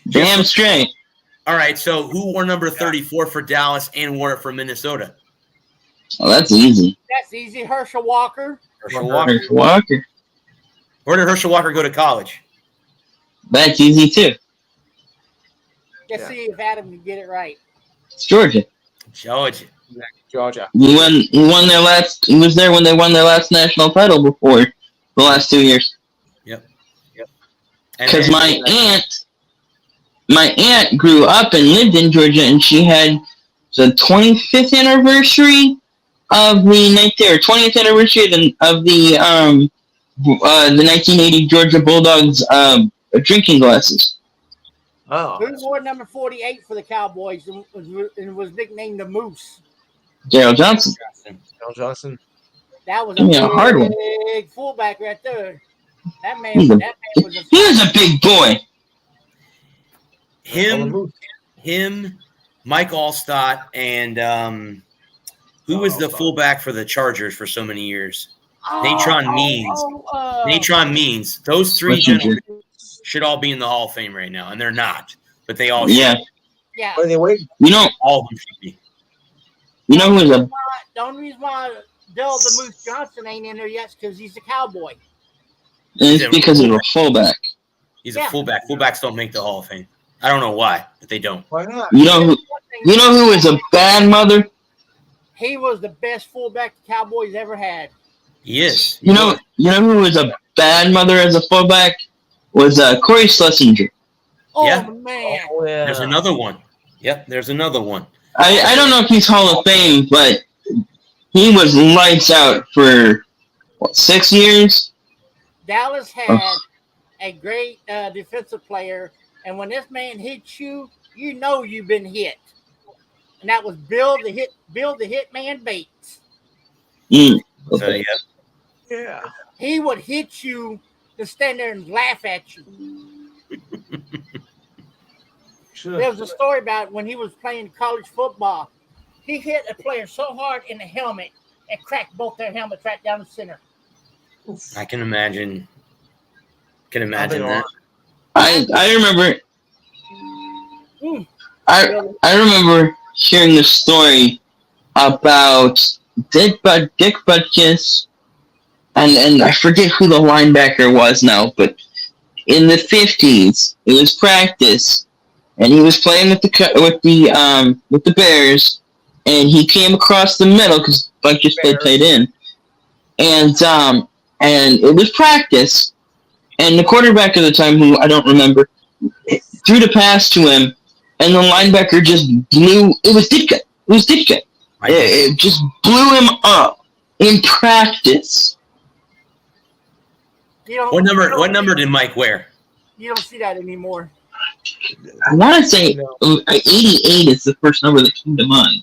Damn straight. All right. So who wore number 34 for Dallas and wore it for Minnesota? Well, that's easy. That's easy. Herschel Walker. Walker. Where did Herschel Walker go to college? That's easy too. Let's see if Adam can get it right. It's Georgia. He was there when they won their last national title before the last 2 years. Yep. Because my aunt grew up and lived in Georgia, and she had the 25th anniversary of the 20th anniversary of the 1980 Georgia Bulldogs drinking glasses. Oh. Who wore number 48 for the Cowboys and was nicknamed the Moose? Gerald Johnson. That was a hard one. Big fullback right there. That man He was a big boy. Him, Mike Allstott, and who was the fullback for the Chargers for so many years? Natron Means. Those three gentlemen should all be in the Hall of Fame right now, and they're not, but they all should. Yeah. Are they waiting? All of them should be. You know who's The only reason why Dale the Moose Johnson ain't in there yet is because he's a Cowboy. It's because he's a fullback. He's a fullback. Fullbacks don't make the Hall of Fame. I don't know why, but they don't. Why not? You know who is a bad mother? He was the best fullback the Cowboys ever had. He is. You know who was a bad mother as a fullback? Was Corey Schlesinger. Oh, Yeah. man. Oh, yeah. There's another one. Yep, there's another one. I don't know if he's Hall of Fame, but he was lights out for, 6 years? Dallas had a great defensive player, and when this man hits you, you know you've been hit. And that was Bill the Hitman Bates. So, Yeah. He would hit you to stand there and laugh at you. There was a story about when he was playing college football. He hit a player so hard in the helmet and cracked both their helmets right down the center. I can imagine. That. I remember. I remember hearing the story about Dick Butkus, and I forget who the linebacker was now, but in the 50s, it was practice, and he was playing with the Bears, and he came across the middle because Butkus played tight end, and it was practice, and the quarterback at the time, who I don't remember, threw the pass to him, and the linebacker just blew. It was Ditka. It just blew him up in practice. What number did Mike wear? You don't see that anymore. I want to say 88 is the first number that came to mind.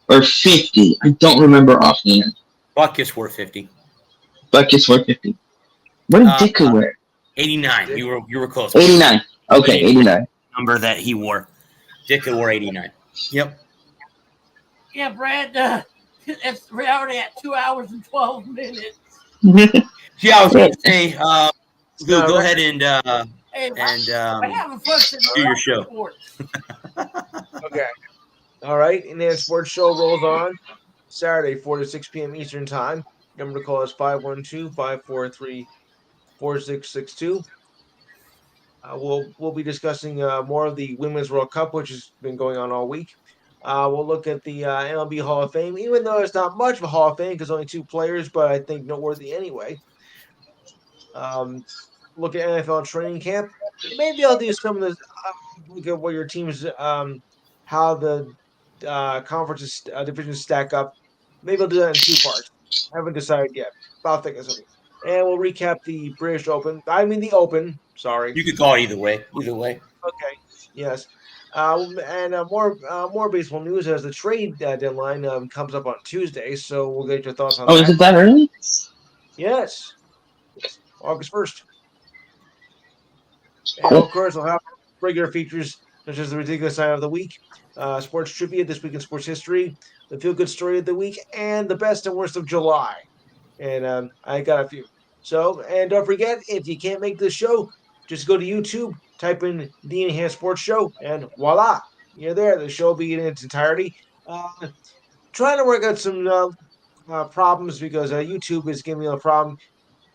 Or 50. I don't remember offhand. Butkus wore 50. What did Ditka wear? 89. You were close. 89. Okay, 89. Number that he wore. Ditka wore 89. Yep. Yeah, Brad, we're already at 2 hours and 12 minutes. Yeah, I was going to say, go ahead and do your show. Okay. All right. And then sports show rolls on Saturday, 4 to 6 p.m. Eastern Time. Number to call is 512-543-4662. We'll be discussing more of the Women's World Cup, which has been going on all week. We'll look at the MLB Hall of Fame, even though it's not much of a Hall of Fame because only 2 players, but I think noteworthy anyway. Look at NFL training camp. Maybe I'll do some of this. Look at what your teams, how the conferences divisions stack up. Maybe I'll do that in 2 parts. I haven't decided yet. But I'll think of something. And we'll recap the British Open. I mean the Open. Sorry. You could call it either way. Okay. Yes. And more baseball news as the trade deadline comes up on Tuesday. So we'll get your thoughts on that. Oh, is it that early? Yes. August 1st. And of course, we'll have regular features such as the ridiculous sign of the week, sports trivia, this week in sports history, the feel-good story of the week, and the best and worst of July. And I got a few. So, and don't forget, if you can't make this show, just go to YouTube, type in the Enhanced Sports Show, and voila, you're there. The show will be in its entirety. Trying to work out some problems because YouTube is giving me a problem.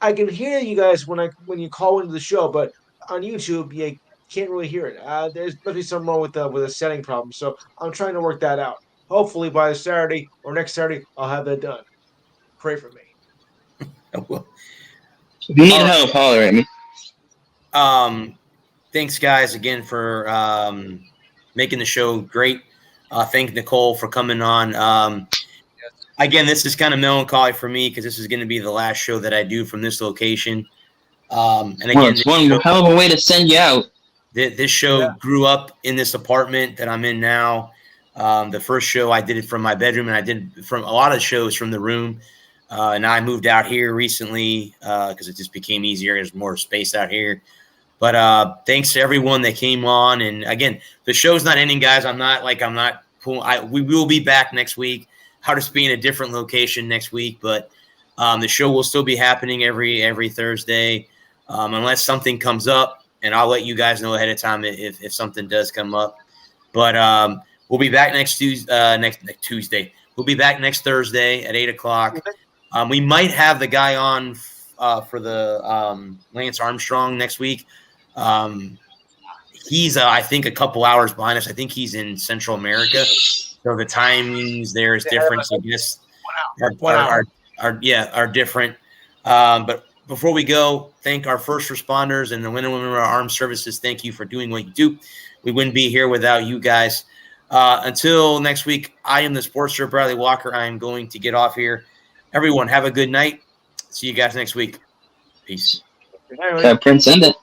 I can hear you guys when you call into the show, but on YouTube you can't really hear it. There's must be something wrong with a setting problem, so I'm trying to work that out. Hopefully by Saturday or next Saturday I'll have that done. Pray for me. If you need help, holler at me. Thanks, guys, again for making the show great. Thank Nicole for coming on. Again, this is kind of melancholy for me because this is going to be the last show that I do from this location. And again, it's one hell of a way to send you out. This show grew up in this apartment that I'm in now. The first show I did it from my bedroom, and I did from a lot of shows from the room. And I moved out here recently because it just became easier. There's more space out here. But thanks to everyone that came on. And again, the show's not ending, guys. We will be back next week. I'll just be in a different location next week. But The show will still be happening every Thursday, unless something comes up, and I'll let you guys know ahead of time if something does come up. But we'll be back next Tuesday. We'll be back next Thursday at 8:00. We might have the guy on for the Lance Armstrong next week. He's, I think, a couple hours behind us. I think he's in Central America, so the timings there is different. So I guess are different. But before we go, thank our first responders and the men and women of our armed services. Thank you for doing what you do. We wouldn't be here without you guys. Until next week, I am the Sportster Bradley Walker. I am going to get off here. Everyone, have a good night. See you guys next week. Peace. Prince, end it.